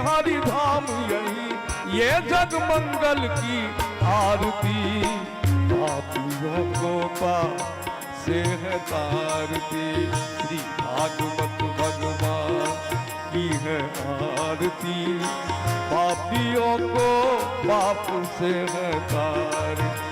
हरि धाम यही, ये जग मंगल की आरती। पापियों को पाप से है तारती, श्री भागवत भगवान की है आरती। पापियों को पाप से है तारती।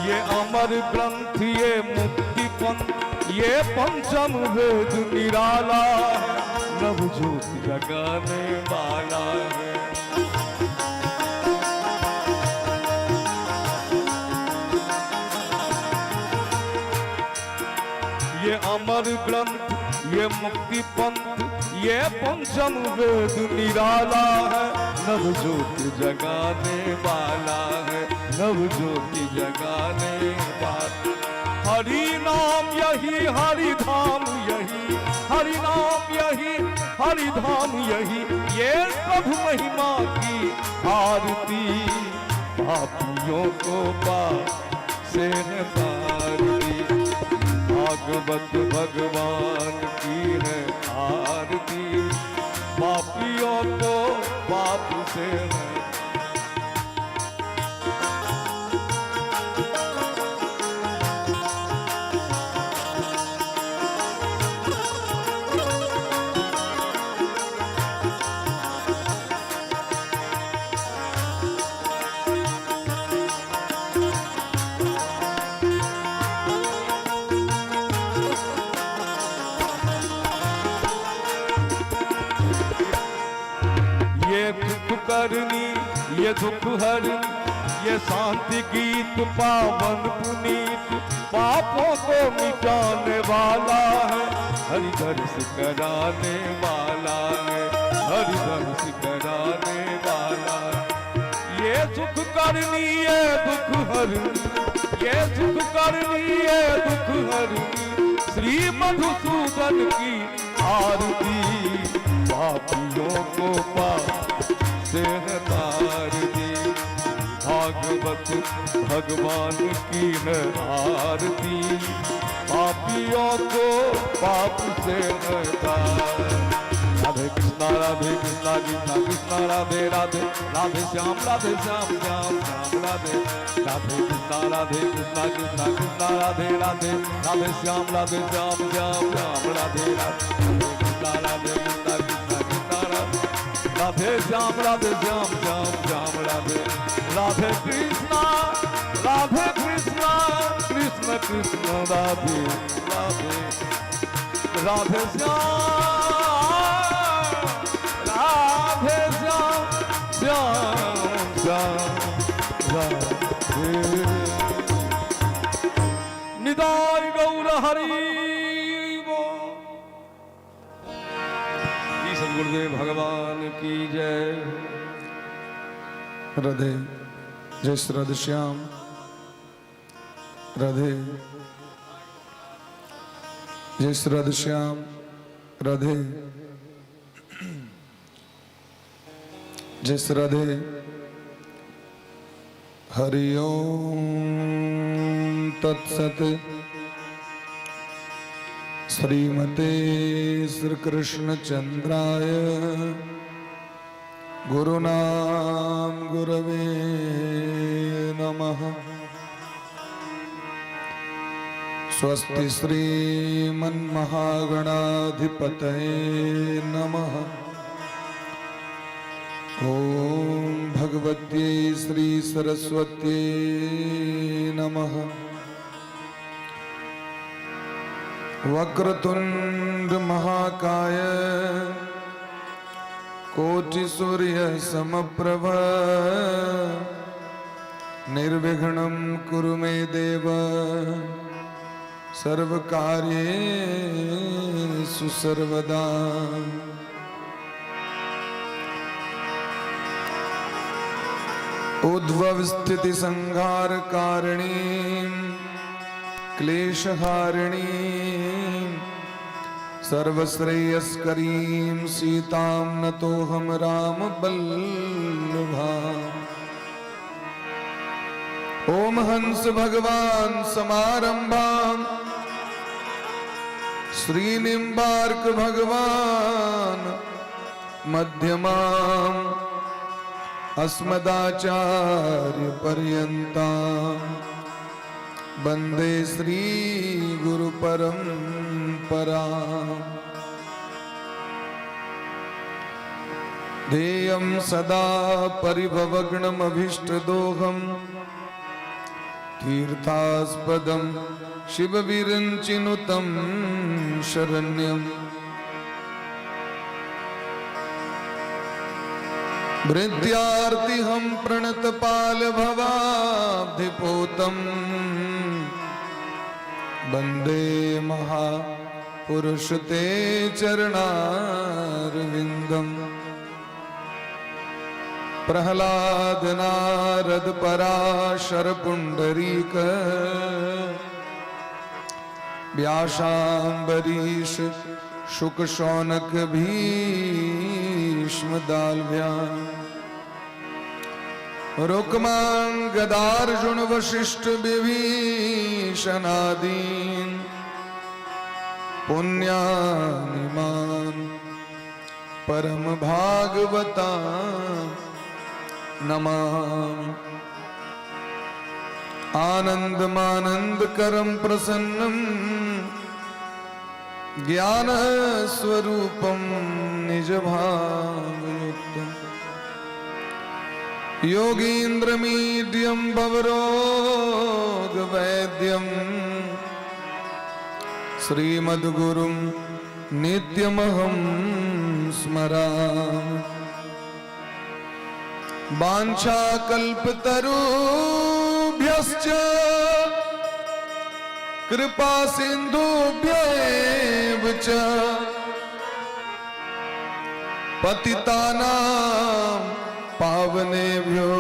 ये अमर ग्रंथ, ये मुक्ति पंथ, ये पंचम वेद निराला है, नवज्योत जगाने वाला है। ये अमर ग्रंथ, ये मुक्ति पंथ, ये पंचम वेद निराला है, नवज्योत जगाने वाला है, नवज्योति जगाने वाला। हरि नाम यही, हरि धाम यही, हरि नाम यही, हरि धाम यही, ये प्रभु महिमा की आरती। पापियों को पाप से है तारती, भागवत भगवान की है आरती। पापियों को पाप से है। ये दुख करनी, ये दुख हरनी, ये शांति गीत पावन पुनीत, पापों को मिटाने वाला है, हरि दर्श कराने वाला है, हरि दर्श कराने वाला है। ये दुख करनी, ये दुख हरनी, ये दुख करनी, ये दुख हरनी, श्री मधुसूदन की आरती। पापियों को पाप से है तारती, भागवत भगवान की है आरती। पापियों को पाप से है तारती। राधे कृष्णा गीता कृष्णा राधे राधे, राधे श्याम श्याम श्याम राधे। राधे कृष्णा गीता कृष्णा राधे राधे, राधे श्याम श्याम श्याम राधे राधे। राधे कृष्णा कृष्णा राधे श्याम श्याम राधे। राधे कृष्णा कृष्ण कृष्ण राधे राधे। राधे श्याम श्याम राधे। निदाय गौर हरि गुरुदेव भगवान की जय। राधे जय श्री राधे श्याम। राधे जय श्री राधे श्याम। राधे जय श्री राधे। हरि ओम तत्सत। श्रीमते श्री कृष्ण चंद्राय गुरुनाम गुरवे नमः। स्वस्ति श्रीमन्महागणाधिपतये नमः। ओम भगवते श्री सरस्वती नमः। वक्रतुंड महाकाय कोटि सूर्य समप्रभ निर्विघ्नं कुरु मे देव सर्वकार्येषु सर्वदा। उद्भव स्थिति संहार कारिणी क्लेशहारिणी सर्वश्रेयस्करीं सीतां नतोऽहं रामवल्लभा। ओम हंस भगवान समारंभां श्रीनिम्बार्क भगवान मध्यमां अस्मदाचार्य पर्यन्तां वन्दे श्री गुरु परंपरा। ध्येयं सदा परिभवग्नमभीष्टदोहं तीर्थास्पदं शिवविरञ्चिनुतं शरण्यम्। वृद्ध्यार्तिहं प्रणतपालभवाब्धिपोतं वन्दे महापुरुष ते चरणारविन्दम्। प्रह्लाद नारद पराशर पुंडरीक व्यासाम्बरीश शुक शौनक भीष्म दालव्यान रुक्मां गदार्जुन वशिष्ठ विभीषणादीन पुण्यानिमान परम भागवता नमामि। आनन्दमानन्दकरं प्रसन्नं ज्ञानस्वरूपं निजभावयुक्तं योगीन्द्रमीड्यं भवरोगवैद्यं श्रीमद्गुरुं नित्यमहं स्मरामि। वाञ्छाकल्पतरुभ्यश्च कृपा सिन्धुभ्यैव च पतितानां पावनेभ्यो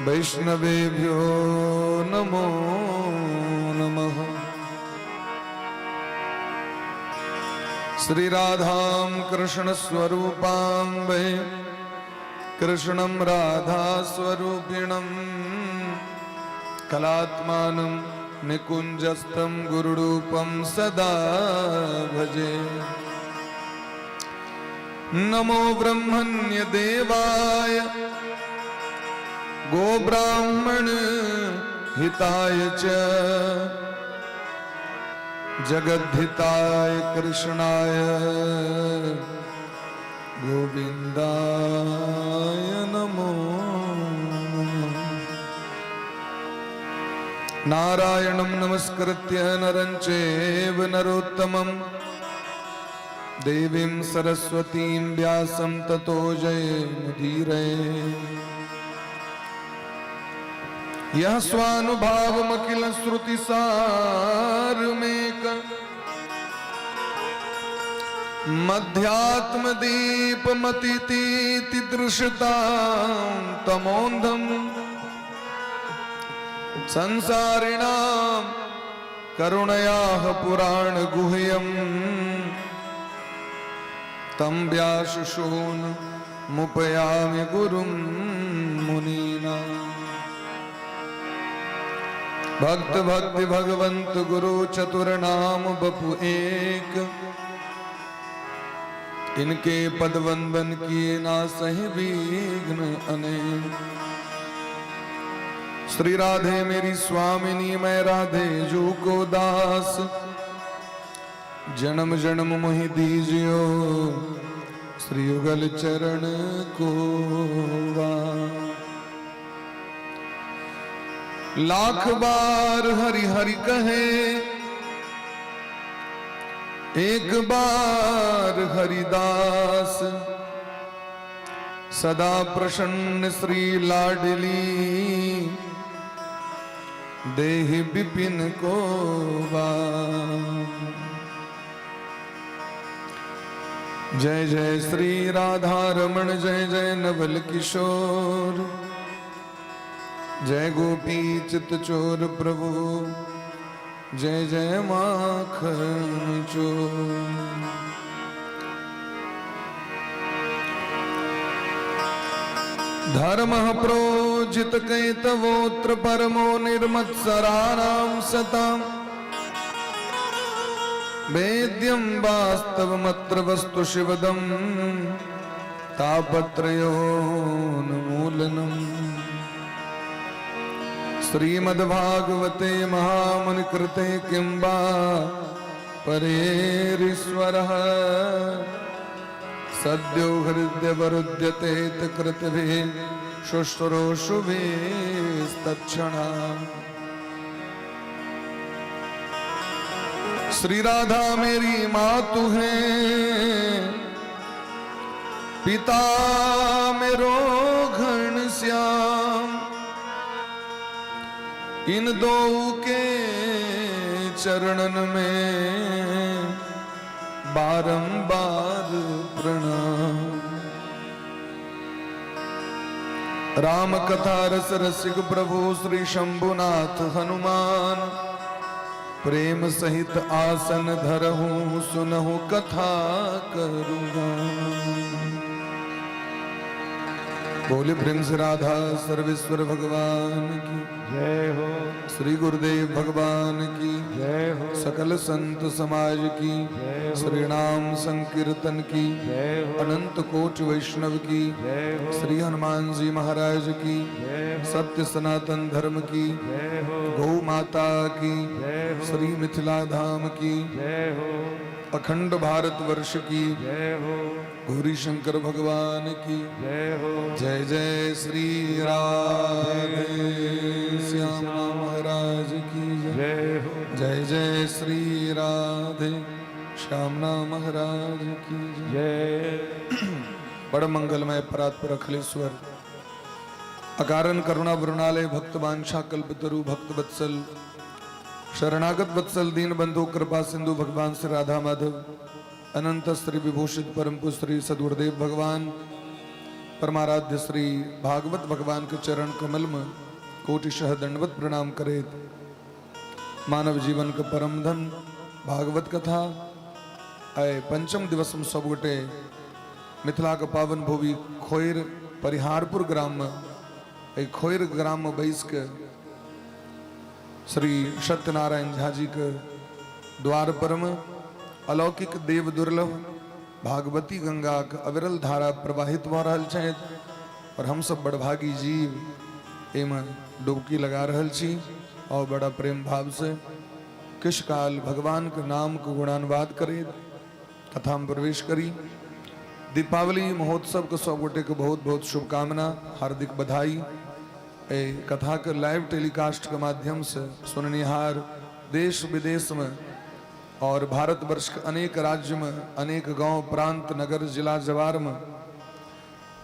वैष्णवेभ्यो नमो नमः। श्री राधां कृष्ण स्वरूपां वै कृष्णं राधा स्वरूपिणं कलात्मानं निकुञ्जस्थं गुरुरूपं सदा भजे। नमो ब्रह्मण्य देवाय गोब्राह्मण हिताय च जगद्धिताय कृष्णाय गोविन्दाय नमो नमः। नारायणं नमस्कृत्य नरं चैव नरोत्तमं देवीं सरस्वतीं व्यासं ततो जयमुदीरये। यः स्वानुभावमखिल श्रुतिसारमेक मध्यात्मदीपमतितीति दृश्यतां तमोन्धम् संसारिणां करुणयाः पुराणगुह्यं तं व्यासशून्मुपयामि गुरुं मुनीनाम्। भक्त भक्ति भगवंत गुरु चतुर नाम बपु एक, इनके पद वंदन किए ना सही विघ्न अनेक। श्री राधे मेरी स्वामिनी मैं राधे जू को दास, जन्म जन्म मोहि दीजियो श्री युगल चरण को वास। लाख बार हरि हरि कहे, एक बार हरिदास। सदा प्रसन्न श्री लाडली, देहि विपिन को वास। जय जय श्री राधा रमण, जय जय नवल किशोर। जय गोपी चित चोर प्रभु जय जय माखन चोर। धर्म प्रोजित कैतवोत्र परमो निर्मत्सराणां सताम् वेद्यं वास्तवमत्र वस्तु शिवदं तापत्रयोन्मूलनम्। श्रीमद्भागवते महामुनिकृते किं वा परेरीश्वरः सद्यो हृदयवरुध्यते कृतभिः शुश्रूषुभिस्तत्क्षणात्। श्री राधा मेरी मातु है पिता मेरो घनश्याम इन दो के चरणन में बारंबार प्रणाम। राम कथा रस रसिक प्रभु श्री शंभुनाथ हनुमान प्रेम सहित आसन धरहूं सुनहु कथा करूँगा। बोले प्रेम से राधा सर्वेश्वर भगवान की जय हो। श्री गुरुदेव भगवान की जय हो। सकल संत समाज की जय हो। श्री नाम संकीर्तन की जय हो। अनंत कोटि वैष्णव की जय हो। श्री हनुमान जी महाराज की जय हो। सत्य सनातन धर्म की जय हो। गौ माता की जय हो। श्री मिथिला धाम की जय हो। अखंड भारत वर्ष की जय हो। गौरी शंकर भगवान की जय हो। जय जय श्री राधे श्यामा महाराज की जय हो। जय जय श्री राधे श्यामना महाराज की जय। बड़ मंगलमय परात्पर अखिलेश्वर अकारण करुणा वरुणालय भक्त वांछा कल्पतरु भक्त वत्सल शरणागत वत्सल दीन बंधु कृपा सिंधु भगवान श्री राधा माधव अनंत श्री विभूषित परम श्री सदगुरुदेव भगवान परमाराध्य श्री भागवत भगवान के चरण कमल में कोटिशः दंडवत प्रणाम करे। मानव जीवन के परम धन भागवत कथा आए पंचम दिवस में सब गोटे मिथिला के पावन भूवि खोयर परिहारपुर ग्राम में खोयर ग्राम में बैस के श्री सत्यनारायण झा जी के द्वार पर में अलौकिक देव दुर्लभ भागवती गंगा के अविरल धारा प्रवाहित हो रहा है और हम सब बड़भागी जीव एम डुबकी लगा रहल छी और बड़ा प्रेम भाव से किश काल भगवान के नाम को गुणानुवाद करे कथा में प्रवेश करी। दीपावली महोत्सव के सब गोटे के बहुत बहुत शुभकामना हार्दिक बधाई। ए कथा के लाइव टेलीकास्ट के माध्यम से सुननिहार देश विदेश में और भारतवर्ष के अनेक राज्य में अनेक गांव प्रांत नगर जिला जवार में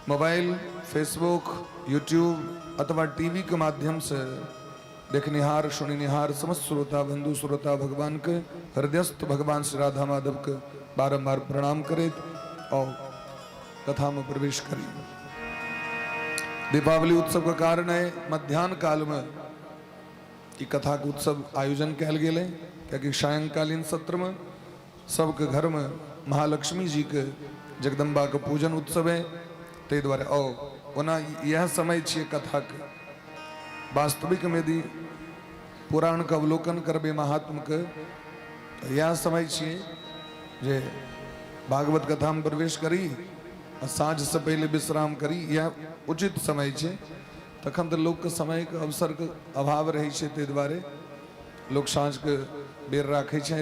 मोबाइल फेसबुक यूट्यूब अथवा टीवी के माध्यम से देखनिहार सुननिहार समस्त श्रोता बंधु श्रोता भगवान के हृदयस्थ भगवान श्री राधा माधव के बारंबार प्रणाम करे और कथा में प्रवेश करी। दीपावली उत्सव का कारण है मध्याह्न काल में की कथा के उत्सव आयोजन कैल गेले क्योंकि सायंकालीन सत्र में सबके घर में महालक्ष्मी जी के जगदम्बा के पूजन उत्सव है ते द्वारा ओ ओना यह समय छे कथा के वास्तविक में यदि पुराण का अवलोकन करबे महात्म के यह समय छे जे भागवत कथा में प्रवेश करी और साँझ से पहले विश्राम करी यह उचित समय छे। तखन तो लोग के समय के अवसर के अभाव रहे छे ते द्वारे लोग साँझ के बेर राखे छे।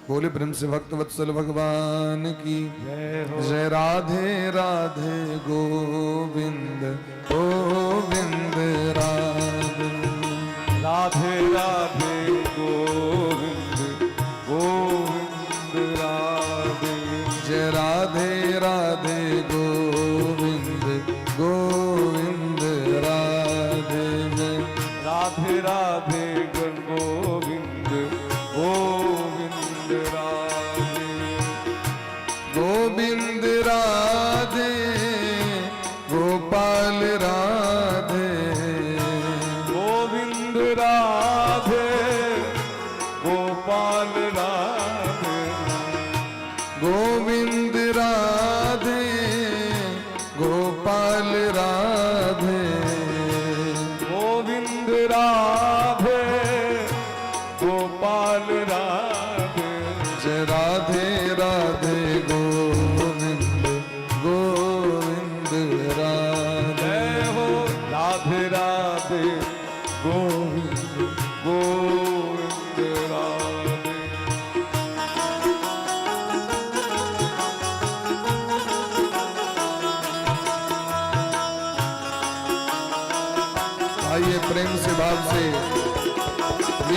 बोले प्रेम से भक्त वत्सल भगवान की जय। राधे राधे गोविंद गोविंद राधे राधे राधे गोविंद गोविंद राधे। जय राधे राधे गोविंद गोविंद राधे। जय राधे राधे गोविंद गोविंद राधे। गोविंद राधे गोपाल राधे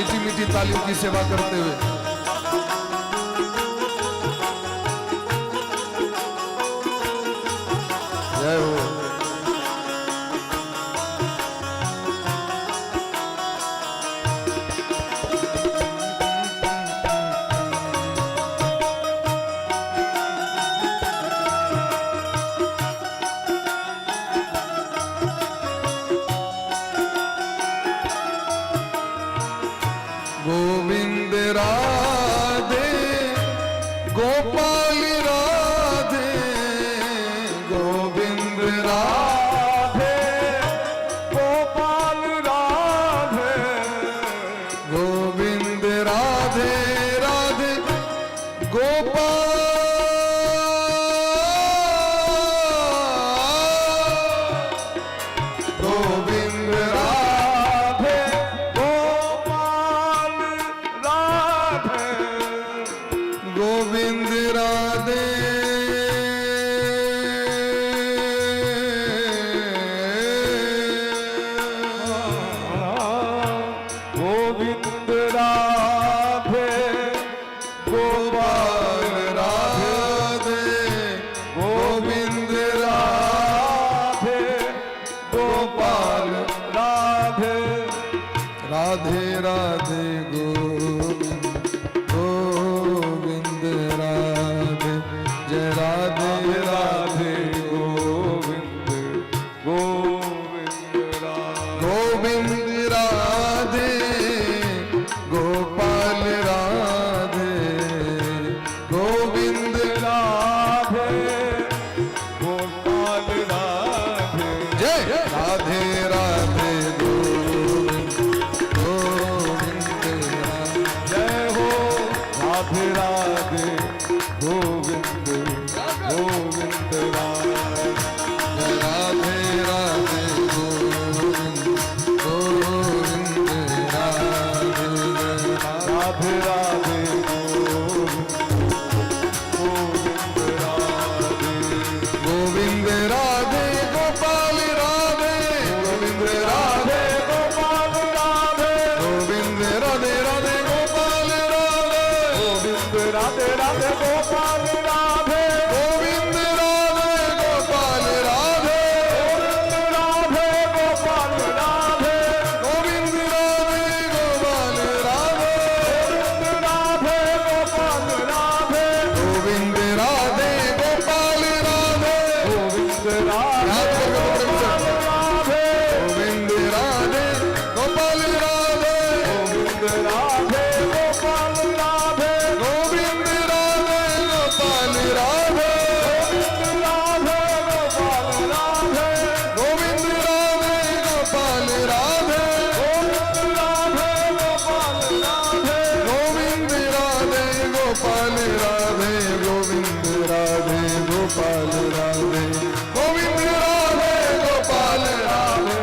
मीठी मीठी तालियों की सेवा करते हुए। जय हो। गोविंद राधे गोपाल राधे, गोविंद राधे गोपाल राधे, गोविंद राधे राधे गोपाल गोविंद राधे गोपाल राधे, गोविंद राधे गोविंद राधे गोपाल राधे, गोविंद राधे गोपाल राधे, राधे राधे गोविंद गोविंद राधे, जय राधे राधे गोविंद गोविंद राधे, गोविंद राधे गोपाल राधे, गोविंद राधे गोपाल राधे, जय राधे राधे गोविंद गोविंद राधे, जय हो राधे राधे गोविंद गोविंद राधे, राधे राधे गोविंद गोविंद राधे, राधे राधे गोविंद राधे, गोविंद राधे गोपाल राधे, गोविंद राधे गोपाल राधे, गोविंद राधे राधे गोपाल राधे, गोविंद राधे राधे गोपाल राधे, गोविंद राधे गोपाल राधे, राधे गोपाल राधे, गोविंद राधे गोपाल राधे, राधे गोपाल राधे, गोविंद राधे गोपाल राधे, गोविंद राधे याद करके बोलो प्रेम से। राधे, गोविंद राधे गोपाल राधे, गोविंद राधे गोपाल राधे, गोविंद राधे गोपाल राधे, गोविंद राधे गोपाल राधे, गोविंद राधे गोपाल राधे, गोविंद राधे गोपाल राधे, गोविंद राधे गोपाल राधे,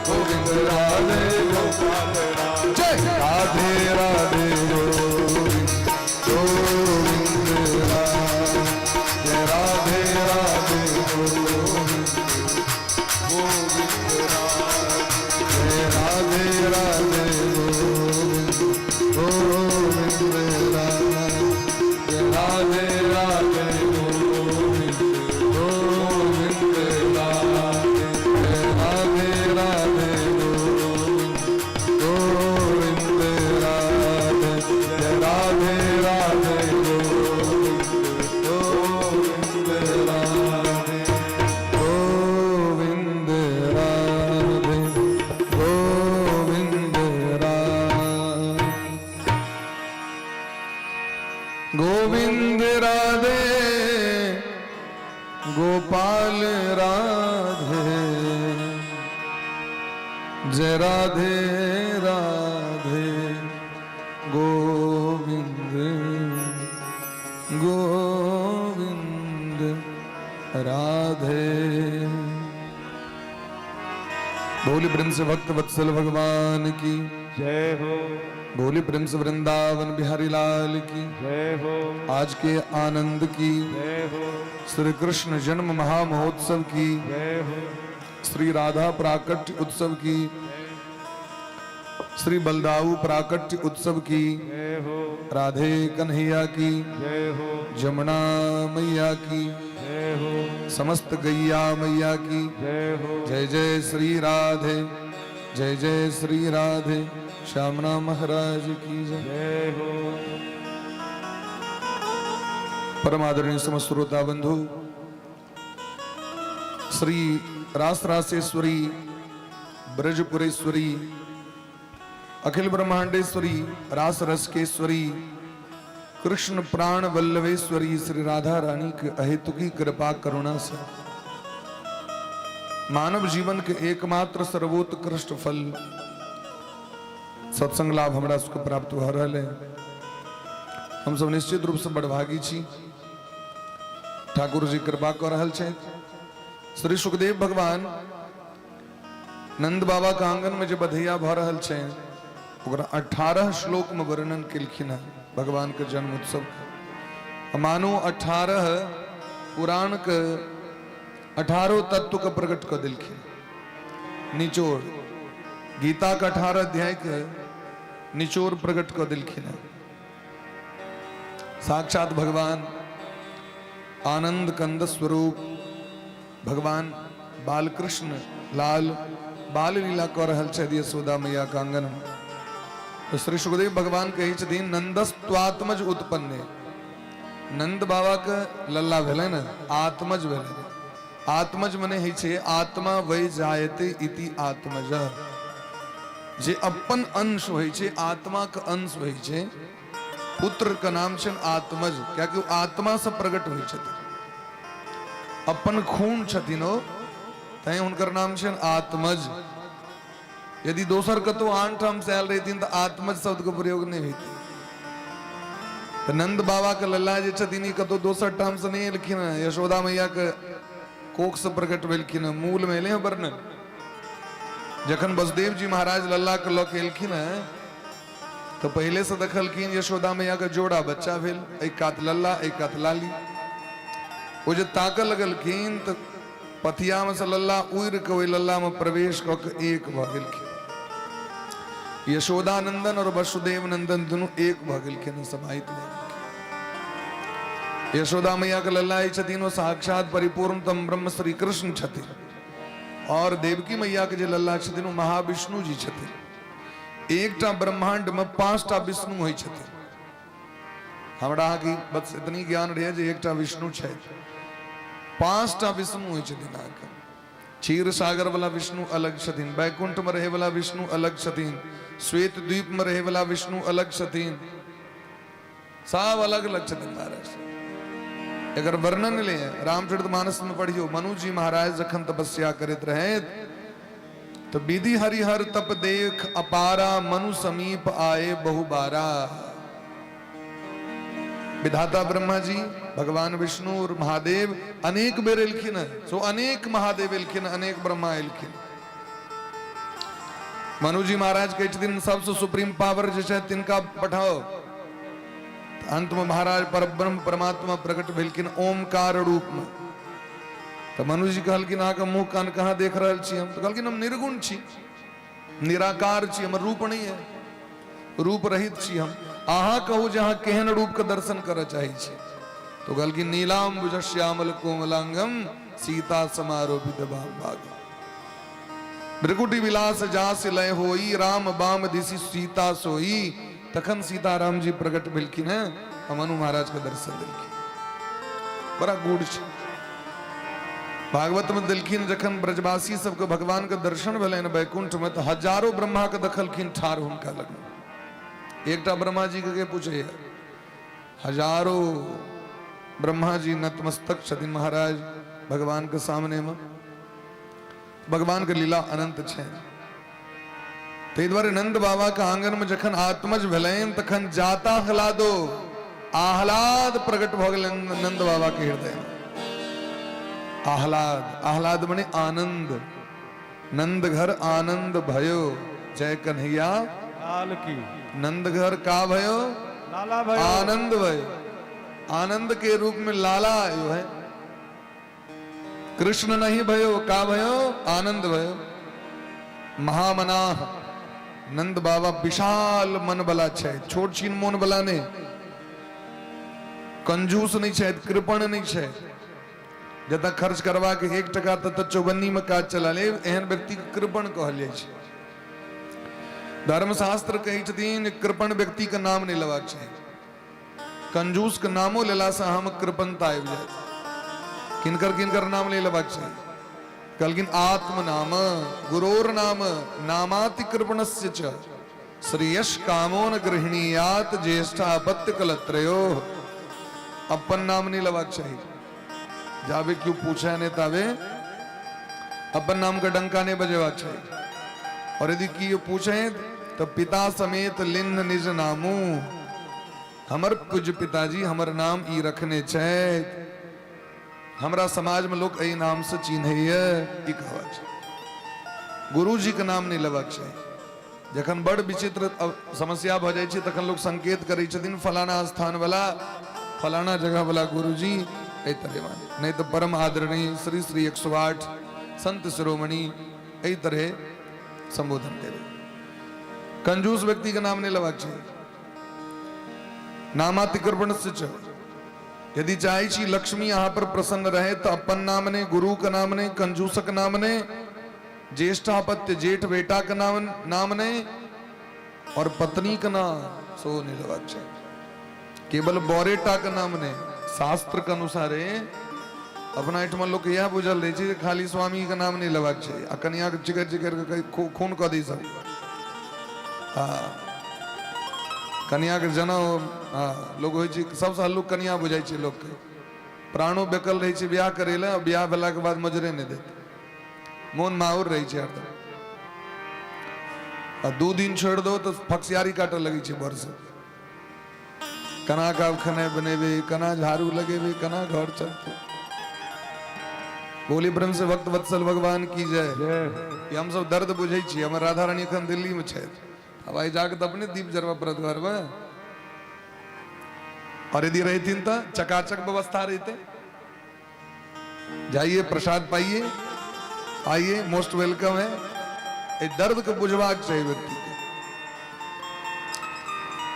गोविंद राधे गोपाल राधे, जय राधे राधे गोविंद गोविंद राधे, जय राधे राधे गोविंद गोविंद राधे, जय राधे राधे गोविंद गोविंद राधे, जय राधे राधे गोविंद गोविंद राधे, जय राधे राधे गोविंद गोविंद राधे, जय राधे राधे गोविंद गोविंद राधे, गोविंद राधे गोविंद राधे, गोविंद राधे गोपाल राधे, जय राधे राधे गोविंद गोविंद राधे। बोली प्रेम से भक्त वत्सल भगवान की जय हो, बोली प्रेम से वृंदावन बिहारी लाल की जय हो, आज के आनंद की जय हो, श्री कृष्ण जन्म महामहोत्सव की जय हो, श्री राधा प्राकट्य उत्सव की श्री बलदाऊ प्राकट्य उत्सव की जय हो राधे कन्हैया की जय हो जमुना मैया की जय हो समस्त गैया मैया की जय हो जय जय श्री राधे जय जय श्री राधे श्यामना महाराज की जय। जय हो परम आदरणीय समस्त श्रोता बंधु, श्री रास रासेश्वरी ब्रजपुरेश्वरी अखिल ब्रह्मांडेश्वरी रास रसकेश्वरी कृष्ण प्राण वल्लभेश्वरी श्री राधा रानी के अहेतु की कृपा करुणा से मानव जीवन के एकमात्र सर्वोत्कृष्ट फल सत्संग लाभ हमरा सबको प्राप्त हो रहा है। हम सब निश्चित रूप से बड़भागी छी। ठाकुर जी कृपा कर रहल छे। श्री सुखदेव भगवान नंद बाबा के आंगन में जो बधैया भ रहल छे ओकरा 18 श्लोक में वर्णन केलखिन है भगवान के जन्म उत्सव के। मानो 18 पुराण के 18 तत्व के प्रकट कर दिलखिन। निचोड़ गीता का 18 अध्याय के निचोड़ प्रकट कर दिलखिन है। साक्षात भगवान आनंद कंद स्वरूप भगवान बालकृष्ण लाल बाल लीला कर रहल छे यशोदा मैया के आंगन में। तो श्री सुखदेव भगवान कहे छथिन नंदस्त्वात्मज उत्पन्ने। नंद बाबा के लल्ला भेले न आत्मज भेले। आत्मज मने है छे आत्मा वै जायते इति आत्मज। जे अपन अंश होय छे आत्मा के अंश होय छे पुत्र का नाम छन आत्मज। क्या कि आत्मा से प्रकट होय छथिन अपन खून छथिन ओ तै हुनकर नाम छन आत्मज। यदि दोसर कतो आन ठाम से आयल रहथिन तो आत्मज शब्द के प्रयोग नहीं होती। तो नंद बाबा के लल्ला जे छथिन ई कतो दोसर ठाम से नहीं एलखिन। यशोदा मैया के कोख से प्रकट भेलखिन। मूल में एले वर्णन जखन वसुदेव जी महाराज लल्ला के लऽ के एलखिन तो पहले से देखलखिन यशोदा मैया के जोड़ा बच्चा भेल, एक कात लल्ला एक कात लाली। वो जो ताकऽ लगलखिन तो पथिया में से लल्ला उड़ के ओहि लल्ला में प्रवेश कऽ के एक भऽ गेलखिन। यशोदा नंदन और वसुदेव नंदन दोनों एक भऽ गेलखिन, समाहित भऽ गेलखिन। यशोदा मैया के लल्ला छथिन वो साक्षात परिपूर्णतम ब्रह्म श्री कृष्ण छथिन और देवकी मैया के जे लल्ला छथिन वो महाविष्णु जी छथिन। एकटा ब्रह्मांड में 5टा विष्णु होय छथिन। हमरा की बस इतनी ज्ञान रहे जे एकटा विष्णु छै, 5टा विष्णु होय छथिन। क्षीर सागर वाला विष्णु अलग छथिन, बैकुंठ में रहे वाला विष्णु अलग छथिन, श्वेत द्वीप में रहे वाला विष्णु अलग छथिन, सब अलग अलग छथिन महाराज। अगर वर्णन ले रामचरितमानस में पढ़ियो, मनु जी महाराज जखन तपस्या करते रहे तो विधि हरिहर तप देख अपारा मनु समीप आए बहुबारा। विधाता ब्रह्मा जी भगवान विष्णु और महादेव अनेक बेर एलखिन। सो अनेक महादेव एलखिन, अनेक ब्रह्मा एलखिन। मनु जी महाराज के दिन सबसे सुप्रीम पावर जे छै तिनका पठाओ। अंत में महाराज परब्रह्म परमात्मा प्रकट भेलखिन ओमकार रूप में। तो मनु जी कहलखिन अहाँके मुंह कान कहाँ देख रहल छी हम? तो कहलखिन हम निर्गुण छी, निराकार छी, हमर रूप नहीं है, रूप रहित छी हम। अहाँ कहू जे अहाँ केहन रूप के दर्शन करऽ चाहे छी? तो कहलखिन नीलाम्बुज श्यामल कोमलांगम सीता समारोपित भागम। भृकुटी विलास जास लय होई राम बाम दिशि सीता सोई। तखन सीताराम जी प्रकट भेलखिन है और मनु महाराज के दर्शन देलखिन। बड़ा गूढ़ छै। भागवत में दिलखिन जखन ब्रजवासी सबके भगवान के दर्शन भेलनि बैकुंठ में तो हजारों ब्रह्मा के देखलखिन ठार हुनका लग में। एकटा ब्रह्मा जी के पूछे, हजारों ब्रह्मा जी नतमस्तक छथिन महाराज भगवान के सामने में। भगवान के लीला अनंत छै। ताहि दुआरे नंद बाबा के आंगन में जखन आत्मज भेलनि तखन जाता ह्लादो आह्लाद प्रकट भ गेलनि नंद बाबा के हृदय में। आह्लाद, आह्लाद मने आनंद। नंद घर आनंद भयो जय कन्हैया लाल की। नंद घर का भयो? लाला भयो। आनंद भयो। आनंद के रूप में लाला आयो है। कृष्ण नहीं भयो, का भयो? आनंद भयो। महामनाह नंद बाबा विशाल मन बला छे, छोट छीन मोन बला ने, कंजूस नहीं छे, कृपण नहीं छे, जता खर्च करवा के 1 टका तत चौबन्नी में काज चला ले, एहन व्यक्ति के कृपण कहल जाय छे। धर्मशास्त्र कही छथिन कृपण व्यक्ति का नाम नहीं लेबाक चाही, कंजूस के नामो लेला से हम कृपणता आबि जाय। किनकर किनकर नाम नहीं लेबाक चाही, कहलखिन आत्म नाम गुरोर नाम नामाति कृपणस्य च श्रेयस कामो न गृहणीयात ज्येष्ठापत्य कलत्रयो। अपन नाम नहीं लेबाक चाही, जावे क्यों पूछा ने तावे अपन नाम का डंका नहीं बजेबाक चाही। और यदि की पूछे तो पिता समेत लिन्न निज नामू, हमर पूज्य पिताजी हमर नाम ई रखने छे, हमरा समाज में लोग एहि नाम से चिन्हैया, ई कहबाक छै। गुरु जी के नाम नहीं लेबाक चाही। जखन बड़ विचित्र समस्या भ जाय छै तखन लोग संकेत करै छथिन फलाना स्थान वाला, फलाना जगह वाला गुरुजी, एहि तरह माने, नहीं तो परम आदरणीय श्री श्री 108 संत शिरोमणि, एहि तरह संबोधन देवे। कंजूस व्यक्ति का नाम नहीं लेबाक चाहिए। नामातिकृपण से च, यदि चाहे छी लक्ष्मी यहाँ पर प्रसन्न रहे तो अपन नाम ने, गुरु का नाम ने, कंजूसक नाम ने, ज्येष्ठापत्य जेठ बेटा का नाम ने, और पत्नी का नाम सो नहीं लेबाक चाहिए। केवल बोरेटा का नाम ने, शास्त्र के अनुसार अपना एठमा लोग यह बुझल रहे छै खाली स्वामी का नाम नहीं लेबाक चाहिए, आ कन्या के चिकर चिकर खून कऽ दी सब। कन्या के जन्म लोग होइ छै, सबसे हल्लुक कन्या बुझाई छै लोग के, प्राणो बेकल रहे छै ब्याह करे ला, ब्याह भेला के बाद मजरे नहीं देते, मोन माहुर रहे छै हरदम। आ 2 दिन छोड़ दो तो फक्सियारी काटे लगी छै बर से, कना का खाना बनेबे, कना झाड़ू लगेबे, कना घर चलते। बोली ब्रह्म से भक्त वत्सल भगवान की जय। हम सब दर्द बुझे छी, हमर राधा रानी अखन दिल्ली में छै, हवाई जाके तो अपने दीप जरवा परत घर में। और यदि रहतीन तो चकाचक व्यवस्था रहते, जाइए प्रसाद पाइए, आइए मोस्ट वेलकम है। ए दर्द के बुझवाक चाहिए व्यक्ति के।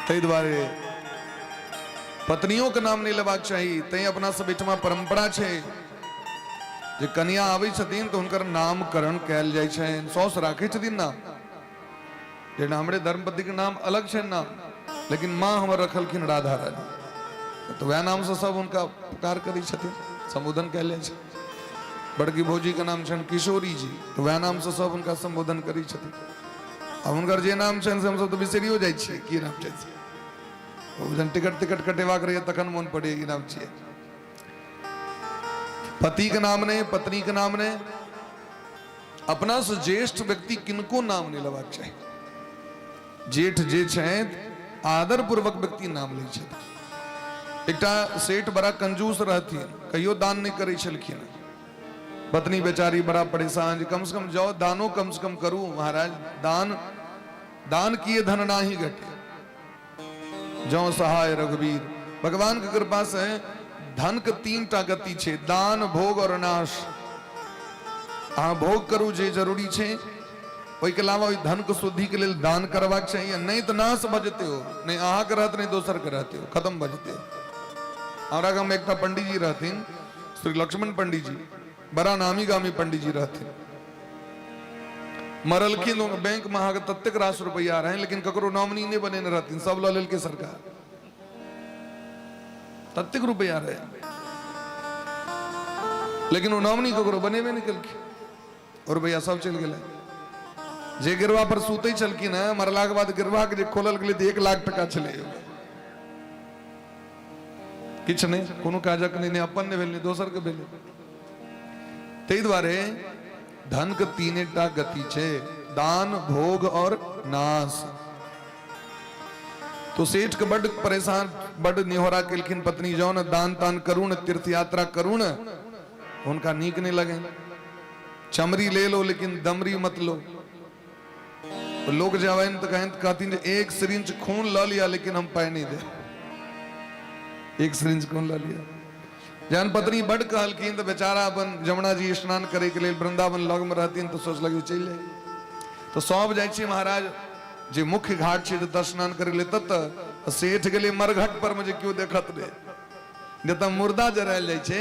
तै द्वारे पत्नियों के नाम नहीं लेबाक चाहिए। तै अपना सब एठमा परंपरा छै जे कन्या आबै छथिन तो हुनकर नामकरण कैल जाइ छनि, सौस राखै छथिन नाम। जेना हमरे धर्मपति के नाम अलग छै नाम, लेकिन माँ हमर रखलखिन राधा रानी, तो वह नाम से सब उनका पुकार करै छथिन, संबोधन कैल जाइ छै। बड़की भौजी के नाम छनि किशोरी जी, तो वह नाम से सब उनका संबोधन करै छथिन। अब हुनकर जे नाम छनि से हमसब तो बिसरियो जाइ छियै की नाम छै। जन टिकट कटेबाक रहैया तखन मोन पड़े ई नाम छियै। पति के नाम ने, पत्नी के नाम ने, अपना से ज्येष्ठ व्यक्ति किनको नाम नहीं लेबाक चाही। जेठ जे छथि आदर पूर्वक व्यक्ति नाम लै छथि। एकटा सेठ बड़ा कंजूस रहथिन, कहियो दान नहीं करै छलखिन। पत्नी बेचारी बड़ा परेशान, कम से कम जाओ दानो कम से कम करू महाराज, दान किए धन नाही घटे, जो सहाय रघुवीर। भगवान की कृपा से धन के 3 टा गति छे, दान, भोग और नाश। अहाँ भोग करू जे जरूरी छे, ओहि के अलावा ओहि धन के शुद्धि के लेल दान करबाक चाहिए, नहीं तो नाश भ जेते हो, नहीं अहाँ के रहत नहीं दोसर के रहते हो, खत्म भ जेते हो। हमरा गांव में एकटा पंडित जी रहथिन, श्री लक्ष्मण पंडित जी, बड़ा नामी गामी पंडित जी रहथिन। मरलखिन लोग बैंक में अहाँके ततेक रास रुपया रहे, लेकिन ककरो नॉमिनी नहीं बने रहथिन, सब लऽ लेलकै सरकार, ततेक रुपया रहे, लेकिन वो नॉमिनी ककरो बनेबे नहीं केलखिन, और रुपया सब चल गेलै। जे गिरवा पर सुतै छलखिन है, मरला के बाद गिरवा के जे खोलल गेलै तऽ 1 लाख टका छलै, किछ नहीं, कोनो काजक नहीं, अपन ने भेल नहीं दोसर के भेल। तै दुआरे धन के 3 टा गति छे, दान, भोग और नाश। तो सेठ के बड़ परेशान, बड़ निहोरा केलखिन पत्नी, जो न दान तान करू न, तीर्थ यात्रा करू न, उनका नीक नहीं लगे। चमरी ले लो लेकिन दमरी मत लो। तो लोग जावन तो कहती 1 सिरिंज खून ला लिया लेकिन हम पाए नहीं दे, 1 सिरिंज खून ला लिया। जहन पत्नी बड़ कहलखिन तो बेचारा अपन जमुना जी स्नान करे के लिए वृंदावन लग में रहती, तो सोच लगी चल जाए। तो सब जाए महाराज जे मुख्य घाट से दर्शन कर ले तत सेठ गेले मरघट पर मुझे क्यों देखत रे जत मुर्दा जरायल जाय छे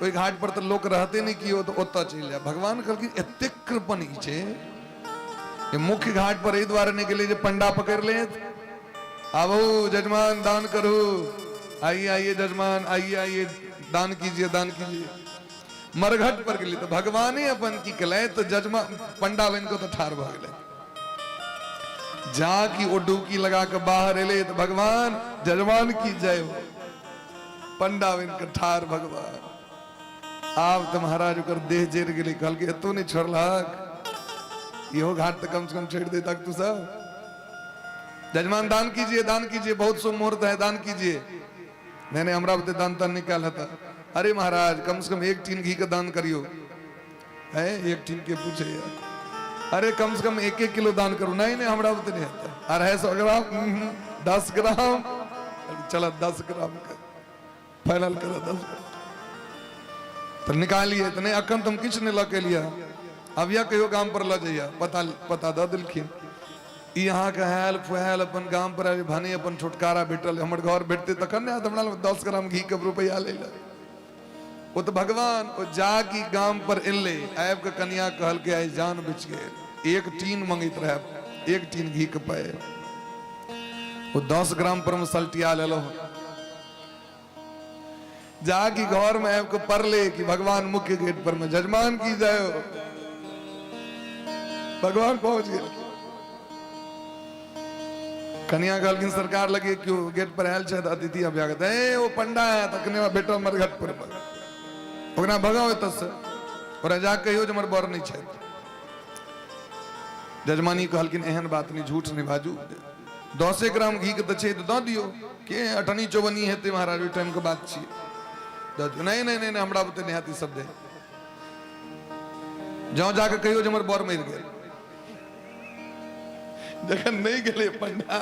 ओई घाट पर तो लोग रहते नहीं कि तो ओत चल जाए भगवान कहल कि एते कृपण ई छे ये मुख्य घाट पर एहि द्वारे नहीं गेले जे पंडा पकड़ ले आवो जजमान दान करो आइए आइए जजमान आइए आइए दान कीजिए मरघट पर गेली तो भगवान ही अपन की कले तो जजमान पंडा बन को तो ठार भ गेले जा की ओ डुबकी लगा के बाहर एले तो भगवान जजमान की जय हो पंडा बन के ठार भगवान आप तो महाराज कर देह जेर गेली कहल के तू नहीं छोड़लक इहो घाट तो कम से कम छेड़ दे तक तू सब जजमान दान कीजिए बहुत शुभ मुहूर्त है दान कीजिए मैंने अमरावती दान तन निकाला था अरे महाराज कम से कम 1 टीन घी का दान करियो है 1 टीन के पूछे यार अरे कम से कम 1-1 किलो दान करो नहीं अमरावती नहीं आता 250 ग्राम 10 ग्राम चला 10 ग्राम का फाइनल करो 10 तो निकालिए इतने अकन तुम किस ने लके लिया अब या कहो गांव पर ल जाइया पता द दिलखिन यहाँ का फुहैल अपन गांव पर भने अपन छुटकारा भेटल हमर घर भेटते तखन ने हमरा 10 ग्राम घी के रुपया ले ला वो तो भगवान वो जा की गांव पर इले आब के कन्या कहल के आई जान बच गए 1 टीन मंगित रहे 1 टीन घी के पाए वो 10 ग्राम पर सल्टिया ले लो जा की घर में आब के परले कि भगवान मुख्य गेट पर में जजमान की जाए भगवान पहुंच गए कन्या कहलखिन सरकार लगे क्यों गेट पर आयल छे अतिथि अभ्यागत है वो पंडा है तकने बेटा मरघट पर ओकरा भगाओ तस और जा कहियो जे हमर बर नहीं छे जजमानी कहलखिन एहन बात नहीं झूठ नहीं बाजू 10 ग्राम घी के दछे तो द दियो के अठनी चौबनी हेते महाराज ओई टाइम के बात छी द दियो नहीं हमरा बते नहीं आती सब दे जाओ जाके कहियो जे हमर बर मर गेल जखन नहीं गेले पंडा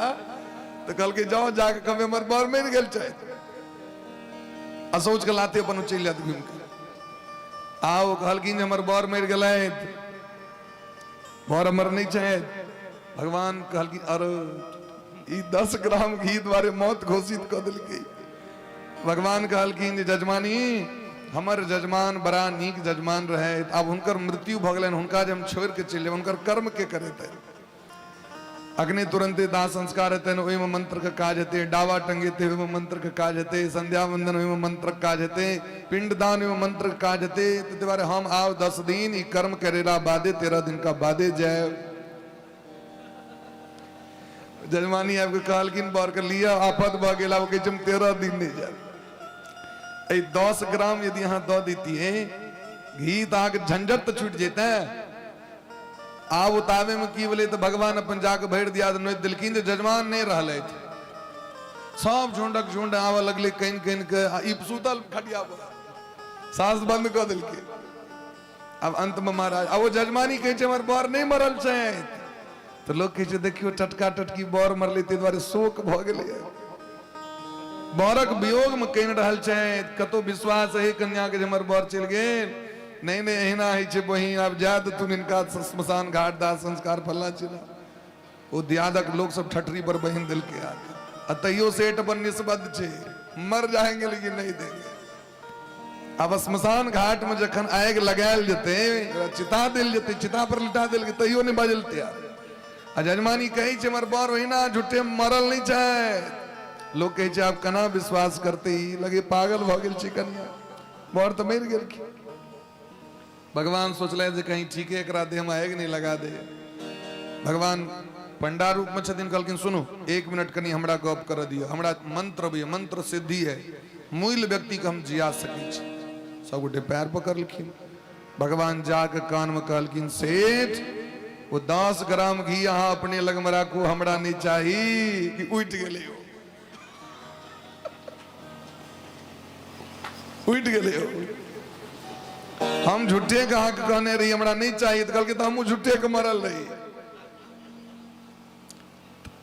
तो कल के जाओ जाके कमे हमर बर मर गेल छे असोच के लाते अपन चल जात घूम के आओ कहलखिन हमर बर मर गेलै बर मर नहीं छे भगवान कहलखिन अरे ई 10 ग्राम घी द्वारे मौत घोषित कर दिलकै भगवान कहलखिन जजमानी हमर जजमान बड़ा नीक जजमान रहे अब हुनकर मृत्यु भ गेलन हुनका जे हम छोड़ के चल जेब हुनकर कर्म के करेते अग्नि तुरंते दाह संस्कार हेते ओहि में मंत्र का काज हेते डावा टंगेते ओहि में मंत्र का काज हेते संध्या वंदन ओहि में मंत्र का काज हेते पिंड दान ओहि में मंत्र का काज हेते तो द्वारे हम आओ 10 दिन ई कर्म करेला बादे 13 दिन का बादे जाए जजमानी आपके कहलखिन बर कर लिया आफत भ गेला वो कहम 13 दिन नहीं जाए 10 ग्राम यदि यहाँ दो देती है घी ताक झंझट तो छूट जेता है आप उतावे में की बोले तो भगवान अपन जाके भर दिया तो नोच दिलखिन जो जजमान नहीं रहले सब झुंडक झुंड आवे लगले कहीं कहीं के ई सुतल खटिया पर सांस बंद कर दिलके अब अंत में महाराज अब वो जजमानी कहे हमर बर नहीं मरल छे तो लोग कहे देखियो टटका टटकी बर मरले ते द्वारे शोक भ गेले बरक वियोग में कहीं रहल छे कतो विश्वास है कन्या के हमर बर चल गेल नहीं एहना है बही आप जा तू इनका श्मशान घाट दाह संस्कार फल्ला चला वो दियादक लोग सब ठठरी पर बहन दिल के आके तैयो सेठ अपन निस्बद्ध छे मर जाएंगे लेकिन नहीं देंगे अब श्मशान घाट में जखन आग लगायल जते चिता दिल जते चिता पर लिटा दिल तैयो नहीं बजलते आ जजमानी कही छे हमर बर वहीना झूठे मरल नहीं छे लोग कहे छे आप कना विश्वास करते ही लगे पागल भ गेल छी कन्या बर तो मर गेल भगवान सोचले जे कहीं ठीक है एकरा दे हम आग नहीं लगा दे भगवान पंडा रूप में छथिन कहलखिन सुनो 1 मिनट कनी हमरा गप कर दियो हमरा मंत्र भी मंत्र सिद्धि है मूल व्यक्ति को हम जिया सके छी सब गोटे पैर पकड़लखिन भगवान जाके कान में कहलखिन सेठ वो 10 ग्राम घी यहाँ अपने लग में राखू हमरा नहीं चाहिए कि उठ गेले हो उठ गेले हो हम झूठे कहा के कहने रही हमरा नहीं चाहिए तो कल के तो हम झूठे के मरल रही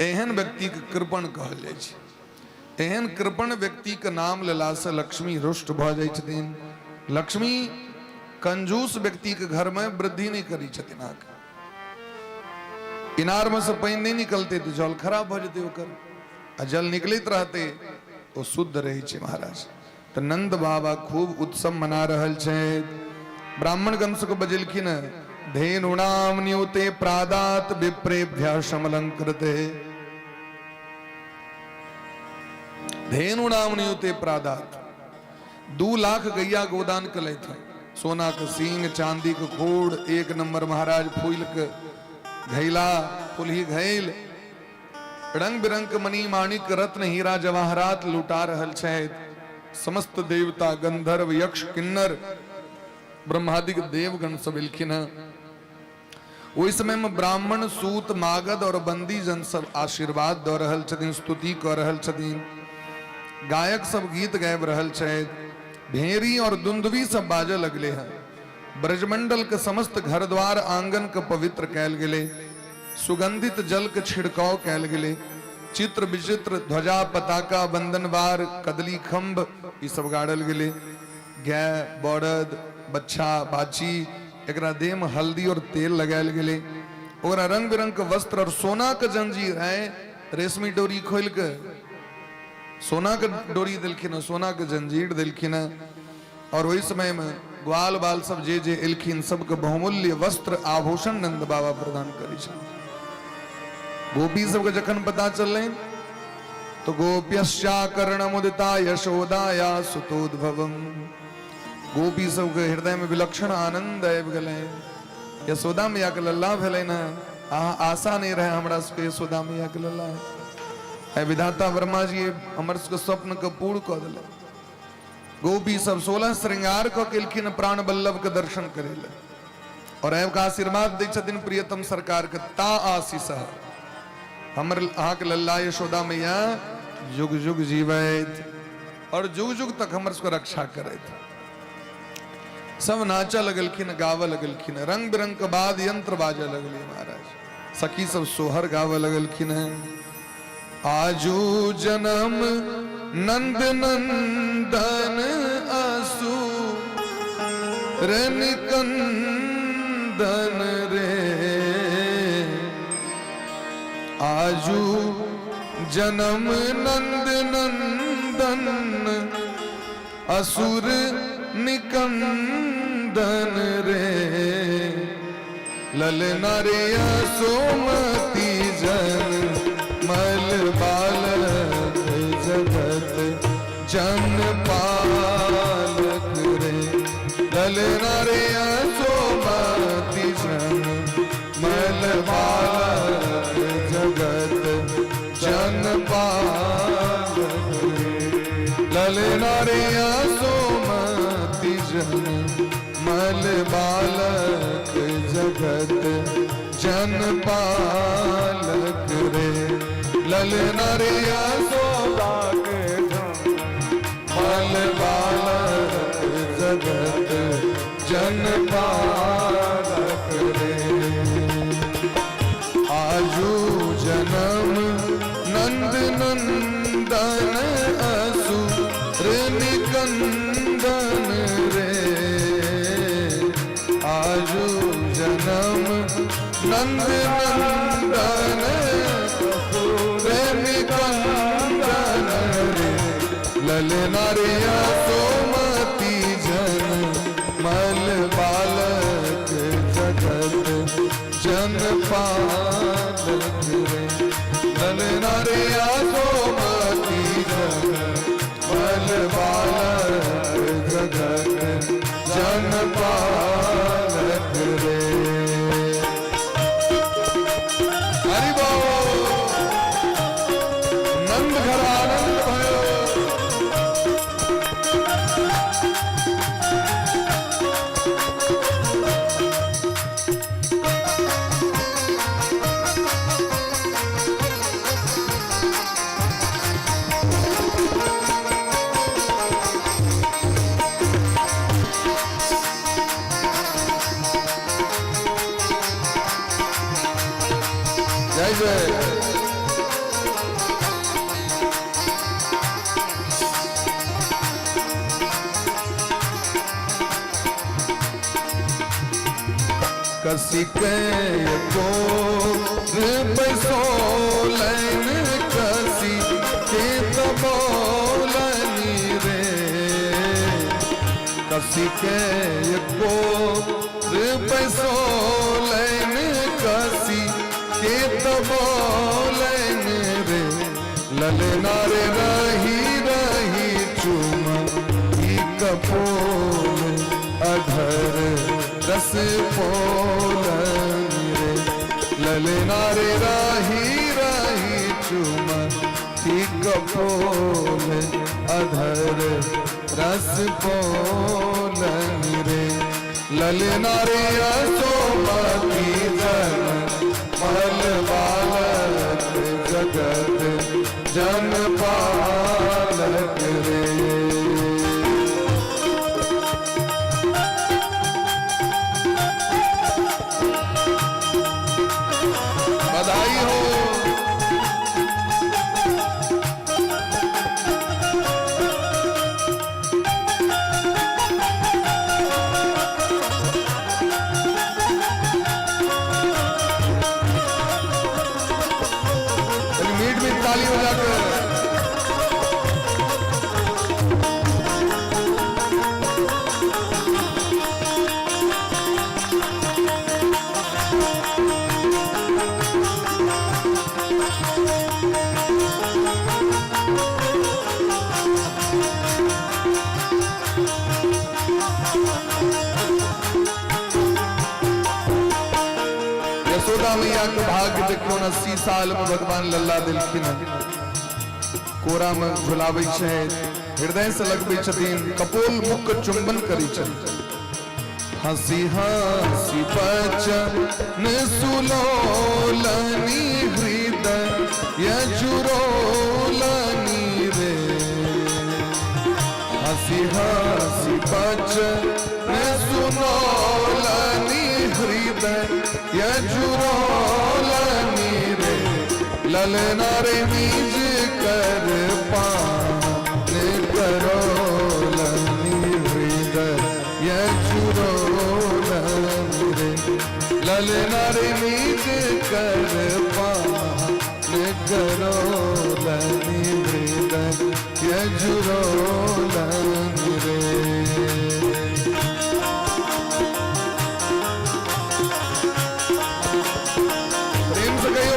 एहन व्यक्ति के कृपण कहल जाय छै एहन कृपण व्यक्ति के नाम लेला से लक्ष्मी रुष्ट भ जाय छथिन लक्ष्मी कंजूस व्यक्ति के घर में वृद्धि नहीं करी छथिन इनार में से पानी नहीं निकलते तो जल खराब हो जाते होकर, आ जल निकलित रहते तो शुद्ध रही छे महाराज। तो नंद बाबा खूब उत्सव मना रहल छे। ब्राह्मण गण सबके बजेलखिन धेनुनाम न्यूते प्रादात विप्रेभ्य समलंकृते। धेनुनाम न्यूते प्रादात 2 लाख गैया गोदान कले थे। सोना के सींग, चांदी के खोड़, 1 नंबर महाराज फूल के घैला, फुलही घैल, रंग बिरंग के मणि माणिक रत्न हीरा जवाहरात लुटा रहल छे। समस्त देवता गंधर्व यक्ष किन्नर ब्रह्मादिक देवगण सब एलखिन। ओहि समय में ब्राह्मण सूत मागध और बंदी जन सब आशीर्वाद दे रहल छथिन, स्तुति कर रहल छथिन। गायक सब गीत गाबि रहल छथि, भेरी और दुंदुभी सब बाजे लगले हैं। ब्रजमंडल के समस्त घर द्वार आंगन के पवित्र कैल गेले, सुगंधित जल के छिड़काव कैल गेले। चित्र विचित्र ध्वजा पताका बंदनवार कदली खंभ ई सब गाड़ल गेले। गाय बड़द बच्चा बाची एकरा देह में हल्दी और तेल लगायल गेले। ओकरा रंग बिरंग के वस्त्र और सोना के जंजीर है, रेशमी डोरी खोल के सोना के डोरी दिलखिन, सोना के जंजीर दिलखिन। और वही समय में ग्वाल बाल सब जे जे एलखिन सबके बहुमूल्य वस्त्र आभूषण नंद बाबा प्रदान करी छे। गोपी सबके जखन पता चलले तो गोप्यश्चा कर्णमुदिता यशोदाया सुतोद्भवम। गोपी सबके हृदय में विलक्षण आनंद आबि गेलै। यशोदा मैया के लल्ला भेलै न, आशा नहीं रहे हमरा सबके यशोदा मैया के लल्ला है। विधाता वर्मा जी हमर सबके स्वप्न के पूर्ण कऽ देलै। गोपी सब 16 श्रृंगार कऽ के एलखिन प्राण बल्लभ के दर्शन करे ले, और आबि के आशीर्वाद दै छथिन प्रियतम सरकार के। ता आशीष हमर अहाँ के लल्ला यशोदा मैया जुग जुग जीवैत और जुग जुग तक हमर सबके रक्षा करैत। सब नाचा लगलखिन, गावऽ लगलखिन, रंग बिरंग के बाद यंत्र बाजे लगले महाराज। सखी सब सोहर गावऽ लगलखिन। आजू जन्म नंद नंदन असुर निकंदन रे। आजू जन्म नंद नंदन असुर निकंदन रे। ललना रे सोमती जन मल बालक जगत जन पालक रे। ललना रे सोमती जन मल बालक जगत जन पालक रे। ललना रे सोमती जन मल बालक जगत जन पालक रे। ललना रे यशोदा के मल बालक जगत जन पालक रे। आजू जन्म नंद नंदन असुर निकंदन रे। आजू जन्म नंद नंदन निकंदन रे। ललना रे सोमती जन मल बालक जगत जन पालक रे। ललना रे सोमती जन मल बालक जगत जन पालक रे। हरि बोल। नंद घर आनंद भयो। जय जय। कसिके को सोलन कसी के तबोलनी रे कसी के को सोलन कसी के तबोलन रे ललना रे रही रही चुम की कपोल अधर रस पोलन रे ललना रे राही राही चुम की कपोल अधर रस पोलन रे ललना रे असोमती जन मल बालक जगत जन पालक रे बधाई हो। मीट में ताली बजाकर यशोदा मैया के भाग्य देखो 80 साल में भगवान लल्ला दिलखिन कोरा में झुलाबै छै हृदय से लगबै छथिन कपोल मुख चुंबन करै छथिन हंसी हंसी बचन सुलोलनी हृदय यजुरोलनी रे हंसी हंसी बचन सुनोलनी हृदय यजुरोलनी रे ललना रे मीज कर पान करोलनी हृदय यजुरोलनी रे ललना रे मीज कर पान करोलनी हृदय यजुरोलनी रे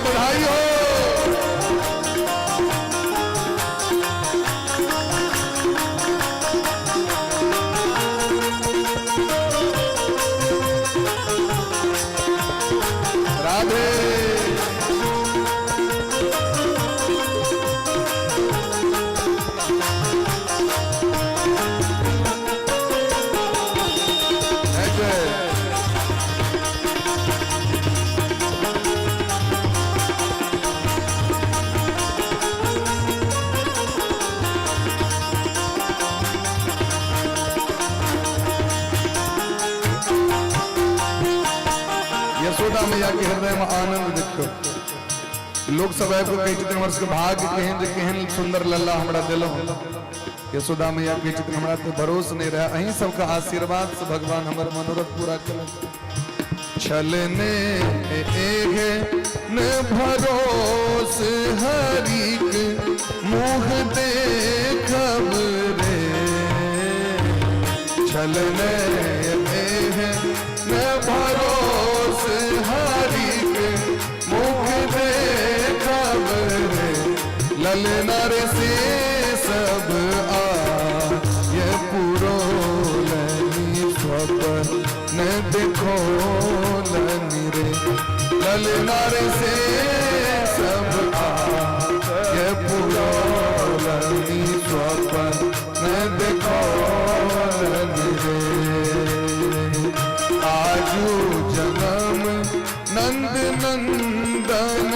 बधाई हो। राधे यशोदा मैया के हृदय में आनंद देखो लोग सब आबि कहे छथिन वर्ष के भाग्य केहन जे केहन सुंदर लल्ला हमरा देलो यशोदा मैया कहे छथिन हमरा तो भरोस नहीं रहा अहीं सबके आशीर्वाद से भगवान हमर मनोरथ पूरा कर छलने एहे न भरोस हरिक मुँह देखब रे छलने एहे न भरोस हरिक मुख देखब रे ललना रे से सब आ ये पुरोलनी स्वपन न देखो लनी रे ललना रे से सब आ ये पुरोलनी स्वपन न देखो लनी रे आजू जन्म नंद नंदन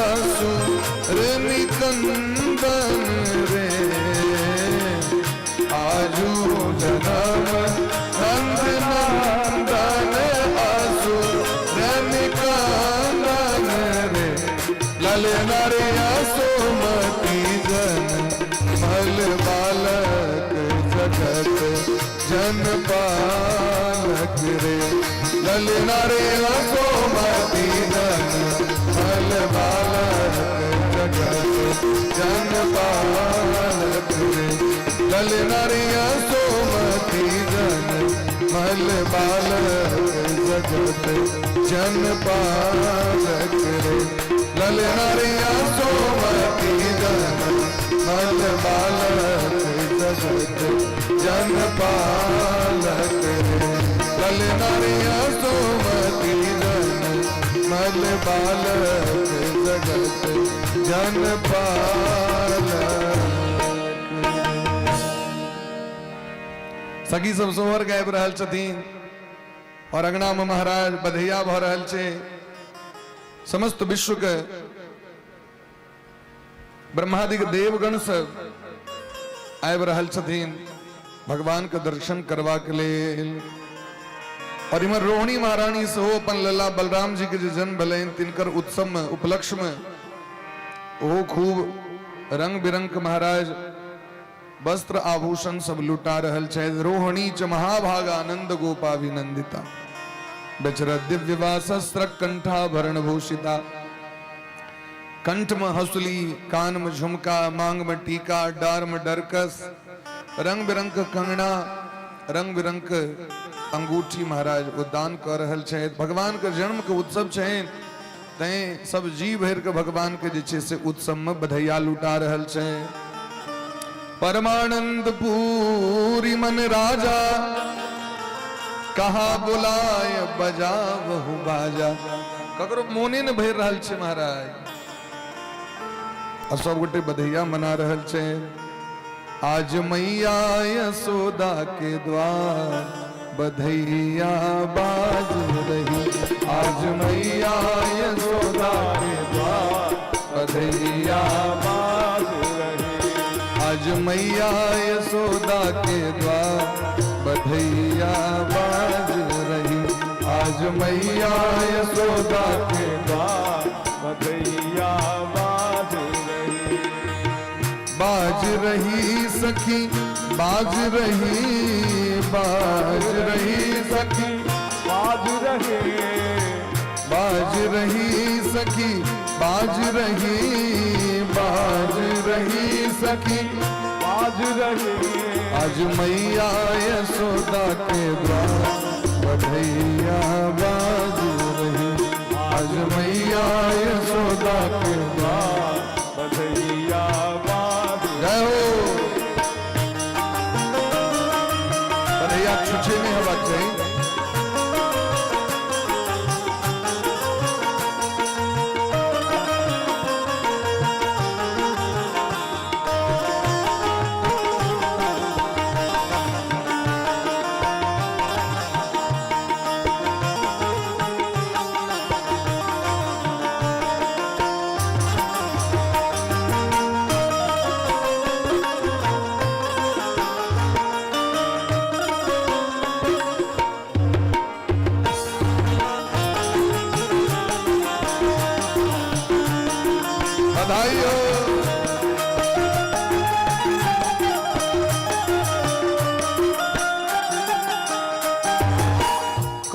असुर निकंदन रे आजू जन्म नंद नंदन असुर निकंदन रे ललना रे असोमती जन मल बालक जगत जन पालक रे ललना रे असोमती जन मल ललनारिया सोमती जन मल बालक जगत जन पालक रे। ललनारिया सोमती जन मल बालक जगत जन पालक रे। ललनारिया सोमती जन मल बालक जगत जन पालक। सगी सब सोहर गायब रहल छथिन और अंगना में महाराज बधैया भ रहल छे। समस्त विश्व के ब्रह्मादि के देवगण सब आबि रहल छथिन भगवान के दर्शन करवा के लेल। और इमर रोहिणी महारानी सेहो अपन लल्ला बलराम जी के जे जन्म भेलनि तिनकर उत्सव में उपलक्ष्य में ओ खूब रंग बिरंग के महाराज वस्त्र आभूषण सब लुटा रहल छे। रोहिणी च महाभागा आनंद गोपाभिनंदिता बेचरा दिव्य वासस्त्र कंठाभरण भूषिता। कंठ में हंसुली, कान में झुमका, मांग में टीका, डार में डरकस, रंग बिरंग के कंगना, रंग बिरंग के अंगूठी महाराज वो दान कर रहल छे। भगवान के जन्म के उत्सव छे तै सब जी भर के भगवान के जे छे से उत्सव में बधैया लुटा रहल छे। परमानंद पूरी मन राजा कहा बुलाय बजा बहु बाजा। ककरो मोने न भर रहल छे महाराज और सब गोटे बधैया मना रहल छे। आज मैया यशोदा के द्वार बधैया बाज रही। आज मैया यशोदा के द्वार बधैया बाज रही। आज मैया यशोदा के द्वार बधैया बाज रही। आज मैया यशोदा के द्वार बधैया बाज रही। बाज रही सखी बाज रही, बाज रही सखी बाज रही। बाज रही सखी बाज रही, बाज रही सखी बाज रही। आज मैया यशोदा के द्वार बधैया बाज रही। आज मैया यशोदा के द्वार बधैया बाज। जय हो। बधैया छुछे में हवा चाहिए।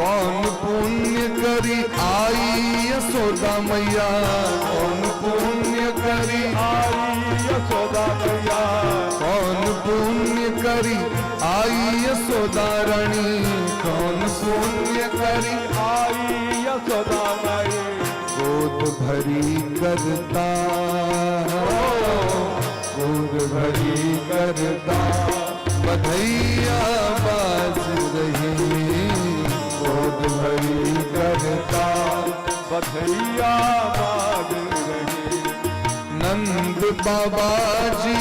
कौन पुण्य करी आई यशोदा मैया। कौन पुण्य करी आई यशोदा मैया। कौन पुण्य करी आई यशोदा रानी। कौन पुण्य करी आई यशोदा मैया। गोद भरी करता गोद भरी करता बधैया बाज रही। गोद भरी करता बधैया बाज रही। नंद बाबा जी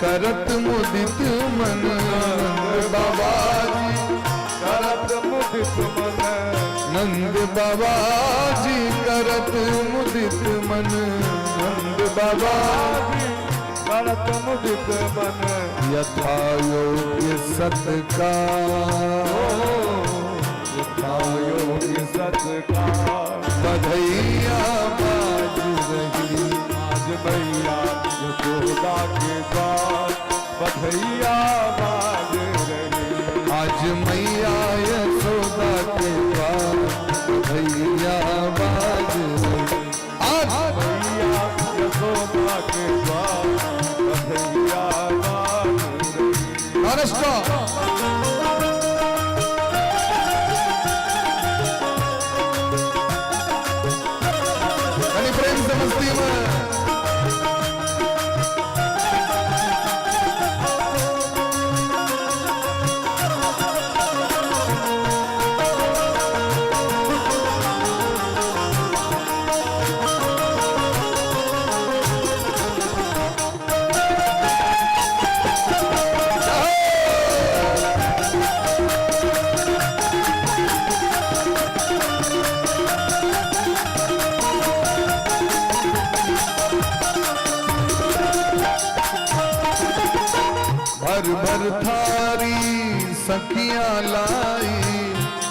करत मुदित मन। नंद बाबा जी करत मुदित मन। नंद बाबा जी करत मुदित मन। नंद बाबा जी करत मुदित मन। यथा योग्य सत्कार यथा योग्य सत्कार। बधैया बाज रही। आज मैया यशोदा के द्वार बधैया बाज रही। आज मैया यशोदा के द्वार बधैया बाज रही। आज मैया यशोदा के द्वार बधैया बाज रही। महाराष्ट्र आणि प्रेम से मस्ती में भर भर थारी सखियां लाई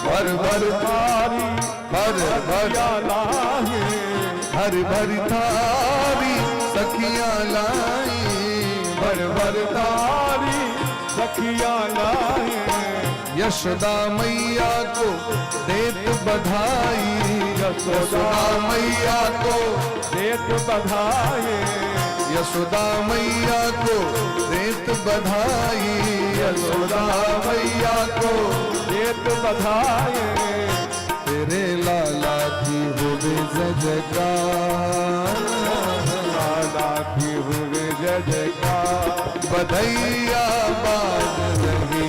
भर भर थारी भर भर लाए भर भर थारी सखियां लाई भर भर तारी सखियां लाए यशोदा मैया को देत बधाई यशोदा मैया को देत बधाई यशोदा मैया को देत बधाई यशोदा मैया को देत बधाई तेरे लाला की होवे जय जयकार लाला की हुए जय जयकार बधैया बाज रही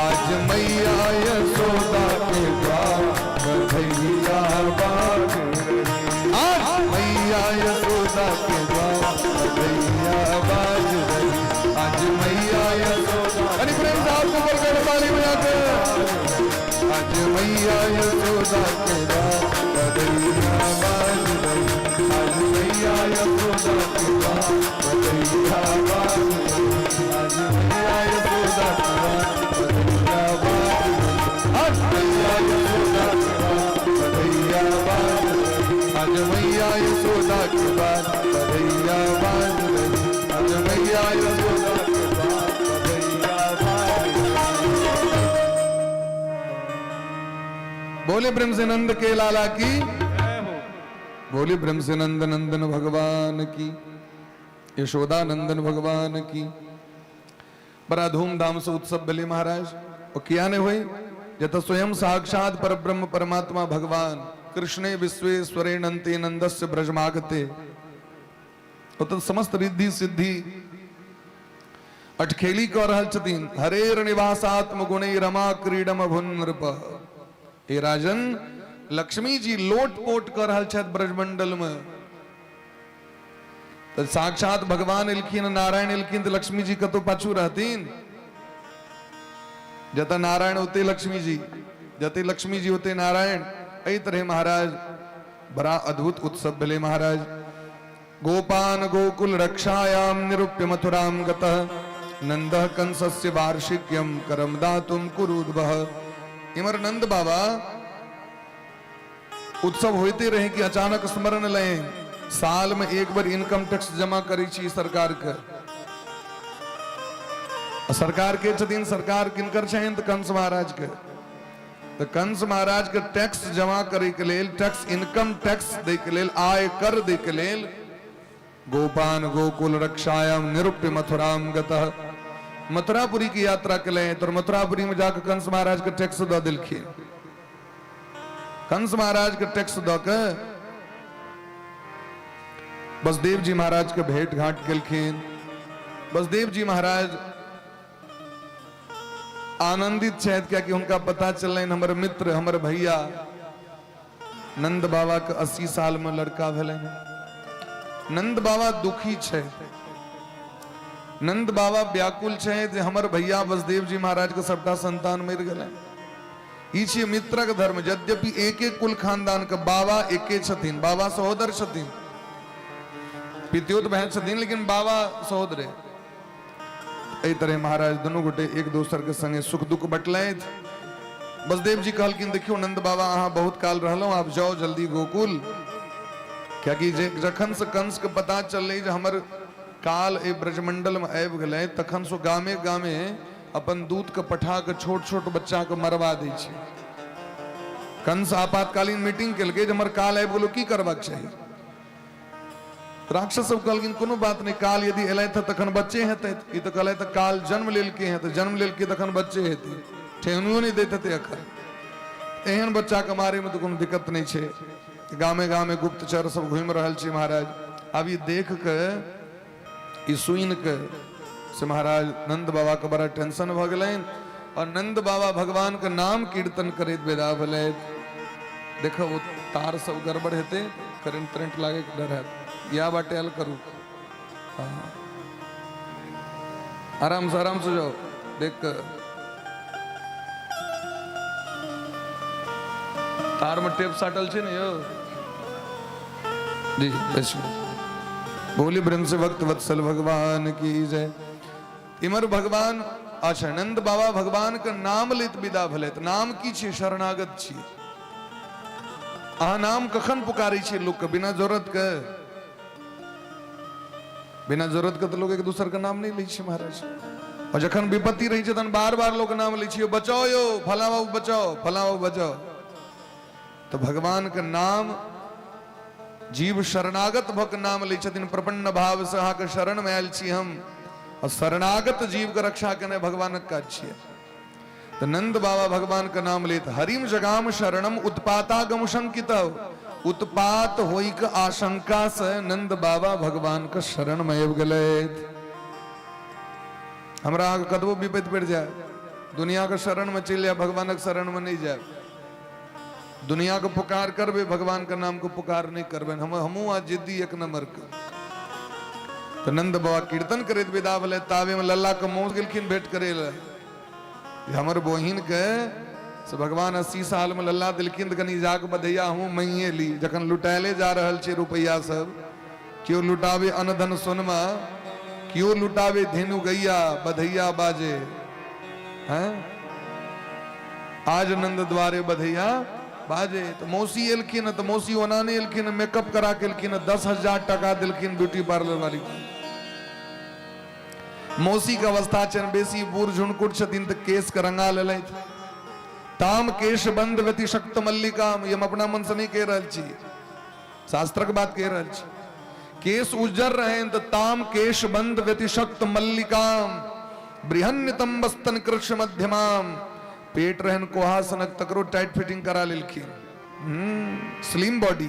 आज मैया यशोदा के द्वार बधैया बाज रही आज मैया यशोदा के द्वार बधैया बाज रही आज मैया यशोदा अरे प्रेम साहब को बोलकर ताली बजाकर आज मैया यशोदा के द्वार बधैया बाज रही आज मैया यशोदा के द्वार बधैया बाज रही आज मैया यशोदा के द्वार बधैया बाज रही आज मैया यशोदा के द्वार बधैया बाज रही आज मैया यशोदा के द्वार बधैया बाज रही आज मैया यशोदा के द्वार बधैया बाज रही। बोले ब्रह्म से नंद के लाला की बोले ब्रह्म से नंद नंदन भगवान की यशोदा नंदन भगवान की बड़ा धूमधाम से उत्सव बले महाराज और किया ने हुए यथ स्वयं साक्षात परब्रह्म परमात्मा भगवान कृष्णे विश्वेश्वरे नंते नंदस्य ब्रजमागते तो समस्त रिद्धि सिद्धि अटखेली को रहल छतीन हरेर निवासात्म गुणे रमा क्रीडम भुन नृप हे राजन लक्ष्मी जी लोट पोट कर रहल छथि ब्रजमंडल में तो साक्षात भगवान एलखिन नारायण एलखिन तो लक्ष्मी जी कतो पाछू रहतीन जता नारायण होते लक्ष्मी जी जते लक्ष्मी जी होते नारायण ऐ तरह महाराज बड़ा अद्भुत उत्सव भले महाराज गोपान गोकुल रक्षायाम निरूप्य मथुराम गतः नंदः कंसस्य वार्षिक्यम करम दातुम कुरुद्वः इमर नंद बाबा उत्सव होते रहे कि अचानक स्मरण लें साल में एक बार इनकम टैक्स जमा करी छी सरकार के सरकार के छतीन सरकार किनकर छेन तो कंस महाराज के तो कंस महाराज के टैक्स जमा करे के लेल टैक्स इनकम टैक्स दे के लेल आय कर दे के लेल गोपान गोकुल रक्षायाम निरूप्य मथुराम गतः मथुरापुरी की यात्रा के लिए तो मथुरापुरी में जाकर कंस महाराज के टैक्स दो दिलखिन कंस महाराज के टैक्स दो के बसदेव जी महाराज के भेंट घाट केलखिन बसदेव जी महाराज आनंदित छथि क्या कि उनका पता चल हमर मित्र हमर भैया नंद बाबा के 80 साल में लड़का भेले नंद बाबा दुखी छे नंद बाबा व्याकुल छे जे हमर भैया वसुदेव जी महाराज के सबटा संतान मर गए ई छे मित्रक धर्म यद्यपि एक एक कुल खानदान के बाबा एके छथिन बाबा सहोदर छथिन पितियोत बहन छथिन लेकिन बाबा सहोदर एहि तरह महाराज दोनों गोटे एक दोसर के संगे सुख दुख बटलैथ वसुदेव जी कहलखिन देखियो नंद बाबा अहाँ बहुत काल रहलौ आप जाओ जल्दी गोकुल क्या कि जखन से कंस के पता चलले जे हमर काल ए ब्रजमंडल में आबि गेलै तखन सो गामे गामे अपन दूत के पठा के छोट छोट बच्चा के मरवा दै छै कंस आपातकालीन मीटिंग केलकै जे हमर काल आबि गेलो की करबाक चाही राक्षस सब कहलखिन कोनो बात नहीं, काल यदि एलथि तखन बच्चे हेतै। ई तो कहलथि काल जन्म लेलकै हैं, तो जन्म लेलकै तखन बच्चे हेतै, ठेहुनियो नहीं दैत हेतै अखन। एहन बच्चा के मारे में तो कोनो दिक्कत नहीं छे। गामे गामे गुप्तचर सब घूमि रहल छै महाराज। अब ई देख के ई सुन के से महाराज नंद बाबा के बड़ा टेंशन भ गेलैन। और नंद बाबा भगवान के नाम कीर्तन करैत विदा भेलै। देखो वो तार सब गड़बड़ हेतै, करंट तरंट लागे के डर है, या बाटे हल करू। हाँ आराम से जाओ। देख तार में टेप साटल छे ने यो जी। बोली ब्रह्म भक्त वत्सल भगवान की जय। इमर भगवान अच्छा नंद बाबा भगवान के नाम लेत विदा भेलैथ। नाम की छे? शरणागत छी। अहाँ नाम कखन पुकारी छी लोग के? बिना जरूरत के। बिना जरूरत के तो लोग एक दूसर के नाम नहीं लै छै महाराज। और जखन विपत्ति रही छै तहन बार बार लोग नाम लै छियै, बचाओ यो फला बाबू बचाओ, फला बाबू बचाओ। तो भगवान के नाम जीव शरणागत भ के नाम लै छथिन। प्रपन्न भाव से अहाँ के शरण में आयल छी हम। और शरणागत जीव के रक्षा करने भगवान का काज छियै। तो नंद बाबा भगवान का नाम लेत। हरिम जगाम शरणम उत्पातागम शंकितव। उत्पात होई के आशंका से नंद बाबा भगवान के शरण में आबि गेलैथ। हमरा कतबो विपत्ति पड़ जाए, दुनिया के शरण में चल जाए, भगवान के शरण में नहीं जाए। दुनिया को पुकार करबे, भगवान का नाम को पुकार नहीं करबे। हमू आज जिद्दी एक नंबर के। तो नंद बाबा कीर्तन करैत विदा भेलै। ताबे में लल्ला के मौत गेलखिन भेंट करे ले। हमर बहिन के से भगवान 80 साल में लल्ला दिलखिन तो कनी जाके बधैया हूँ मइये ली। जखन लुटायले जा रहल छै रुपैया सब, क्यों लुटावे अनधन सोनमा, क्यों लुटावे धेनु गैया, बधैया बाजे हैं आज नंद द्वारे बधैया बाजे। तो मौसी एलखिन, तो मौसी ओना नहीं एलखिन, मेकअप करा के एलखिन। 10,000 टका दिलखिन ब्यूटी पार्लर वाली। मौसी के अवस्था छन बेसी बूढ़ झुनकुट छथिन, तो केस के रंगा लेलैथ। ताम केश बंद व्यति शक्त मल्लिकाम। ये हम अपना मन से नहीं कह रहल छी, शास्त्र के बात कह रहल छी। केस उज्जर रहे तो ताम केश बंद व्यति शक्त मल्लिकाम। बृहन्यतम वस्तन कृष्ण मध्यमाम। पेट रहन कोहासनक तकरो टाइट फिटिंग करा लेलखिन। Slim body.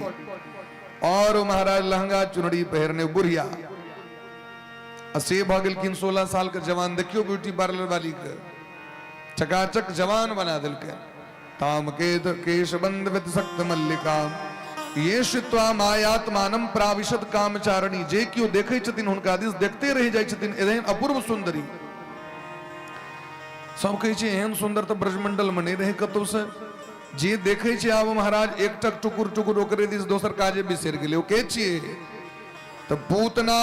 और महाराज लहंगा चुनरी पहरने बुढ़िया। असे भ गेलखिन 16 साल के जवान। देखियो ब्यूटी पार्लर वाली के चकाचक जवान बना दिलके। ताम केश बंद व्यति शक्त मल्लिकाम। ये शित्वा मायात्मानम प्राविशद कामचारणी। जे क्यों देखे छथिन हुनका दिस देखते रह जाय छथिन। एहन अपूर्व सुंदरी। सब कहे छै एहन सुंदर तो ब्रजमंडल में नहीं रहे कतौ से। जे देखे छै आब महाराज एकटक टुकुर टुकुर ओकरे दिस दोसर काजे बिसर गेलै। ओ के छियै? तो पूतना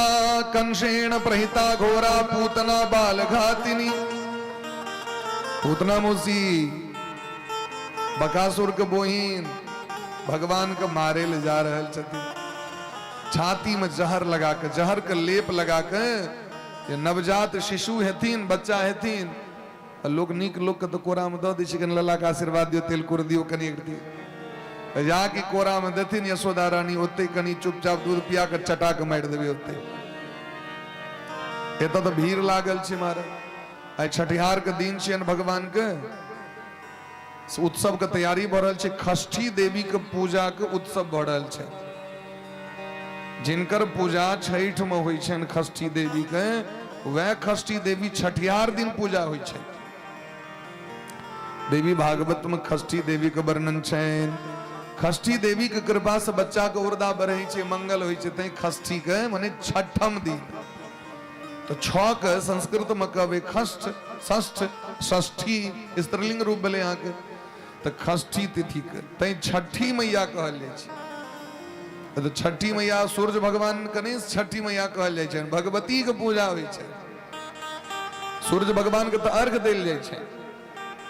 कंसेण प्रहिता घोरा पूतना बाल घातिनी। पूतना मौसी बकासुर के बोहिन भगवान के मारे ले जा रहल छथिन। छाती में जहर लगा के, जहर के लेप लगा के। ये नवजात शिशु हेथिन, बच्चा हेथिन। लोग नीक लोग के तो कोरा में दे दै छै, कनि लल्ला के आशीर्वाद दियो, तेल कुर दियो, कनि एक दियो। जाके कोरा में देथिन यशोदा रानी, ओते कनि चुपचाप दूध पिया के चटा के मारि देबे ओते। एत तो भीड़ लागल छै मारे। आई छठिहार के दिन छियन भगवान के। उत्सव के तैयारी भ रहल छै। षष्ठी देवी के पूजा के उत्सव भ रहल छै। जिनकर पूजा छठ में होइ छन षष्ठी देवी के, वह षष्ठी देवी छठिहार दिन पूजा होइ छै। देवी भागवत में षष्ठी देवी के वर्णन छन। षष्ठी देवी के कृपा से बच्चा के उर्दा बढ़े छै, मंगल होइ छै। तै षष्ठी के माने छठम दिन। तो 6 के संस्कृत में कहबे षष्ठ, षष्ठ, षष्ठी स्त्रीलिंग रूप भेले यहाँ के। तो षष्ठी तिथि के तै छठी मैया कहल जाइ छै। तो छठी मैया सूर्य भगवान के नहीं छठी मैया कहल जाइ छै। भगवती के पूजा होइ छै। सूर्य भगवान के तो अर्घ देल जाइ छै।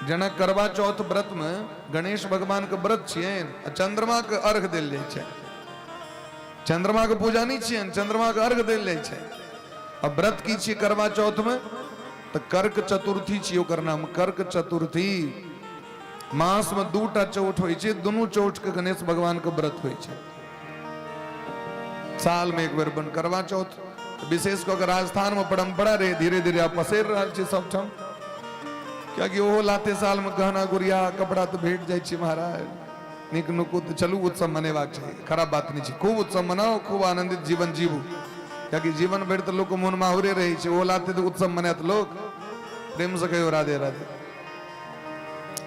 जेना करवा चौथ व्रत में गणेश भगवान के व्रत छियन, चंद्रमा के अर्घ देल जाइ छै। चंद्रमा के पूजा नहीं छियन, चंद्रमा के अर्घ देल जाइ छै। अब व्रत की छियै करवा चौथ में? तो कर्क चतुर्थी छियै ओकर नाम। कर्क चतुर्थी मास में 2टा चौठ होइ छै। दुनू चौठ के गणेश भगवान के व्रत होइ छै। साल में एक बार बन करवा चौथ विशेष कर राजस्थान में परंपरा रहे धीरे धीरे आप पसेर रहा सब ठाम क्या कि ओहो लाते साल में गहना गुड़िया कपड़ा तो भेट जाए महाराज निक नुकुत चलू उत्सव मनेवाक चाहिए खराब बात नहीं है खूब उत्सव मनाओ खूब आनंदित जीवन जीवू क्या कि जीवन भर तो लोग मन माहुरे रही है वो लाते तो उत्सव मने तो लोग प्रेम से कहो राधे राधे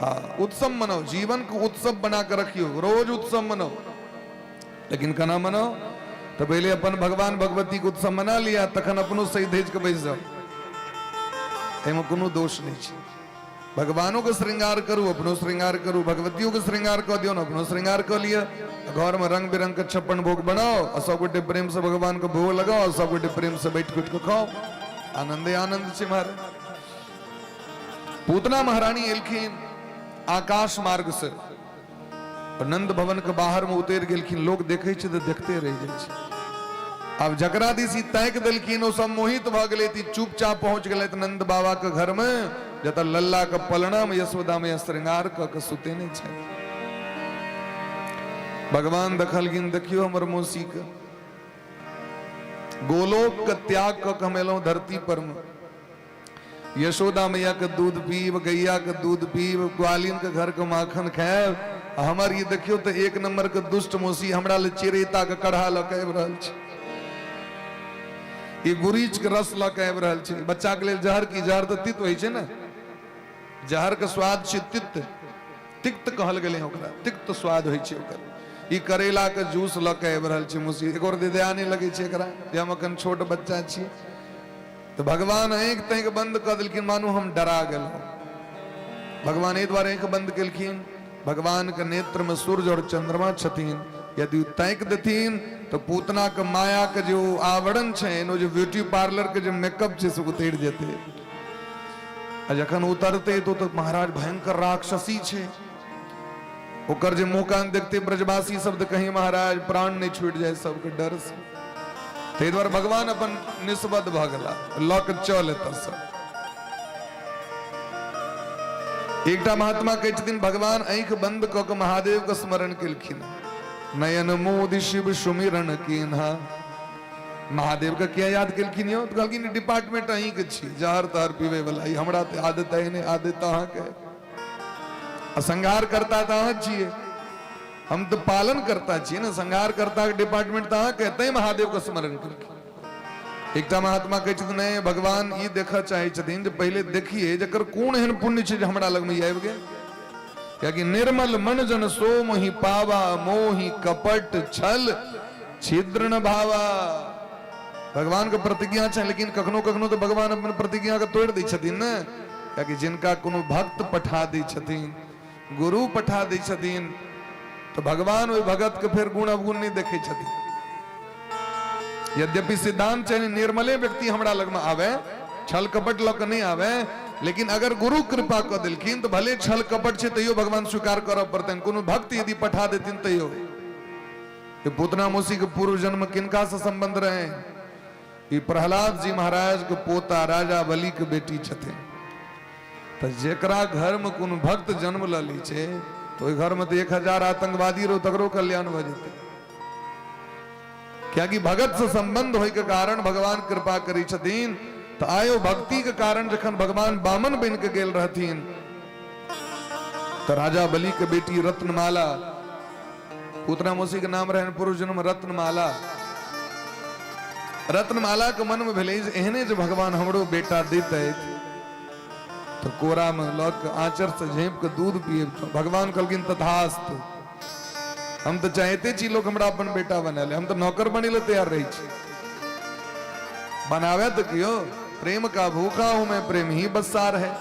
हाँ उत्सव मनाओ जीवन को उत्सव बना कर रखियो रोज उत्सव मनाओ लेकिन कना मनाओ तो पहले अपन भगवान भगवती को उत्सव मना लिया तखन अपनो सही धेज के बैस जाओ एम कोनो दोष नहीं है भगवानों को श्रृंगार करूं अपनो श्रृंगार करूं भगवतियों को श्रृंगार कर दियो अपनो श्रृंगार कर लिया घर में रंग बिरंग का 56 भोग बनाओ और सब गोटे प्रेम से भगवान को भोग लगाओ और सब गोटे प्रेम से बैठ कुट को खाओ आनंदे आनंद से मारे पूतना महारानी एलखिन आकाश मार्ग से और नंद भवन के बाहर में उतर गेलखिन लोग देखे तो देखते रह जाए अब जकरा दिसी तैक दिलखिन वो सब मोहित भ गए थी चुपचाप पहुंच गए नंद बाबा के घर में जत लल्ला के पलना में यशोदा में श्रृंगार के सुते नहीं छे भगवान दखलगिन देखियो हमर मौसी के गोलोक के त्याग क हमेलो धरती पर में यशोदा मैया के दूध पीब गैया के दूध पीब ग्वालिन के घर के माखन खाएब हमर ये देखियो तो एक नंबर के दुष्ट मौसी हमरा ले चिरेता के कढ़ा लके रहल छै ये गुरीच के रस लके रहल छै बच्चा के लेल जहर की जहर तो तित होय छै ना जहर के स्वाद छै तिक्त तिक्त कहल गेले ओकरा तिक्त स्वाद होय छै ओकर ई करेला के जूस लके रहल छै मौसी एक और दे आने लगे छै एकरा जे हम अखन छोट बच्चा छी तो भगवान आंख तैक बंद कर दिलखिन मानो हम डरा गेलहुं भगवान एहि द्वारे आंख बंद केलखिन भगवान के नेत्र में सूर्य और चंद्रमा छथिन यदि तैक देथिन तो पूतना के माया के जो आवरण छै जो ब्यूटी पार्लर के जो मेकअप छै से उतर जेते जखन उतरते तो महाराज भयंकर राक्षसी छै ओकर जे मुकान देखते ब्रजवासी शब्द कहीं महाराज प्राण नहीं छूट जाए सबके डर से ते द्वार भगवान अपन निस्बत भ गेला लक चल एतस एकटा महात्मा कहै छथिन भगवान आंख बंद क के महादेव के स्मरण केलखिन नयन मोदि शिव सुमिरन कीन्हा महादेव का क्या याद केलखिन यो तो कहलखिन डिपार्टमेंट अहीं के छी जहर तहर पीवे वाला ई हमरा ते आदत है ने आदत अहाँ के संहार करता था छिए हम तो पालन करता छिए ना संहार करता के डिपार्टमेंट ता कहते महादेव का स्मरण करके एकटा महात्मा कहै छथिन नहीं भगवान ई देखा चाहे छथिन जे पहले देखिए जकर कोन एहन पुण्य छै जे हमरा लग में आबि गेल क्योंकि निर्मल मन जन सो मोहि पावा मोहि कपट छल छिद्र न भावा भगवान का प्रतिज्ञा छै लेकिन कखनो कखनो तो भगवान अपन प्रतिज्ञा के तोड़ दै छथिन ना क्योंकि जिनका कोनो भक्त पठा दै छथिन गुरु पठा दै छथिन तो भगवान ओइ भगत के फिर गुण अवगुण नहीं देखे छथिन यद्यपि सिद्धांत छै निर्मले व्यक्ति हमरा लग में आवे छल कपट लग नहीं आवे लेकिन अगर गुरु कृपा कर दिलखिन तो भले छल कपट छै तैयो भगवान स्वीकार करब पड़तन कोनो भक्त यदि पठा देथिन तैयो ये पूतना मौसी के पूर्व जन्म किनका से संबंध रहे ये प्रहलाद जी महाराज के पोता राजा बलि के बेटी छथिन तो जेकरा घर में कोनो भक्त जन्म ल ली छै तो ओइ घर में तो 1000 आतंकवादी रो तकरो कल्याण भ जेतै क्या कि भगत से संबंध होय के कारण भगवान कृपा करी छथिन तो आयो भक्ति के कारण जखन भगवान बामन बन के गेल रहथिन तो राजा बलि के बेटी रत्नमाला पूतना मौसी के नाम रहन पूर्व जन्म रत्नमाला रत्नमाला के मन में भेलै एहने जे भगवान हमरो बेटा देते तो कोरा में लग आंचर से झेप के दूध पिए तो भगवान कहलखिन तथास्तु हम तो चाहते छी लोग हमरा अपन बेटा बना ले हम तो नौकर बने ले तैयार रही छी बनावे तो क्यों प्रेम का भूखा हूं मैं प्रेम ही बसार है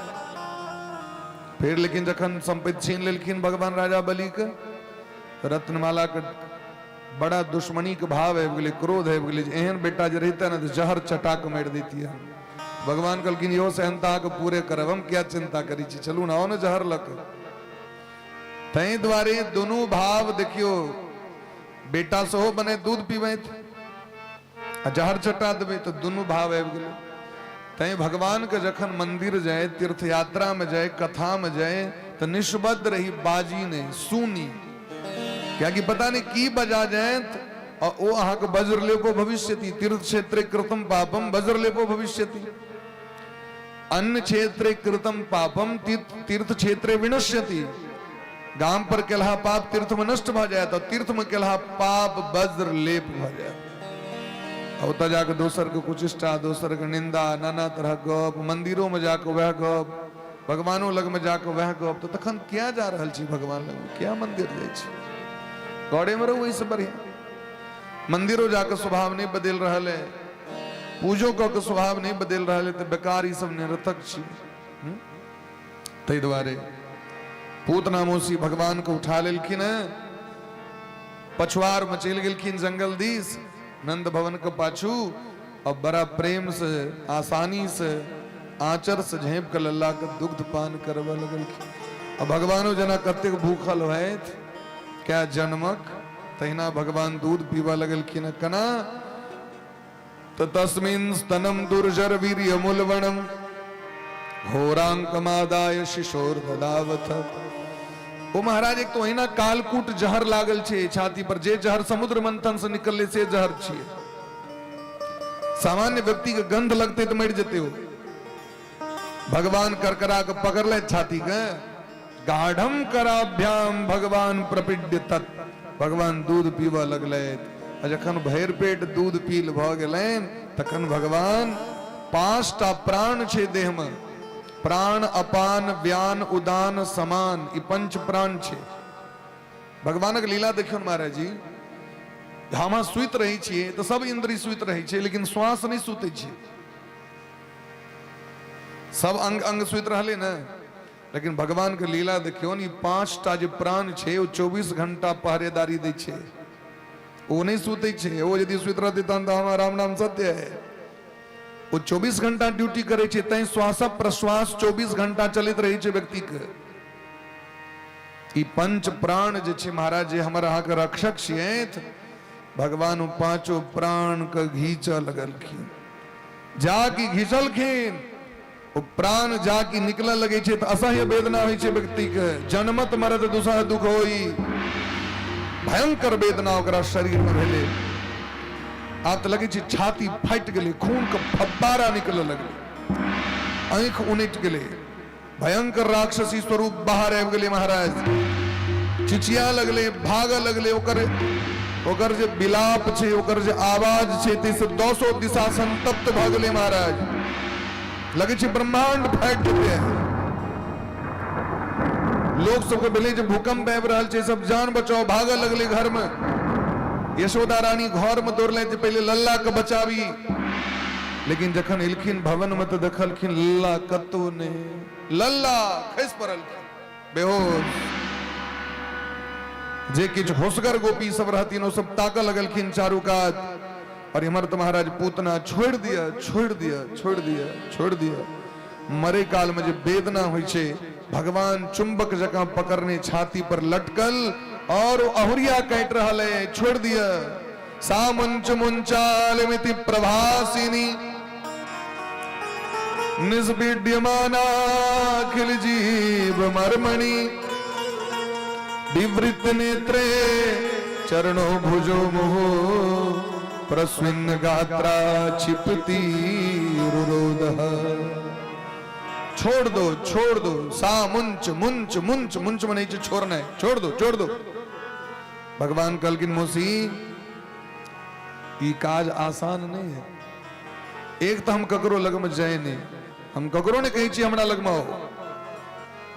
फिर लेकिन जखन संपत्ति छीन लेलखिन भगवान राजा बलि के रत्नमाला के बड़ा दुश्मनी के भाव है गेलै क्रोध है गेलै एहन बेटा जे रहता ना तो जहर चटा के मार देती है भगवान कहलखिन यो सहनता के पूरे करब हम क्या चिंता करी छी चलू ना न जहर लक तै द्वारे दोनों भाव देखियो बेटा सेहो बने दूध पीबे जहर चटा देवे तो दोनों भाव आबि गेलै तै भगवान के जखन मंदिर जाए तीर्थ यात्रा में जाए कथा में जाए तो निष्बद्ध रही बाजी नहीं सुनी क्या कि पता नहीं की बजा जाए और वो अहाँ के वज्रलेपो भविष्यति। तीर्थ क्षेत्रे कृतम पापम वज्रलेपो भविष्यति। अन्य क्षेत्रे कृतम पापम तीर्थ क्षेत्रे विनश्यति। गाम पर केलहा पाप तीर्थ में नष्ट भ जाए तो तीर्थ में केलहा पाप वज्र लेप भ जाए। और जाके दोसर के कुचिष्टा, दोसर के निंदा, नाना तरह गप, मंदिरों में जाके वह गप, भगवानों लग में जाके वह गप, तो तखन क्या जा रहल छी भगवान लग में, क्या मंदिर जाय छी? गौड़े में रहो, वही बढ़िया। मंदिरों जाके स्वभाव नहीं बदल रहल है, पूजो के स्वभाव नहीं बदल रहल है, तो बेकार ई सब निरर्थक छी। तै दुआरे पूतना मौसी भगवान को उठा लेलखिन, पछुआर में चल गेलखिन जंगल दिस नंद भवन के पाछू, और बड़ा प्रेम से आसानी से आंचर से झेप के लल्ला के दुग्ध पान करवा लगलखिन। और भगवानो जना कतेक भूखल होत, क्या जन्मक, तहिना भगवान दूध पीवा लगलखिन। कना तस्मिन् स्तनम दुर्जर वीर्य मूलवणम होरांकमादाय शिशोर ददावथ। ओ महाराज, एक तो अहिना कालकूट जहर लागल छे छाती पर, जे जहर समुद्र मंथन से निकलले से जहर छे। सामान्य व्यक्ति के गंध लगते तो मर जते हो। भगवान करकरा के पकड़ ले छाती के, गाढ़म कराभ्याम भगवान प्रपिड्य तत्। भगवान दूध पीवा लगले, जखन भैर पेट दूध पील भ गेलैन तखन भगवान 5टा प्राण छे देह में, प्राण अपान व्यान उदान समान, ई 5 प्राण छे। भगवानक लीला देखियो महाराज जी, हम सुत रही छिए तो सब इंद्रिय सुत रही छे, लेकिन श्वास नहीं सुते छे। सब अंग अंग सुत रहले न, लेकिन भगवान के लीला देखियो नी, 5टा जे प्राण छे वो 24 घंटा पहरेदारी दै छे। वो नहीं सुते छे, वो यदि सुत रहते तहन तो हमारा राम नाम सत्य है। वो 24 घंटा ड्यूटी करे छे, तै श्वास प्रश्वास 24 घंटा चलित रही छे व्यक्ति के। ई 5 प्राण जे छे महाराज जे हमर अहाँ के रक्षक छियैथ, भगवान 5 प्राण के घींच लगलखिन। जाकी घींचलखिन, वो प्राण जाकी निकल लगे छे तो असह्य वेदना होई छे व्यक्ति के। जन्मत मरत दुसह दुख होई, भयंकर वेदना ओकरा शरीर में भेले। आत लगे छे छाती फाट गेले, खून के फब्बारा निकल लगले, आंख उनट गेले, भयंकर राक्षसी स्वरूप बाहर आबि गेले महाराज। चिचिया लगले, भाग लगले। ओकर जे विलाप छे, ओकर जे आवाज छे, ते से 200 दिशा संतप्त भ गेले महाराज। लगे छे ब्रह्मांड फाट जेते। लोग सबके भेले जे भूकंप आबि रहल छे, सब जान बचाओ, भाग लगले घर में। यशोदा रानी घर में दौड़ले, पहले लल्ला के बचावी, लेकिन जखन एलखिन भवन में तो देखलखिन लल्ला कतो नहीं। लल्ला खसि पड़ल, बेहोश। जे किछ होशगर गोपी सब रहथिन, वो सब ताक लगलखिन चारू कात। और इमर तो महाराज पूतना छोड़ दिया, छोड़ दिया, छोड़ दिया, छोड़ दिया। मरे काल में जो वेदना हुई छे, भगवान चुंबक जगह पकड़ने छाती पर लटकल और अहुरिया काट रहल है, छोड़ दिया। सामुंच मुंचाल मिति प्रभासिनी निस्विड्यमाना खिल जीव मर्मणि। विवृत नेत्रे चरणों भुजो मुहो प्रस्विन्न गात्रा क्षिपति रुरोदः। छोड़ दो, छोड़ दो। सा मुंच मुंच मुंच मुंच में नहीं छोड़ना है, छोड़ दो, छोड़ दो। भगवान कलकिन मौसी, ई काज आसान नहीं है। एक तो हम ककरो लग में जाए नहीं, हम ककरो ने कही छी हमरा लग में आओ,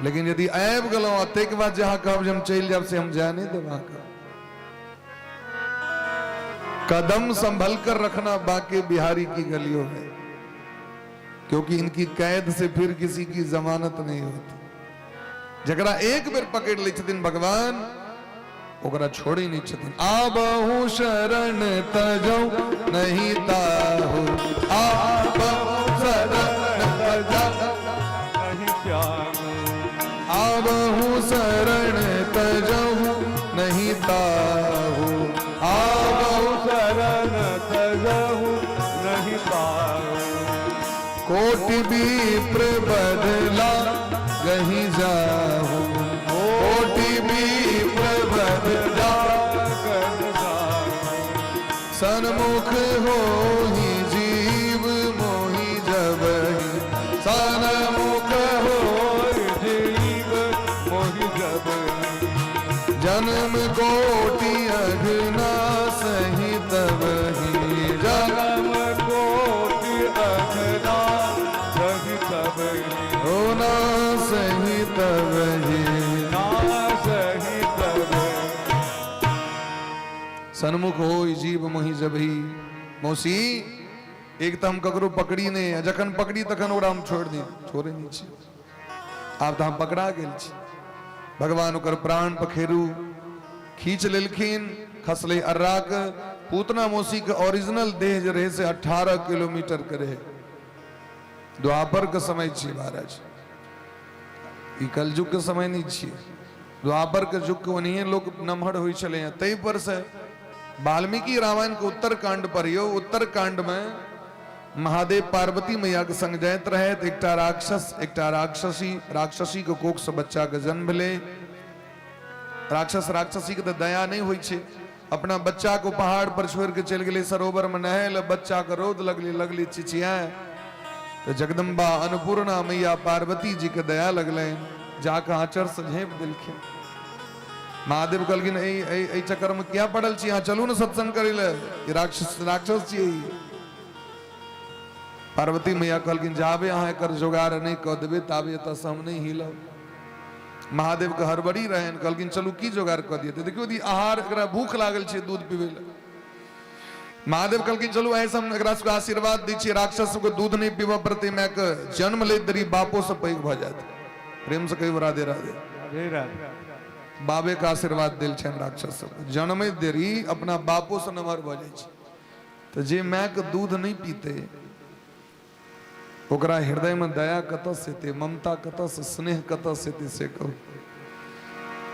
लेकिन यदि आबि गेलहुं तै के बाद जहाँ कहब जे हम चलि जाब से हम जाए नहीं देब। अहाँके कदम संभल कर रखना बाकी बिहारी की गलियों में, क्योंकि इनकी कैद से फिर किसी की जमानत नहीं होती। जकरा एक बेर पकड़ ले छथिन भगवान, ओकरा छोड़ी नहीं छथिन। आबहु शरण तजौ नहीं ताहु, आबहु शरण तजौ नहीं त्यागो, आबहु शरण तजौ नहीं ताहु, आबहु शरण तजहु नहीं पाओ। कोटि विप्र बदला कहीं जाहु, कोटि विप्र बदला हो ना सही तब ही नाश ही तब सन्मुख हो जीव मोहि जबही। मौसी एक तो हम ककरो पकड़ी ने जखन पकड़ी तखन ओकरा हम छोड़ दी छोड़े नहीं छी। आब तो हम पकड़ा गेल छी। भगवान ओकर प्राण पखेरु खींच लेलखिन खसले अर्राक। पूतना मौसी के ओरिजिनल देह जे रहे से 18 किलोमीटर के रहे। द्वापर के समय छी महाराज, ई कलयुग के समय नहीं छी। द्वापर के युग के ओनिये लोग नमहर हुई चले हैं। तई पर से वाल्मीकि रामायण के उत्तर कांड पर यो उत्तर कांड में महादेव पार्वती मैया के संग जाइत रहे। एकटा राक्षस एकटा राक्षसी के कोख से बच्चा के जन्म भेले। राक्षस राक्षसी के तो दया नहीं हुई छे। अपना बच्चा को पहाड़ पर छोड़ के चल गए सरोवर में नहेल। बच्चा के रोद लगली चिचियाए तो जगदम्बा अन्नपूर्णा मैया पार्वती जी के दया लगले जाके आचर से झेप दिलखिन। महादेव कहलखिन ए चक्कर में क्या पड़ल छी, यहाँ चलू न सत्संग करे ले, राक्षस छी। पार्वती मैया कहलखिन जाबे अहाँ एकर जोगाड़ नहीं कह देबे ताबे एतऽ से हम नहीं हिलब। महादेव के हड़बड़ी रहन, कहलखिन चलू की जोगाड़ कह दिए। देखियो दी आहार एकरा भूख लागल छै दूध पीबे ले। महादेव कहलखिन चलू ऐसे हम एकरा सबके आशीर्वाद दै छियै, राक्षस को दूध नहीं पीबऽ पड़तै, माय के जन्म ले दरी बापो से पैघ भ जायत। प्रेम से कहियो राधे राधे। राधे राधे। बाबे का आशीर्वाद दिल छन राक्षस सबके, जन्मे देरी अपना बापो से नमहर भ जाय छै। तो जे माय के दूध नहीं पीते ओकरा हृदय में दया कतऽ से ते, ममता कतऽ से, स्नेह कतऽ से ते से कहू।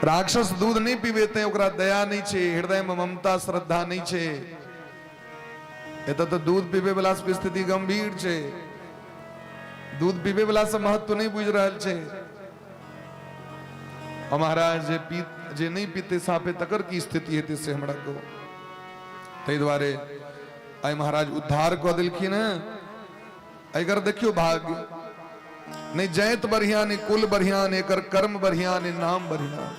राक्षस दूध नहीं पीबेते ओकरा दया नहीं छे, हृदय में ममता श्रद्धा नहीं छे। एतऽ तो दूध पीबे वाला के स्थिति गंभीर छे। दूध पीबे वाला से महत्व नहीं बुझ रहल छे। और महाराज जे नहीं पीते साफे तकर की स्थिति हेते से हमरा को। तै द्वारे आइ महाराज उद्धार कऽ देलखिन। अगर देखियो भाग्य नहीं जैत बढ़िया नहीं कुल बढ़िया नहीं एकर कर्म बढ़िया नहीं नाम बढ़िया।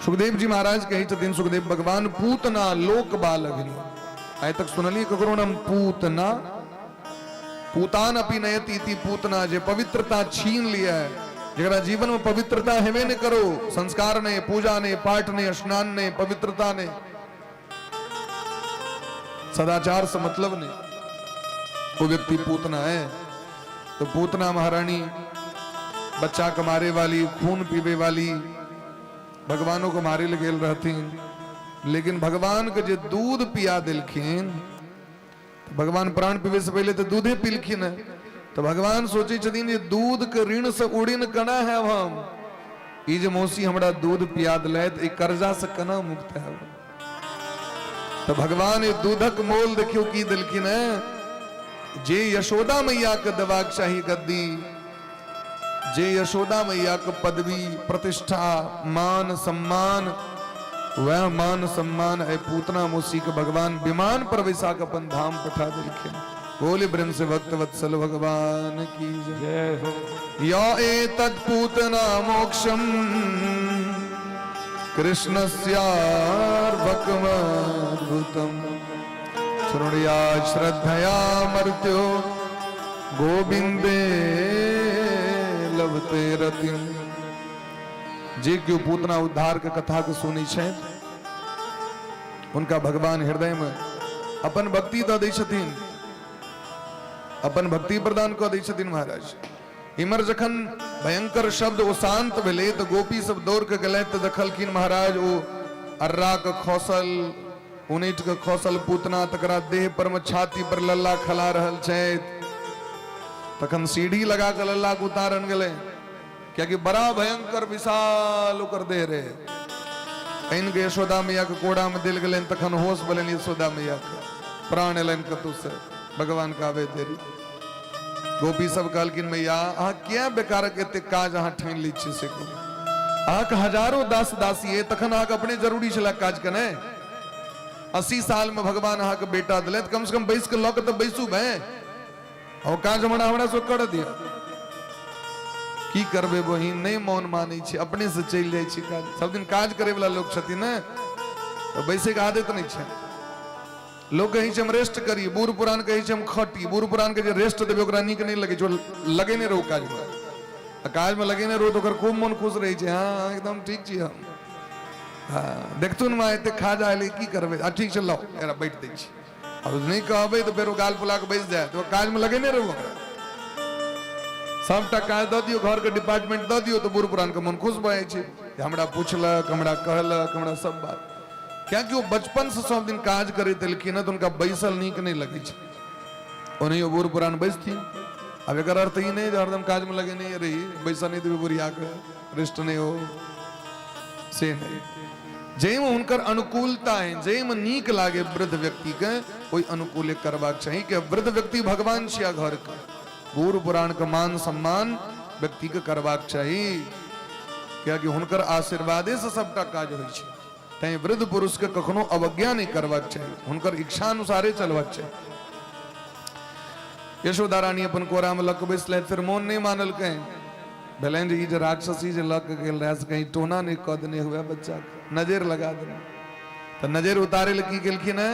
सुखदेव जी महाराज कही छथिन, सुखदेव भगवान पूतना लोक बाल अग्नि। आइ तक सुनलिए ककरो नाम पूतना, पूतान अपि नयति इति पूतना, जे पवित्रता छीन लिया है, जरा जीवन में पवित्रता हेबे न करो, संस्कार ने, पूजा ने, पाठ ने, स्नान ने, पवित्रता ने, सदाचार से मतलब नहीं, वो व्यक्ति पूतना है। तो पूतना महारानी बच्चा को मारे वाली, खून पीबे वाली, भगवानों को मारे ले गेल रहथिन। लेकिन भगवान के जे दूध पिया दिलखिन, तो भगवान प्राण पीबे से पहले तो दूधे पीलखिन। तो भगवान सोचे छथिन ये दूध के ऋण से उड़ीन कना है हम, ई जे मौसी हमरा दूध पिया दिलैत, ई कर्जा से कना मुक्त है। तो भगवान ये दूधक मोल देखियो की दिलखिन है। जे यशोदा मैया के देबाक चाही गद्दी, जे यशोदा मैया के पदवी प्रतिष्ठा मान सम्मान, वह मान सम्मान है पूतना मौसी के भगवान विमान पर बैसा के अपन धाम पठा दिलखिन। बोले ब्रह्म से भक्त वत्सल भगवान की जय हो। या एतत् पूतना मोक्षम कृष्णस्यार्भकमद्भुतम् शृणुया श्रद्धया मर्त्यो गोविंदे लभते रतिम। जे क्यों पूतना उद्धार के कथा के सुनी छे, उनका भगवान हृदय में अपन भक्ति दऽ दै छथिन, अपन भक्ति प्रदान कऽ दै छथिन। महाराज इमर जखन भयंकर शब्द ओ शांत भेले तो गोपी सब दौड़ के गेलै तो देखलखिन महाराज ओ अर्रा के खौसल, उनैट के खौसल पूतना, तकरा देह पर में छाती पर लल्ला खला रहल छै। तखन सीढ़ी लगा के लल्ला के उतारन गेलै, क्योंकि बड़ा भयंकर विशाल ओकर देह रहे। इन के यशोदा मैया के कोड़ा में दिल गेलन, तखन होश भेलन यशोदा मैया के, प्राण एलन कतौ से, भगवान का आवे देरी। गोपी सब कहलखिन मैया अहाँ क्या बेकार के एते काज अहाँ ठानि लै छी से करू, अहाँ के हजारों दास दासी है, तखन अहाँ के अपने जरूरी छला काज केने। 80 साल में भगवान अहाँ के बेटा दिलैथ, कम से कम बैस के लऽ के तो बैसू भाई, और काज हमरा से कर दिया। की करबे बहिन, नहीं मौन मानै छी, अपने से चलि जाइ छी काज। सब दिन काज करे वाला लोग छथिन ने, तो बैसे के आदत नहीं छै। लोग कहीं हम रेस्ट करी, बूढ़ पुरान कहीं हम खटी, बूढ़ पुरान के रेस्ट देवे ओकरा नीक नहीं लगे, जो लगे नहीं रहो काज में, काज में लगे नहीं रहो तो ओकर खूब मन खुश रही है। हाँ एकदम ठीक छी हम, हाँ देखतु न एते खा जाए की करबे, ठीक चल लाओ एरा बैठ दै छी, और नहीं कहबे तो फिर वो गाल फुला के बैस जाए तो काज में लगे नहीं रहो। सबटा काज द दियो, घर के डिपार्टमेंट द दियो तो बूढ़ पुरान के मन खुश भए छै, हमरा पूछलक, हमरा कहलक, हमरा सब बात, क्या कि वो बचपन से सब दिन काज करते एलखिन तो उनका बैसल नीक नहीं लगे छै, ओनहियो बूढ़ पुरान बैसथिन। अब एकर अर्थ ई नहीं हरदम काज में लगे नहीं रही, बैसा नहीं देवे बुढ़िया के, रेस्ट नहीं हो से नहीं, जैम हुनकर अनुकूलता है, जैम नीक लागे वृद्ध व्यक्ति के कोई अनुकूल करबाक चाहिए कि वृद्ध व्यक्ति भगवान छिया घर के, बूढ़ पुराण के मान सम्मान व्यक्ति के करबाक चाहिए, क्या कि हुनकर आशीर्वादे से सबटा काज होइ छै, तैं वृद्ध पुरुष के कखनो अवज्ञा नहीं करबाक चाहिए, हुनकर इच्छा अनुसारे चलबाक चाहिए। यशोदा रानी अपन कोरा में लक बैसल, फिर मोन नहीं मानल कहीं भेलन जे ई जे राक्षसी जे लक गेल रहे से कहीं टोना नहीं क देने हुए बच्चा के, नजर लगा देने, तो नजर उतारे ल की गेलखिन है,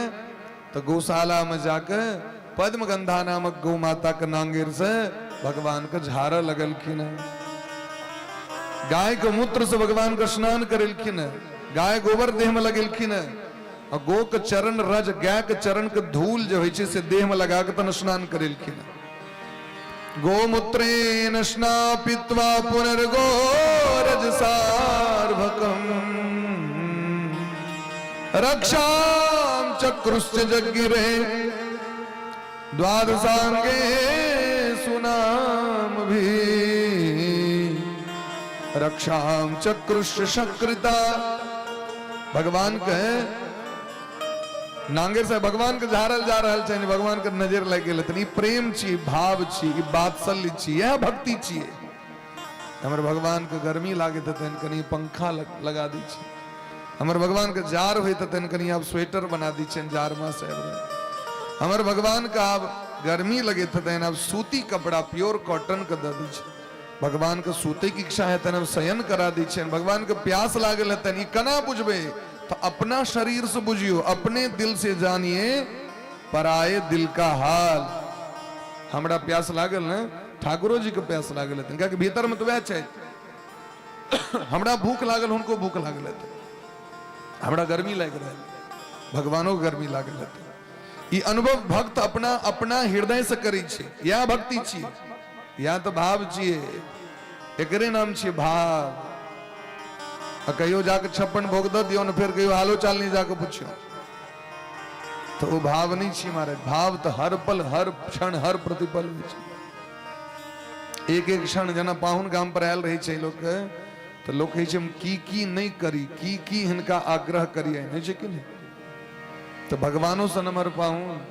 तो गौशाला में जाके पद्मगंधा नामक गौ माता के नांगेर से भगवान के झाड़ा लगलखिन है, गाय के मूत्र से भगवान का स्नान करेलखिन है, गाय गोबर देह में लगेलखिन है, और गो के चरण रज, गाय के चरण के धूल जो है से देह में लगा के तन स्नान करेलखिन है। गोमूत्रेण स्नापित्वा पुनर्गो रजसार्भकम् रक्षां चक्रुश्च जज्ञिरे द्वादशांगे सुनाम भी रक्षाम चक्रुश्च शक्रिता। भगवान के नांगेर से भगवान के झारल जा रहल छै, भगवान के नजर लग गेल, तनी प्रेम छी, भाव छी, बात्सल्य छी, यह भक्ति छी। हमर भगवान के गर्मी लागे त तन कनी पंखा लगा दी छी, हमर भगवान के जार होय त तन कनी आप स्वेटर बना दी छी, जार में से हमर भगवान का आप गर्मी लगे त तन आप सूती कपड़ा प्योर कॉटन के द दी छी, भगवान के सूते की इच्छा है तन शयन करा दी छै, भगवान के प्यास लागल है तनी कना बुझबे तो अपना शरीर से बुझियो, अपने दिल से जानिए पराए दिल का हाल। हमरा प्यास लागल न, ठाकुरो जी के प्यास लागल है, क्या भीतर में तो वह छै, हमरा भूख लागल, उनको भूख लागल है, हमरा गर्मी लग रहा है, भगवानों को गर्मी लागल है। ये अनुभव भक्त अपना अपना हृदय से करी छे, या भक्ति छी, या तो भाव छिए, एकरे नाम छिए भाव। कहियो जाके 56 भोग द दियो न, फिर कहियो हालो चाल नहीं जाके पूछियो, तो वो भाव नहीं छी मारे, भाव तो हर पल हर क्षण हर प्रतिपल में छी। एक एक क्षण जना पाहुन गाम पर आयल रही छे लोग के, तो लोग कहे छे हम की नहीं करी, की हिनका आग्रह करिए नहीं छे कि नहीं, तो भगवानों से नमर पाहुन।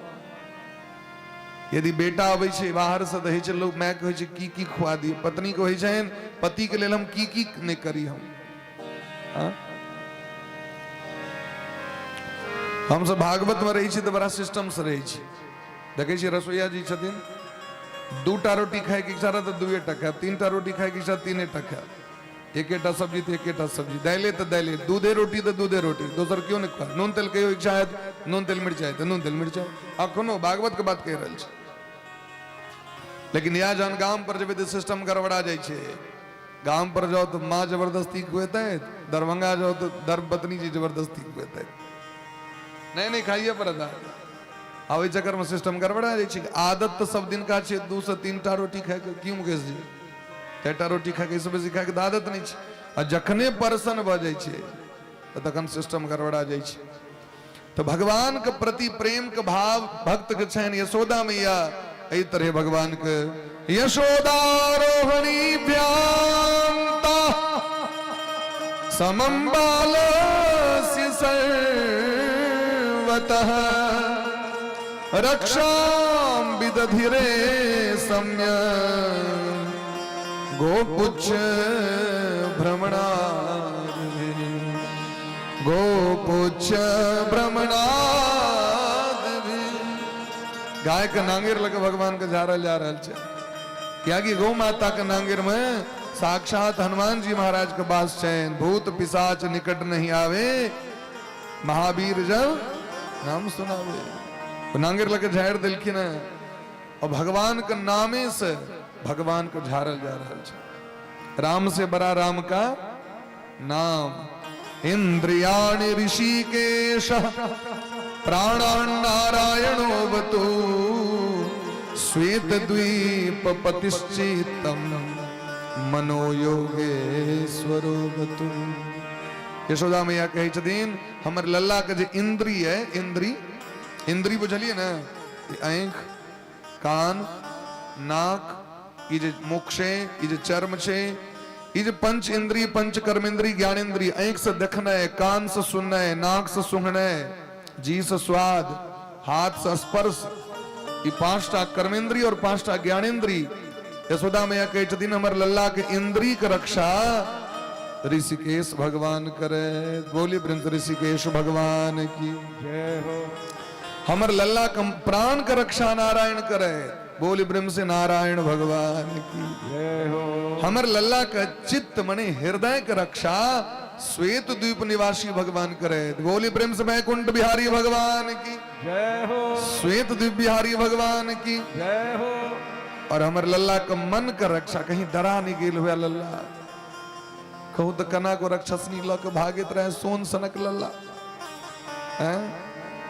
यदि बेटा आवे छे बाहर से दहे छे, लोग मैं कहे छे की खुआ दी, पत्नी को है पति के लेल हम की नहीं करी, हम सब भागवत में रही तो बड़ा सिस्टम से रही, देखे छी रसोईया जी छथिन, 2टा रोटी खाए के इच्छा तो 2 टका, 3टा रोटी खाए के इच्छा 3 टका, 1टा सब्जी तो 1टा सब्जी, दाले तो दाले, दूधे रोटी तो दूधे रोटी, दोसर क्यों नहीं खाए, नून तेल कहियो इच्छा है नून तेल मिर्चाई तो नून तेल मिर्चाई, अखनो भागवत के बात कह रहा है। लेकिन यहाँ जहन गांव पर जब सिस्टम गड़बड़ा जाए छे, गांव पर जाओ तो माँ जबरदस्ती खुएता है, दरभंगा जाओ तो धर्मपत्नी जी जबरदस्ती खुएता है, नहीं खाइए पर अब इस चक्कर में सिस्टम गड़बड़ा जाए। आदत तो सब दिन का 2 से 3टा रोटी खाए के क्यों मुकेश जी, 3टा रोटी खाए के बेसी खाए के आदत नहीं, और जखने परसन भ जाए तो तखन सिस्टम गड़बड़ा जाए। तो भगवान के प्रति प्रेम के भाव भक्त के छन, यशोदा मैया एहि तरह भगवान के यशोदारोहणी व्यान्ता समं बालस्य सर्वतः रक्षां विदधिरे सम्यक् गोपुच्छ भ्रमणादि गोपुच्छ भ्रमणादि। गाय के नांगेर लगे भगवान के झारल जा रहा है, क्या कि गौ माता के नांगेर में साक्षात हनुमान जी महाराज के वास चैन, भूत पिशाच निकट नहीं आवे, महावीर जब नाम सुनावे। नांगेर लगे झाड़ दिलखिन और भगवान का नामे से भगवान को झारल जा रहा है। राम से बड़ा राम का नाम। इंद्रियाणि ऋषिकेश प्राणान् नारायणोऽवतु श्वेत द्वीप पतिश्चित्तम मनो योगेश्वरो बतु। यशोदा मैया कही छथिन हमर लल्ला के जे इंद्री है, इंद्री बुझलिए ना, आंख कान नाक ये जे मुख छे, ये जे चर्म छे, ये जे पंच इंद्री पंच कर्म इंद्री ज्ञान इंद्री। आंख से देखना है, कान से सुनना है, नाक से सूंघना है, जी से स्वाद, हाथ से स्पर्श, ये 5टा कर्मेंद्री और 5टा ज्ञानेंद्री। यशोदा मैया कहे छथिन हमर लल्ला के इंद्री के रक्षा ऋषिकेश भगवान करे। बोली प्रिंस ऋषिकेश भगवान की जय हो। हमर लल्ला कम प्राण का रक्षा नारायण करे। बोली ब्रह्म से नारायण भगवान की जय हो। हमर लल्ला का चित्त मने हृदय का रक्षा श्वेत द्वीप निवासी भगवान करे। बोली ब्रह्म से वैकुंठ बिहारी भगवान की जय हो। श्वेत द्वीप बिहारी भगवान की जय हो। और हमर लल्ला का मन का रक्षा कहीं डरा नहीं गेल हुआ लल्ला। कहू तो कना को रक्षसनी ल के भागित रहे सोन सनक लल्ला हैं।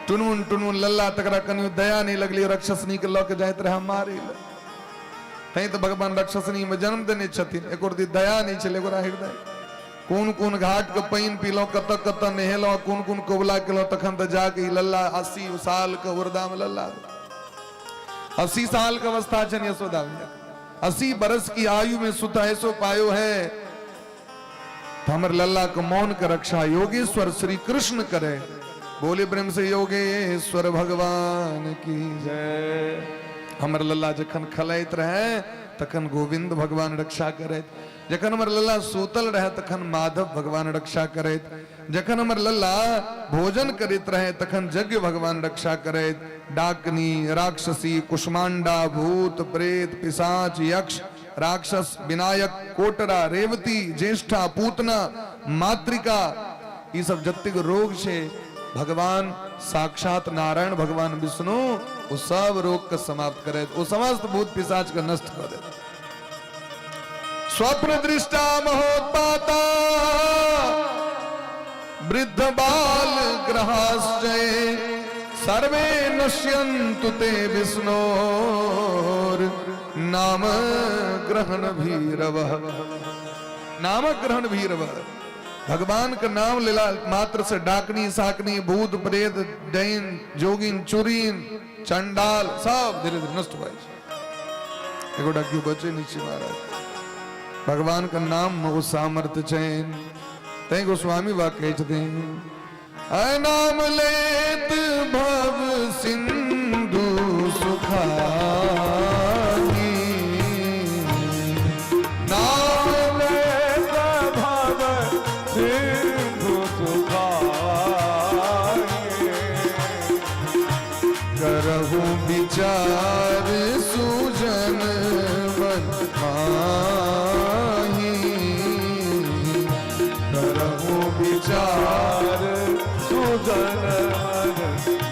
टुनमुन टुनमुन लल्ला तकरा कन्यू दया नहीं लगली, रक्षसनी के ल के जाइत रहे मारे तई तो भगवान रक्षसनी में जन्म देने छथिन। एक और दी दया नहीं चले गोरा हृदय। कौन कौन घाट के पानी पीलो, कत कत नहेलो, कौन कौन कोबला केलो, तखन तो जाके ई लल्ला 80 साल के उर्दा में लल्ला 80 साल का अवस्था छन यशोदा मैया। 80 बरस की आयु में सुत ऐसो पायो है। तो हमर लल्ला को मौन का रक्षा योगेश्वर श्री कृष्ण करे। बोले ब्रह्म से योगेश्वर भगवान की जय। हमर लल्ला जखन खलैत रहे तखन गोविंद भगवान रक्षा करे। जखन हमर लल्ला सूतल रहे तखन माधव भगवान रक्षा करे। जखन हमर लल्ला भोजन करित रहे तखन यज्ञ भगवान रक्षा करे। डाकनी राक्षसी कुष्मांडा भूत प्रेत पिशाच यक्ष राक्षस विनायक कोटरा रेवती ज्येष्ठा पूतना मातृका ये सब जत्तिक रोग छे भगवान साक्षात नारायण भगवान विष्णु वो सब रोग का समाप्त करे। वो समस्त भूत पिशाच का नष्ट कर दे। स्वप्न दृष्टा महोत्पाता वृद्ध बाल ग्रहाश्चये सर्वे नश्यन्तु ते विष्णोर नाम ग्रहण भीरवः। नाम ग्रहण भीरवः भगवान का नाम लेला मात्र से डाकनी साकनी भूत प्रेत दैन जोगिन चुरीन चंडाल सब धीरे धीरे नष्ट हो जाए। एगो डाक्यू बचे नीचे महाराज भगवान का नाम वो सामर्थ्य चैन तय गोस्वामी वाक्य छते नाम लेत भव सिंधु सुखानी नाम लेत भव सिंधु सुखानी करहु विचार सुजन मन माही करहु विचार सुजन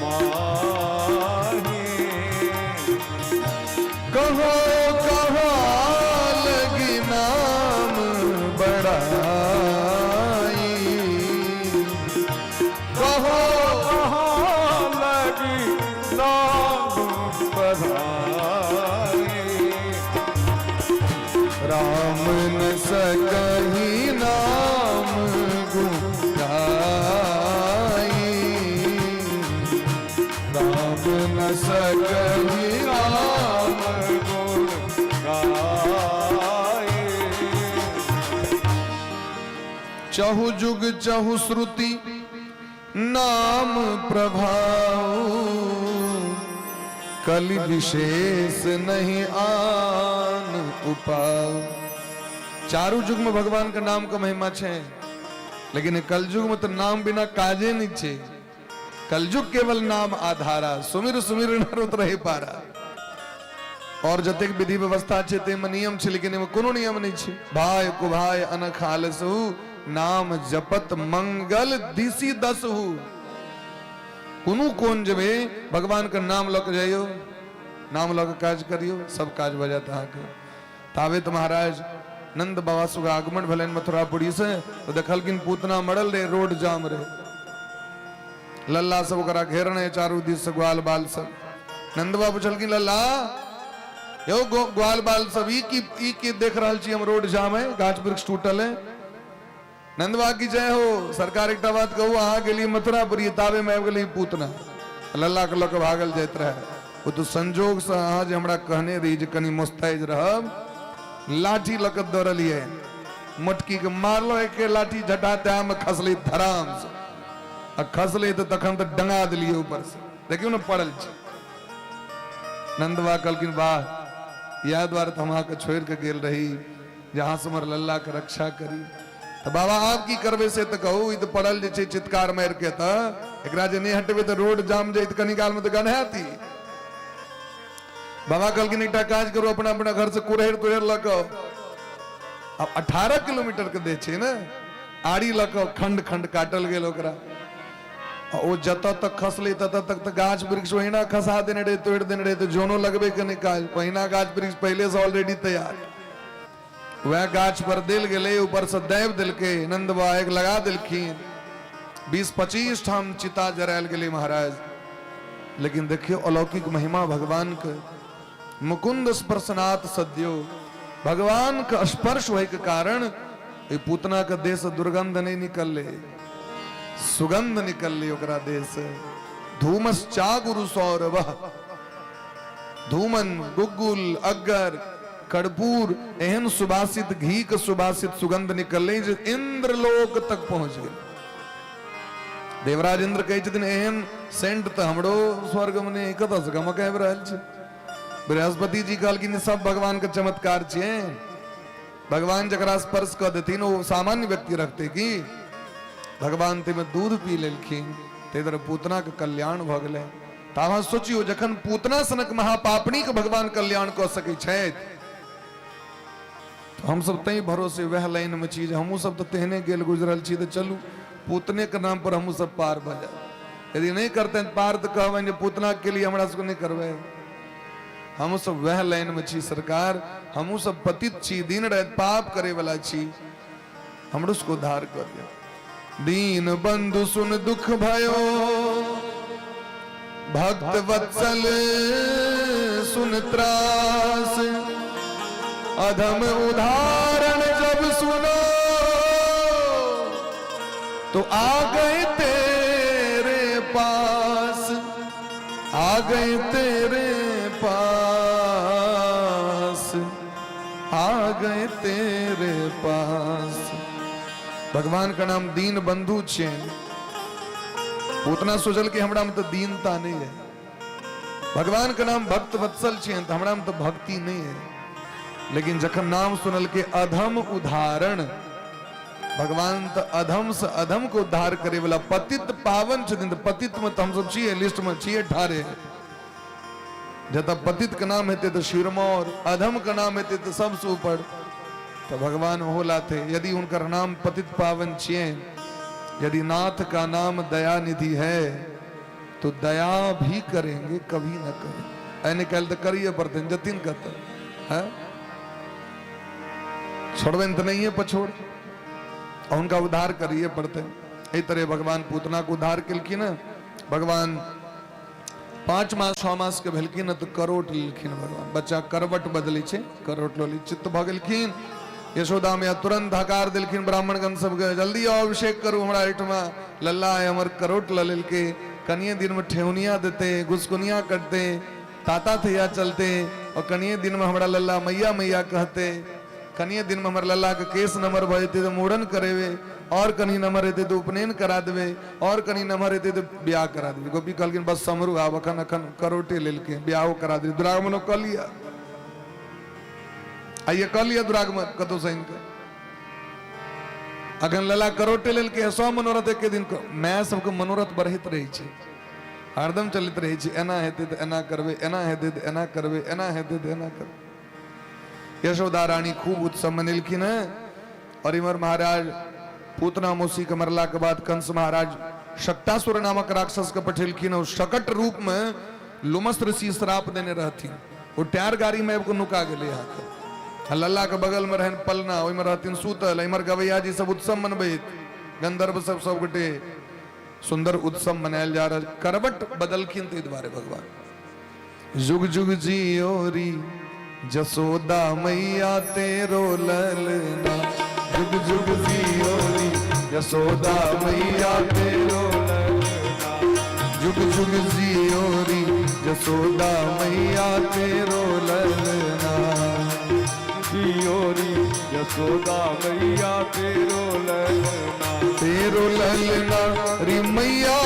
मन माही कहो कहो लगी नाम बड़ाई कहो कहो लगी नाम बड़ाई राम न सकही नाम गुनाई राम न सकही नाम गुनाई चहु जुग चहु श्रुति नाम प्रभाव कलि विशेष नहीं आन उपाय। चारों युग में भगवान का नाम का महिमा छे लेकिन कलयुग में तो नाम बिना काजे नहीं छे। कलयुग केवल नाम आधारा सुमिर सुमिर नरुत रहे पारा और जतेक विधि व्यवस्था छे ते में नियम छे लेकिन एमे कोनो नियम नहीं छे। भाई कुभाई अनखालसहु नाम जपत मंगल दिसी दसहु कुनु कोन जबे भगवान का नाम लग जाइयो, नाम लग काज करियो, सब काज बजा के तावे तो महाराज नंद बाबा सुगा आगमन भलन मथुरापुरी से तो देखलकिन पूतना मरल रे, रोड जाम रे, लल्ला सब करा घेरने चारू दिस से ग्वाल बाल सब। नंद बाबू चलकिन लल्ला यो ग्वाल बाल सब ई की देख रहल छी हम, रोड जाम है, गाछ वृक्ष टूटल है। नंदबा की जय हो। सरकार एक बात कहू, अहाँ के लिए मथुरापुरी तावे में गेली पूतना, लल्ला के लक भागल जात रहे। वो तो संजोग से अहाँ जे हमरा कहने रही जे कनी मुस्तैद रहब, लाठी लक दौड़लिए, मटकी के मारलो एक लाठी झटाते में खसली धराम से, आ खसले तो तखन तो डंगा दिलिए ऊपर से, देखियो ना पड़ल छी। नंदबा कहलकिन वाह, याद द्वार हम अहाँ के छोड़ के गेल रही, जहां से हमर लल्ला के रक्षा करी। तो बाबा आप की करबे से तो कहू, ई तो पड़ल जे चित्कार मार के त एकरा जे नहीं हटबे तो रोड जाम जाए, कनी काल में तो गन्हाती। बाबा कहलकिन एकटा काज करू, अपना अपना घर से कुरहेर तुरहेर लक, अब 18 किलोमीटर के दे छे ना, आड़ी लक खंड खंड काटल गेल ओकरा। ओ जत तक खसले तत तक तो गाछ वृक्ष वहीना खसा देने रहे, तोड़ देने रहे, तो जोनो लगबे के निकाल, वहीना गाछ वृक्ष पहले से ऑलरेडी तैयार। वह गाछ पर दिल गेले, ऊपर से दैव दिल के नंदबा एक लगा दिलखिन, 20-25 ठाम चिता जरायल गेले महाराज। लेकिन देखियो अलौकिक महिमा भगवान के, मुकुंद स्पर्शनाथ सद्यो, भगवान का स्पर्श होय के कारण ये पूतना का देश दुर्गंध नहीं निकल ले, सुगंध निकल ले ओकरा देश। धूमस चागुरु सौरभ, धूमन गुग्गुल अगर कर्पूर एहन सुबासित घी के सुबासित सुगंध निकल जो इंद्रलोक तक पहुंच गए। देवराज इंद्र कहे छथिन एहन सेंट तो हमरो स्वर्ग में कत से गमक आबि रहल छै। बृहस्पति जी कहलखिन सब भगवान के चमत्कार छिए, भगवान जकरा स्पर्श कर देथिन वो सामान्य व्यक्ति रखते कि भगवान ते में दूध पी लेलखिन, ते इधर पूतना के कल्याण भ गेलै। तावा सोचियो जखन पूतना सनक महापापनी के भगवान कल्याण क सकै छथि, हम सब तई भरोसे वह लाइन में चीज, हमू सब तो तेहने गेल गुजरल छी, तो चलू पूतने के नाम पर हमू सब पार भ जाए। यदि नहीं करते पार तो कहबे पूतना के लिए हमरा सबको नहीं करबे। हमू सब वह लाइन में छी सरकार, हमू सब पतित छी, दिन रात पाप करे वाला छी, हमरो उसको उद्धार कर दियो। दीन बंधु सुन दुख भयो, भक्त वत्सल सुन त्रास, अधम उदाहरण जब सुनो तो आ गए तेरे पास, आ गए तेरे पास, आ गए तेरे पास। भगवान का नाम दीन बंधु छे। उतना सोचल कि हमरा में तो दीनता नहीं है। भगवान का नाम भक्त वत्सल छे, तो हमरा में तो भक्ति नहीं है। लेकिन जखन नाम सुनल के अधम उदाहरण, भगवान तो अधम से अधम को उद्धार करे वाला पतित पावन छथिन। तो पतित में तो हम सब छिए, लिस्ट में छिए ठारे। जब पतित का नाम हेते तो शिरमौर, अधम का नाम हेते तो सबसे ऊपर। तो भगवान होला थे, यदि उनका नाम पतित पावन छिए, यदि नाथ का नाम दया निधि है तो दया भी करेंगे, कभी न करें। ऐने कल तो करिए पड़ते जतिन कहते है, छोड़बे तो नहीं है पछोड़, और उनका उद्धार करिए पड़ते। इस तरह भगवान पूतना को उद्धार किलखिन। भगवान 5 मास 6 मास के भेलखिन तो करोट लिखिन। भगवान बच्चा करवट बदली छे, करोट लोली चित्त भ गेलखिन। यशोदा में तुरंत हकार दिलखिन ब्राह्मणगण सब के, जल्दी आओ अभिषेक करू हमरा एठमा, लल्ला है हमर करोट ल लेलके। कनिए दिन में ठेहुनिया देते, गुसकुनिया करते, ताता थैया चलते, और कनिए दिन में हमरा लल्ला मैया मैया कहते। कनिए दिन में हमर लल्ला के केस नंबर भजते तो मूड़न करेवे, और कनी नंबर रहते तो उपनयन करा देवे, और कनी नंबर रहते तो ब्याह करा देवे। गोपी कहलखिन बस समरू आब अखन अखन करोटे लेलके, ब्याहो करा दे। दुरागमनो कह लिया, आइए कह लिया दुरागमन कतो सही के। अखन लल्ला करोटे लेलके, 100 मनोरथ एक दिन को। मैं सबके मनोरथ बढ़ित रही छे, हरदम चलित रही छे, एना हेते तो एना करबे, एना हेते तो एना करबे, एना हेते तो एना करबे। यशोदा रानी खूब उत्सव मनेलखिन है। और इमर महाराज पूतना मौसी के मरला के बाद कंस महाराज शक्टासुर नामक राक्षस का पठेलखिन और शकट रूप में लुमस ऋषि श्राप देने रहती वो टायर गाड़ी में को नुका गेले आके लल्ला के बगल में रहन पलना ओइ में रहतिन सूतल इमर गवैया जी सब उत्सव मनबैत गंधर्व सब गोटे सुंदर उत्सव मनायल जा रहा करवट बदलखिन ते द्वारे भगवान जुग जुग जियोरी जसोदा मैया तेरो ललना जुग जुग जियोरी यशोदा मैया तेरो ललना जुग जुग जियोरी यशोदा मैया तेरो ललना जियोरी यशोदा मैया तेरो ललना री मैया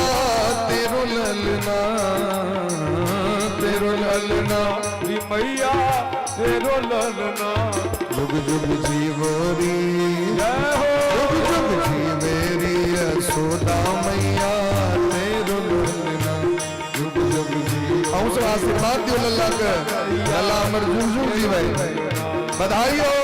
तेरो ललना री मैया तेरो ललना जुग जुग जीवोरी जुग जुग जीवेरी यशोदा मैया तेरो ललना जुग जुग जीव हम सब आशीर्वाद दियो लल्ला के लल्ला अमर जुग जुग जीवे बधाई हो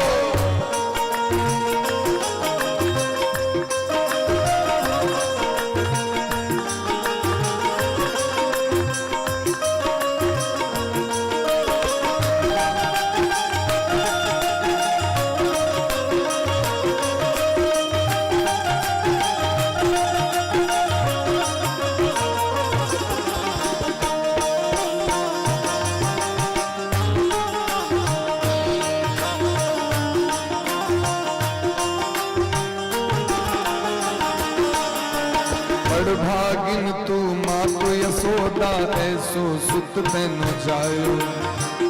भागिन तू मातो यशोदा ऐसो सुत तेनो जायो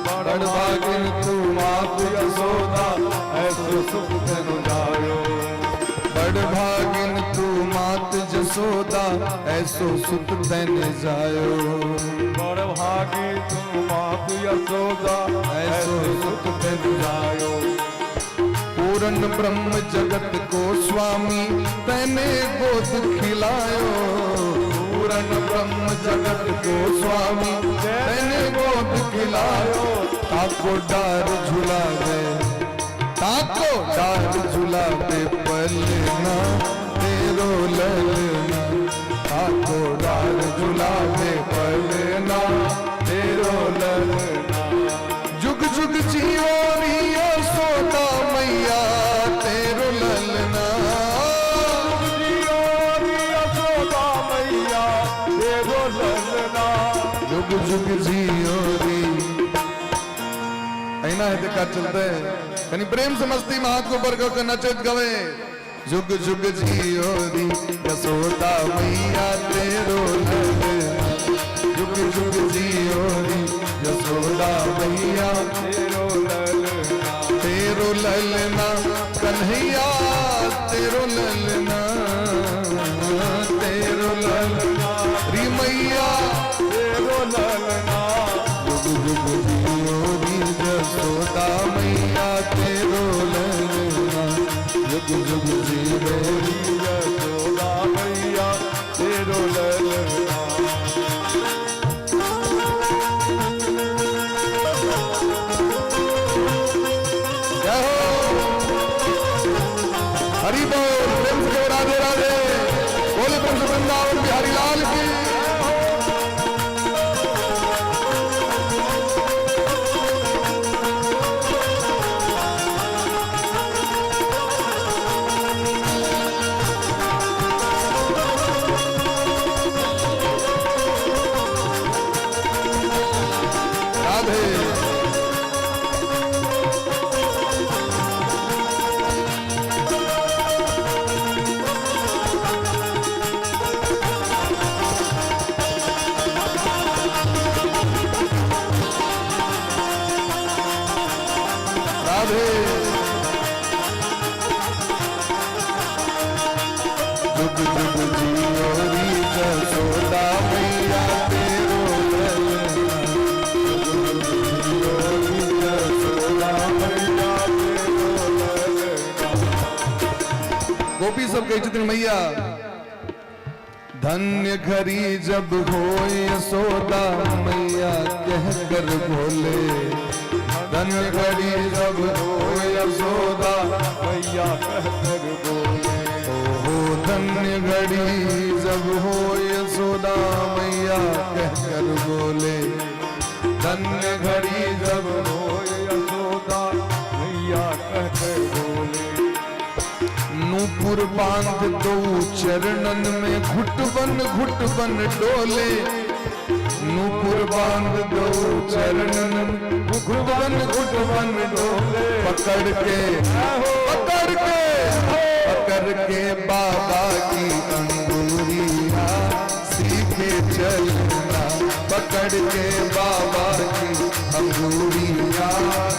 बड़ भागिन तू मातो यशोदा ऐसो सुत तेनो जायो बड़ भागिन तू मात यशोदा ऐसो सुत तेने जायो बड़ भागी तू मात यशोदा ऐसो सुत तेनो जायो पूर्ण ब्रह्म जगत को स्वामी तैने गोद खिलायो पूर्ण ब्रह्म जगत को स्वामी तैने गोद खिलायो ताको डार झुलावे ताको डार झुलावे पलना तेरो ललना ताको डार झुलावे पलना तेरो ललना जुग जुग जियोरी यशोदा मैया तेरो ललना जियोरी यशोदा मैया तेरो ललना जुग जुग जियोरी ऐना है देखा चलते कहीं प्रेम से मस्ती में हाथ को ऊपर कर नचत गवे जुग जुग जियोरी यशोदा मैया तेरो ललना जुग जुग जियोरी यशोदा मैया तेरो ललना कन्हैया तेरो ललना री मैया तेरो ललना जुग जुग जियोरी यशोदा मैया तेरो ललना जुग जुग जियोरी यशोदा मैया तेरो ललना हरि बोल प्रेम से राधे राधे बोले प्रेम से वृंदावन बिहारी लाल की राधे राधे जुग जुग जियोरी यशोदा मैया तेरो ललना जुग जुग जियोरी यशोदा मैया तेरो ललना गोपी सब कही छथिन मैया धन्य घड़ी जब हो यशोदा मैया कह कर बोले धन्य घड़ी जब हो यशोदा मैया कहकर बोले ओ धन्य घड़ी जब हो धन्य घड़ी जब रोए यशोदा मैया कहते बोले। नूपुर बांध दो चरणन में घुट बन डोले। नूपुर बांध दो चरणन में घुट बन डोले। पकड़ के बाबा की अंगूरिया सीखे चलना। पकड़ के बाबा की अंगूरिया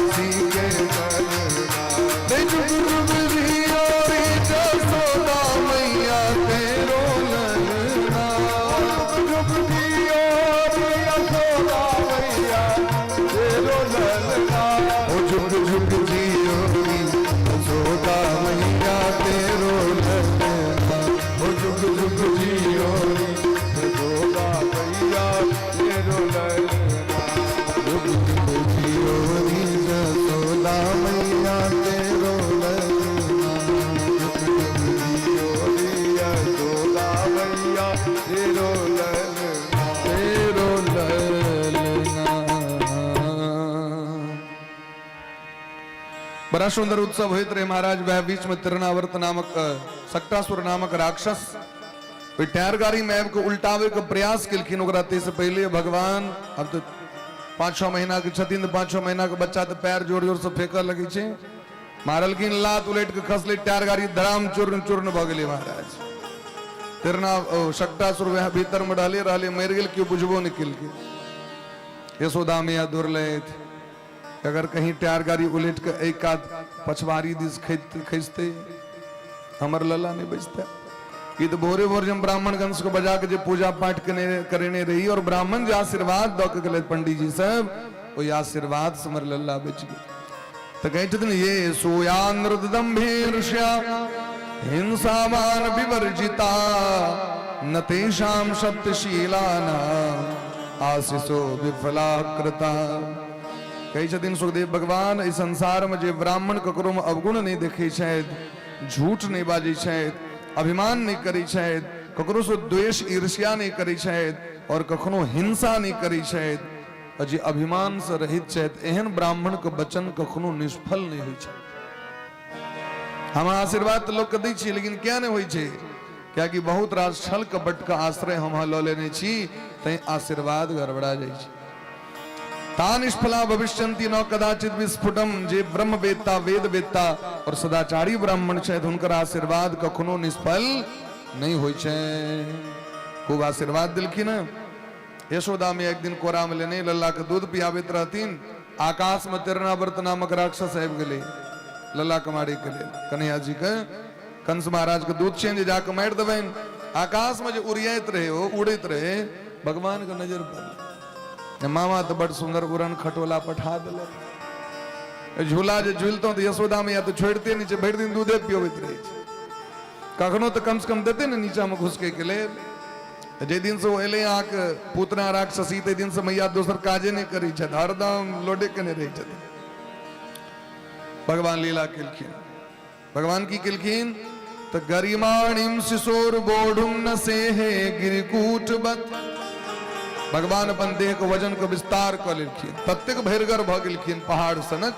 सीखे चलना। यशोदा मैया तेरो ललना। यशोदा मैया तेरो ललना। झुक झुक जियो यशोदा मैया तेरो ललना। झुक झुक जियो यशोदा मैया तेरो ललना। झुक झुक जियो यशोदा मैया तेरो ललना। झुक झुक जियो यशोदा मैया तेरो ललना। तेरो ललना। बड़ा सुंदर उत्सव होते रहे महाराज। वह बीच में तिरनावर्त नामक सक्टासुर नामक राक्षस टायरगाड़ी मैप को उल्टावे का प्रयास किलखिन। से पहले भगवान अब तो 5-6 महीना के छथिन, तो 5-6 महीना के बच्चा तो पैर जोर जोर से फेंक लगी छे। मारलखिन लात उलट के खसले टायरगाड़ी धराम चूर्ण चूर्ण भ गेले महाराज। तिरना सक्टासुर वह भीतर में रहले मर गेल, क्यों बुझबो निकल के। यशोदा मैया दुर्ले अगर कहीं टायर गाड़ी उलट के एक आध पछवारी दिस खींचते हमर लला नहीं बचता। ये तो भोरे भोर जब ब्राह्मण गंश को बजा के जो पूजा पाठ करने रही और ब्राह्मण जो आशीर्वाद दो के गले पंडित जी सब वो आशीर्वाद से हमर लल्ला बच गए। तो कहते थे ये सोयानृदम्भीर्ष्या हिंसावान विवर्जिता न तेषाम सत्यशीलाना आशीषो विफला कृता। कई दिन सुखदेव भगवान इस संसार में जो ब्राह्मण ककरो में अवगुण नहीं देखे शायद, झूठ नहीं बाजी शायद, अभिमान नहीं करी शायद, ककरो से द्वेष ईर्ष्या नहीं करी शायद और कखनो हिंसा नहीं करी शायद, अजी अभिमान से रहित शायद, एहन ब्राह्मण के वचन कखनो निष्फल नहीं हुई छे। हम आशीर्वाद तो लोग कदी छी लेकिन क्या नहीं हुई छे, क्या कि बहुत रास छल कपट का आश्रय हम लो लेने छी तई आशीर्वाद गड़बड़ा जाय छी। ता निष्फला भविष्यन्ति न कदाचित विस्फुटम। जे ब्रह्म वेत्ता वेद वेत्ता और सदाचारी ब्राह्मण छे हुनकर आशीर्वाद कखनो निष्फल नहीं होय छे। खूब आशीर्वाद दिलखिन। यशोदा में एक दिन कोरा में लेने लल्ला के दूध पियावित रहतीन। आकाश में तिरनावर्त नामक राक्षस आबि गेले लल्ला कमाड़ी के लिए। कन्हैया जी के कंस महाराज के दूध छेन जाके मार देबन। आकाश में जो उड़ियात रहे हो उड़त रहे भगवान के नजर पड़। मामा तो बड़ सुंदर उड़न खटोला पठा दिले। झूला जो झूलतो तो यशोदा में या तो छोड़ते नीचे भर दिन दूधे पियोवित रहे। कखनो तो कम से कम देते ना नीचा में घुस के लिए। जे दिन से वो एले आक पुतना राक्षसी ते दिन से मैया दोसर काजे नहीं करी छे, हरदम लोडे के नहीं रही छे। भगवान लीला किलखिन। भगवान की किलखिन तो गरिमाणिम शिशोर बोढ़ुम न सेहे गिरिकूटवत। भगवान अपन देह को वजन को विस्तार कर लिखिन, तत्क भैरगर भ गेलखिन पहाड़ सनक।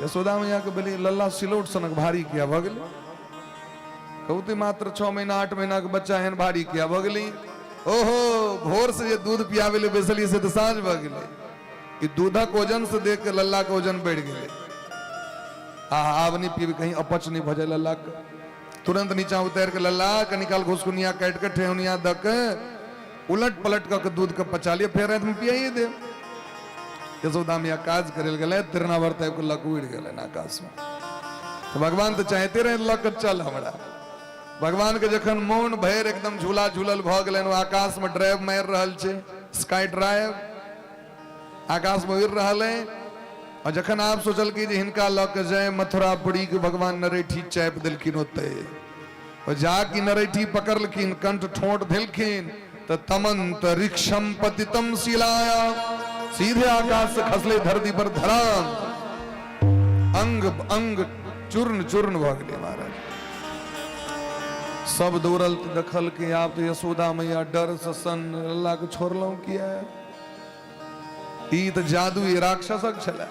यशोदा मैया के बोली लल्ला सिलोट सनक भारी किया भ गेलै। कहते मात्र 6 महीना 8 महीना के बच्चा एहन भारी किया भ गेलै। ओहो भोर से ये दूध पियावे ले बेसली से तो साँझ भ गेलै। ई दूधक वजन से देख के लल्ला के वजन बढ़ गेलै। आब नहीं पीबी कहीं अपच नहीं भजे लल्ला के। तुरंत नीचा उतर के लल्ला के निकाल घुसकुनिया काट के ठेहुनिया दक उलट पलट कर दूध के पचा लिया फिर रात में पियाइए दे। यशोदा मैया काज करे गए तिरनावर्त को लक उड़ गए आकाश में। तो भगवान तो चाहते रहे लक चल हमारा। भगवान के जखन मौन भैर एकदम झूला झूलल भ गेलन, आकाश में ड्राइव मार रहल छे, स्काई ड्राइव आकाश में उड़ रहल है। और जखन आप सोचल कि हिनका लक जाए मथुरापुरी के भगवान नरेठी चाप दिलखिन होते और जाकी नरेठी पकड़लखिन कंठ ठोंट दिलखिन तो तमंत रिक्षम पतितम शिलाया सीधे आकाश से खसले धरती पर धराम अंग अंग चूर्ण चूर्ण भ गेलै महाराज। सब दौड़ल देखल के आप तो यशोदा मैया डर से सन अल्लाह को छोड़लौ किया। ई तो जादू ये राक्षसक छला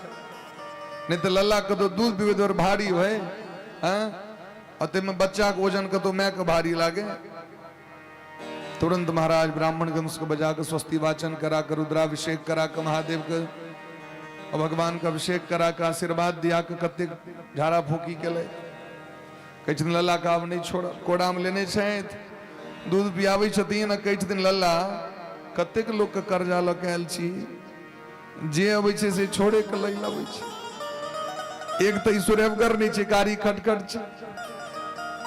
नहीं तो लल्ला कतो दूध पीवे तो भारी होए हां अते में बच्चा के वजन कतो मैं के भारी लागे। तुरंत महाराज ब्राह्मण गंश को बजा कर स्वस्ति वाचन करा कर रुद्राभिषेक करा कर महादेव के और भगवान का अभिषेक करा का आशीर्वाद दिया के कते झाड़ा फूकी के ले कई दिन लल्ला का अब नहीं छोड़ा कोड़ा में लेने छे दूध पियावे छथिन कई दिन लल्ला कतेक लोग के कर्जा ल कैल छी जे अबै छे से छोड़े के लई लबै छी। एक तो ईश्वरगर नहीं छे कारी खटखट छे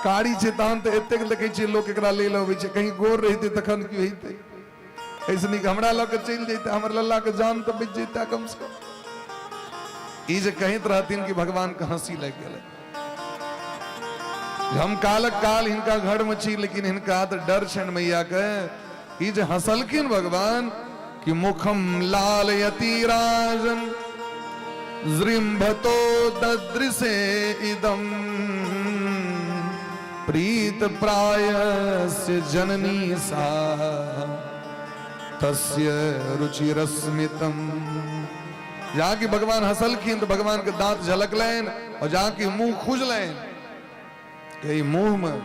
कारी छे तहन तो एतेक देखे छे लोग एकरा ले लबै छे कहीं गोर रहते तखन की होइते ऐसे नहीं हमरा ल के चल जैते हमर लल्ला के जान तो बच जैता कम से कम। ई जे कहित रहतिन कि भगवान के हंसी लग गेलै हम कालक काल हिनका घर में छी लेकिन हिनका तो डर छन मैया के ई जे हंसलखिन भगवान कि मुखम लालयति राजन जृंभतो ददृशे इदम प्रीत प्रायस्य जननी सा तस्य रुचिरस्मितम। जहाँ की भगवान हंसलखिन तो भगवान के दांत झलक लेन और जहाँ की मुंह खुजलेन यही मुंह में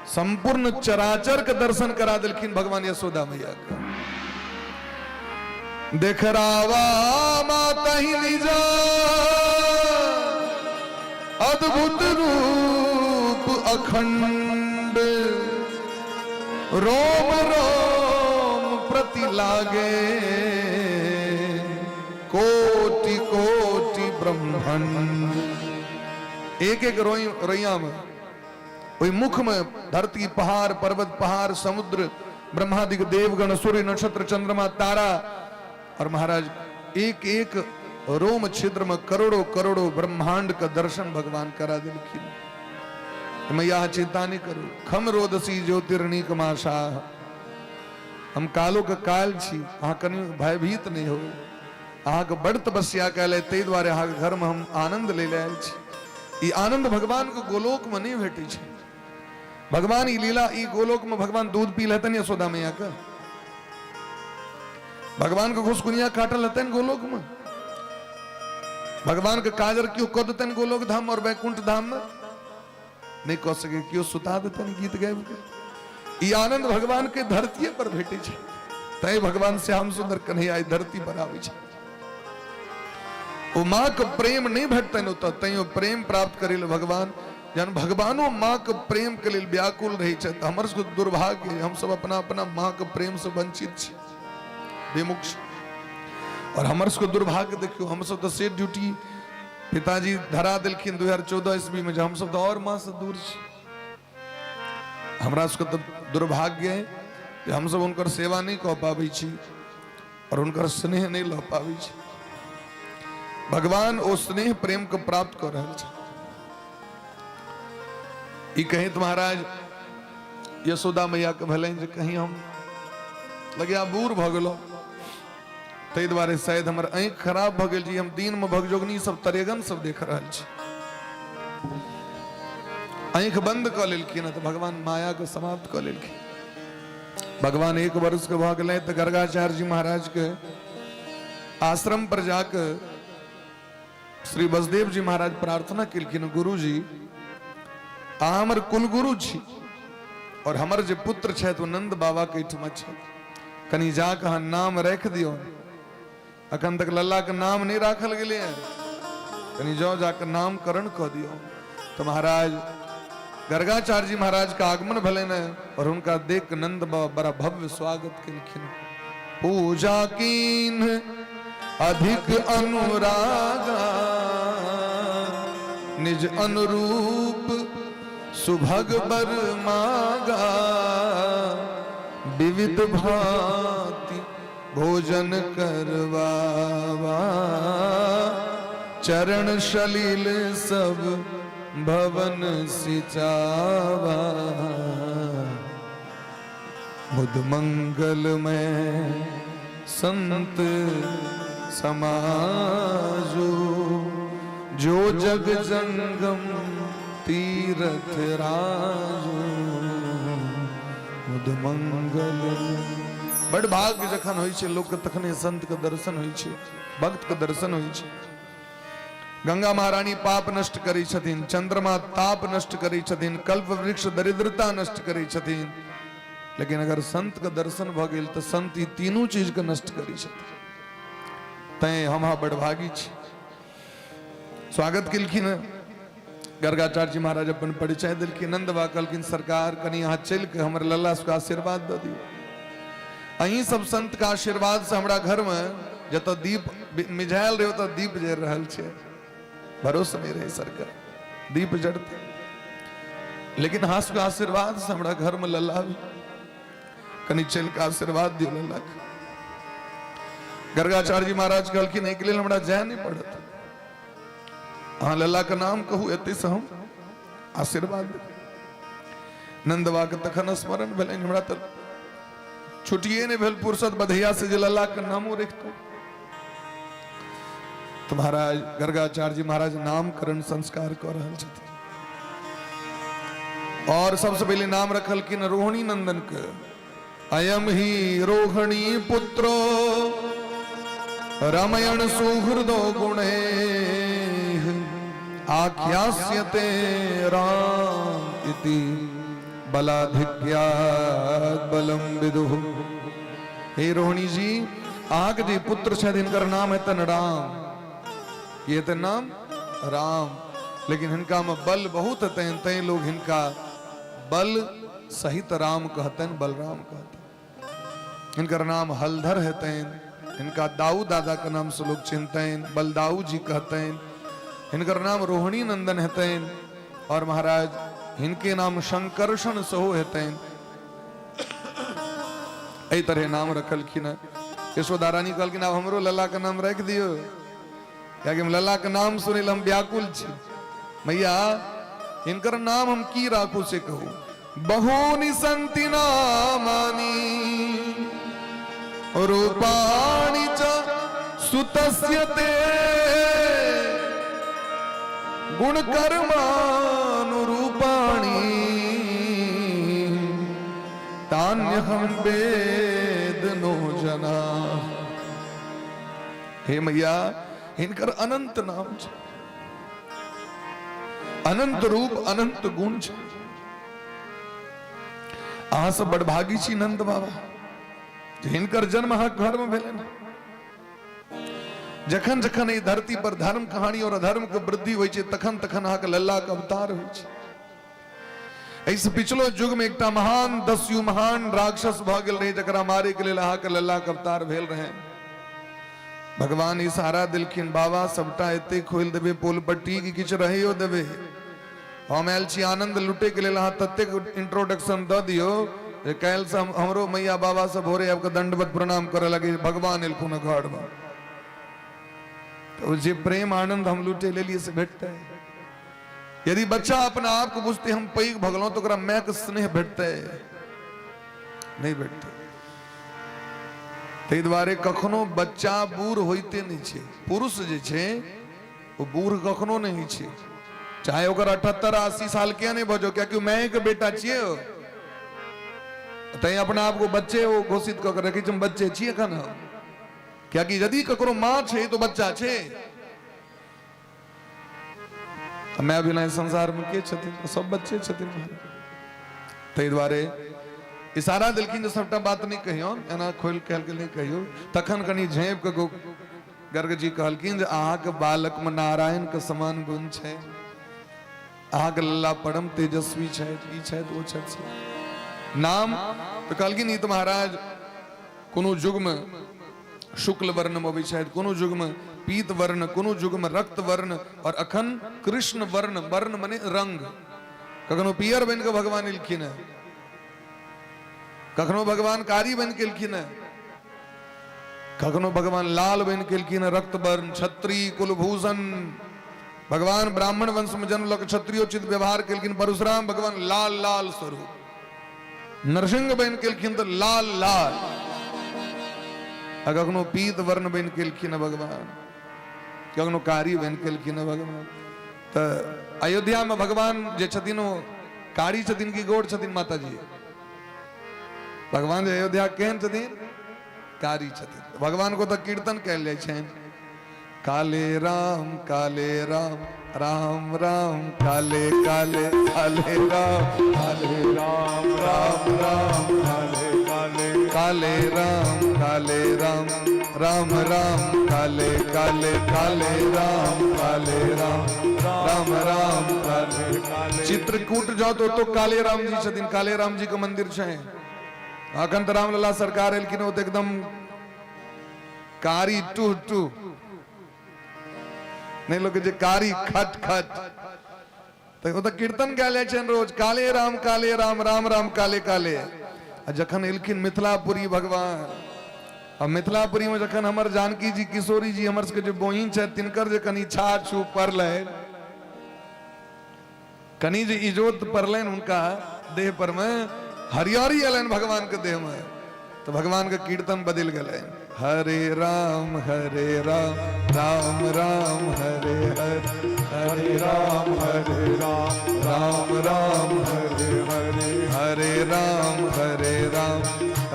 संपूर्ण चराचर के दर्शन करा दिलखिन भगवान यशोदा मैया का। देखरावा माता ही निजा अद्भुत रूप अखंड रोम रोम प्रति लागे कोटि कोटि ब्रह्मांड। एक एक रोइया में वही मुख में धरती पहाड़ पर्वत पहाड़ समुद्र ब्रह्मादिक देवगण सूर्य नक्षत्र चंद्रमा तारा और महाराज एक एक रोम छिद्र में करोड़ों करोड़ों ब्रह्मांड का दर्शन भगवान करा दिलखिन। मैया चिंता नहीं करो खम रोदसी ज्योतिर्णिक माशा हम कालो के काल छी अहाँ कनी भयभीत नहीं हो अहाँ के बड़ तपस्या कैले ते द्वारे अहाँ के घर में हम आनंद ले आयल छी। ई आनंद भगवान को गोलोक में नहीं भेटे छे। भगवान ई लीला ई गोलोक में भगवान दूध पी लेतन यशोदा मैया का भगवान को घुसकुनिया काटल हतन गोलोक में भगवान के काजर क्यों कह देतन गोलोक धाम और वैकुंठ धाम में नहीं कह सके क्यों सुता देतन गीत गायब के। ई आनंद भगवान के धरती पर भेटे छे तय भगवान श्याम सुंदर कन्हैया धरती पर आवे छे। ओ मां के प्रेम नहीं भेटतन ओत तयो प्रेम प्राप्त करेल भगवान जन भगवानो मां के प्रेम के लिए व्याकुल रहे छे। हमर सबके दुर्भाग्य हम सब अपना अपना मां के प्रेम से वंचित छी विमुख और हमर सबके दुर्भाग्य देखियो हम सब तो सेट ड्यूटी पिताजी धरा दिलखिन 2014 ईस्वी में हम सब तो और मां से दूर छी। हमरा सबके तो दुर्भाग्य है कि हम सब उनकर सेवा नहीं कह पाबी छी और उनकर स्नेह नहीं लह पाबी छी। भगवान ओ स्नेह प्रेम को प्राप्त कर रहे छे। ई कहीं तो महाराज यशोदा मैया के भले जे कहीं हम लगे बूढ़ भ गेलो तै द्वारे शायद हमर आंख खराब भ गेल जी हम दिन में भगजोगनी सब तरेगन सब देख रहल छी आंख बंद क लेलखिन तो भगवान माया को समाप्त क लेलखिन। भगवान एक वर्ष के भ गेलै तो गर्गाचार्य जी महाराज के आश्रम पर जाकर श्री वसुदेव जी महाराज प्रार्थना केलखिन गुरु जी हमर कुलगुरु छी और हमर जे पुत्र छै तो नंद बाबा के ठमा छै कनी जा कहा नाम रख दियो अखन तक लल्ला के नाम नहीं राखल गेले कनी जाओ जाकर नामकरण कह दियो। तो महाराज गर्गाचार्य जी महाराज का आगमन भले न और उनका देख नंद बाबा बड़ा भव्य स्वागत केलखिन। पूजा कीन अधिक अनुरागा निज अनुरूप सुभग बर मागा विविध भांति भोजन करवावा चरण सलील सब भवन सिचावा बुध मंगल में संत समाजो जो जग जंगम तीरथ राजो मुद मंगल बड़ भाग्य जखन होइ छै लोक के तखने संत के दर्शन होइ छै, भक्त के दर्शन होइ छै। गंगा महारानी पाप नष्ट करै छथिन, चंद्रमा ताप नष्ट करै छथिन, कल्प वृक्ष दरिद्रता नष्ट करै छथिन, लेकिन अगर संत के दर्शन भ गेल तो संत ई तीनों चीज के नष्ट करै छथिन। तैं हम बड़ भागी छी। स्वागत केलखिन गर्गाचार्य जी महाराज, अपन परिचय दिलखिन। नंद बाबा कहलखिन सरकार कनी यहाँ चल के हमर लल्ला के आशीर्वाद द दियो। अहीं सब संत का आशीर्वाद से हमरा घर में जत दीप मिझायल रहे तो दीप जर रहल छै। भरोसा नहीं रहे सरकार, दीप जड़ते, लेकिन हास के आशीर्वाद से हमरा घर में लल्ला भी कनी चल के आशीर्वाद दियो लल्ला के। गर्गाचार्य जी महाराज कहलखिन एक लेल हमरा जाय नहीं पड़त, हाँ लल्ला का नाम कहू एते से हम आशीर्वाद देब। नंद बाबा के तखन स्मरण भेल, हमरा तो छुट्टिए नहीं भेल फुर्सत बधैया से जे लल्ला के नामो रखतो। तो महाराज गर्गाचार्य जी महाराज नामकरण संस्कार कर रहल छथिन, और सबसे पहले नाम रखलखिन रोहिणी नंदन के। अयम ही रोहिणी पुत्रो रामायण सुहृदो गुणे आख्यास्यते राम इति बलाधिक्यात् बलम विदुः। हे रोहिणी जी, आग जी पुत्र छथि, इनकर नाम है तन राम, ये तो नाम राम, लेकिन इनका में बल बहुत है, तय लोग इनका बल सहित राम कहते हैं, बलराम कहते हैं। इनका नाम हलधर है, तय इनका दाऊ दादा का नाम से लोग चिन्हते हैं, बलदाऊ जी कहते हैं। इनका नाम रोहिणी नंदन है, तय और महाराज इनके नाम शंकरषण सहो है, तय ऐ तरह नाम रखलखिन। यशोदा रानी कहलखिन अब हमरो लल्ला का नाम रख दियो, क्या कि हम लल्ला के नाम सुने हम व्याकुल छी। मैया इनकर नाम हम की राखू से कहू। बहुनी संति नामानि रूपाणि च सुतस्य ते गुण कर्मानुरूपाणि तान्यहं वेद नो जना। हे मैया इनकर अनंत नाम छे, अनंत रूप, अनंत गुण छे। अहाँ सब बड़ भागी छी नंद बाबा, हिनकर जन्म अहाँ घर में भेलन। जखन जखन ई धरती पर धर्म कहानी और अधर्म के वृद्धि होइ छै, तखन तखन अहाँ के लल्ला के अवतार होइ छै। ऐसे पिछलो युग में एकटा महान दस्यु महान राक्षस भ गेल रहे, जकरा मारे के लेल अहाँ के लल्ला के अवतार भेल रहे। भगवान इशारा दिलखिन, बाबा सबटा एते खोल देबे पोल पट्टी की किछ रहियो देबे। हम आयल छी आनंद लुटे के लेल, अहाँ ततेक इंट्रोडक्शन द दियो जे काल्हि से हमरो मैया बाबा सब भोरे आबि के दंडवत प्रणाम करे लगे, भगवान एलखुन घर में। तो जे प्रेम आनंद हम लुटे ले लिए से भेटता है। यदि बच्चा अपना आप को बुझते हम पैघ भगलो तो ओकरा माय के स्नेह भेटता है, नहीं भेटता। ताहि दुआरे कखनो बच्चा बूढ़ होइते नहीं छे। पुरुष जे छे वो बूढ़ कखनो नहीं छे, चाहे ओकर 78-80 साल के नहीं भजो, क्या कि मैं के बेटा छिए। तै अपना आप को बच्चे वो घोषित कर रखी हम बच्चे छिए कन, क्या कि यदि ककरो मां छे तो बच्चा छे। मैं बिना संसार में के छथिन, सब बच्चे छथिन। ताहि दुआरे इशारा दिलखिन जे सबटा बात नहीं कहियो, एना खोल के नहीं कहियो। तखन कनी झेप के गर्ग जी कहलखिन जे अहाँ के बालक में नारायण के समान गुण छे, अहाँ के लल्ला परम तेजस्वी छे, ई छे वो छे नाम। तो कहलखिन ई तो महाराज कोनो युग में शुक्ल वर्ण में अबै छे, कोनो युग में पीत वर्ण, कोनो युग में रक्त वर्ण, और अखन कृष्ण वर्ण। वर्ण माने रंग। कखनो पियर बन के भगवान एलखिन है, कखनो भगवान कारी बन के एलखिन है, कखनो भगवान लाल बन के एलखिन है, रक्त वर्ण, क्षत्रिय कुलभूषण। भगवान ब्राह्मण वंश में जन्म लग क्षत्रियोचित व्यवहार के एलखिन। परशुराम भगवान लाल लाल स्वरूप। नरसिंह बन के एलखिन तो लाल लाल। कखनो पीत वर्ण बन के एलखिन है भगवान, कखनो कारी बन के एलखिन है भगवान। तो अयोध्या में भगवान जे छथिन वो कारी छथिन कि गोर छथिन माता जी? भगवान जे अयोध्या केहन छथिन? कारी छथिन। भगवान को तो कीर्तन कहल जाइ छनि, काले राम राम राम काले काले काले राम राम राम राम काले काले काले राम राम राम काले काले काले राम राम राम काले काले चित्रकूट जाओ तो काले राम जी छथिन, काले राम जी के मंदिर छै। अखन रामलला सरकार एलखिन ओ तो एकदम कारी टू टू नहीं लोग जे कारी खट खट तो कीर्तन गायल छै रोज, काले राम राम राम काले काले। जखन एलखिन मिथिलापुरी भगवान, अब मिथिलापुरी में जखन हमर जानकी जी किशोरी जी हमर सबके जे बहिन छै तिनकर जे कनी छाछ छू पड़लै, कनी जे इजोत पड़लनि उनका देह पर में, हरियारी अलन भगवान के देह में, तो भगवान के कीर्तन बदल गए, हरे राम राम राम हरे हरे हरे राम राम राम हरे हरे हरे राम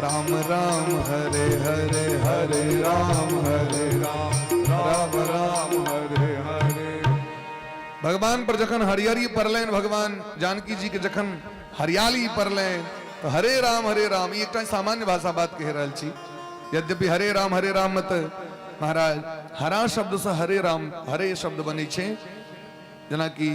राम राम हरे हरे हरे राम राम राम हरे हरे। भगवान पर जखन हरियारी पड़लनि, भगवान जानकी जी के जखन हरियाली पड़लनि तो हरे राम ई एक सामान्य भाषा बात कह रहल छी। यद्यपि हरे राम मत महाराज हरा शब्द से हरे शब्द बने छे, जना कि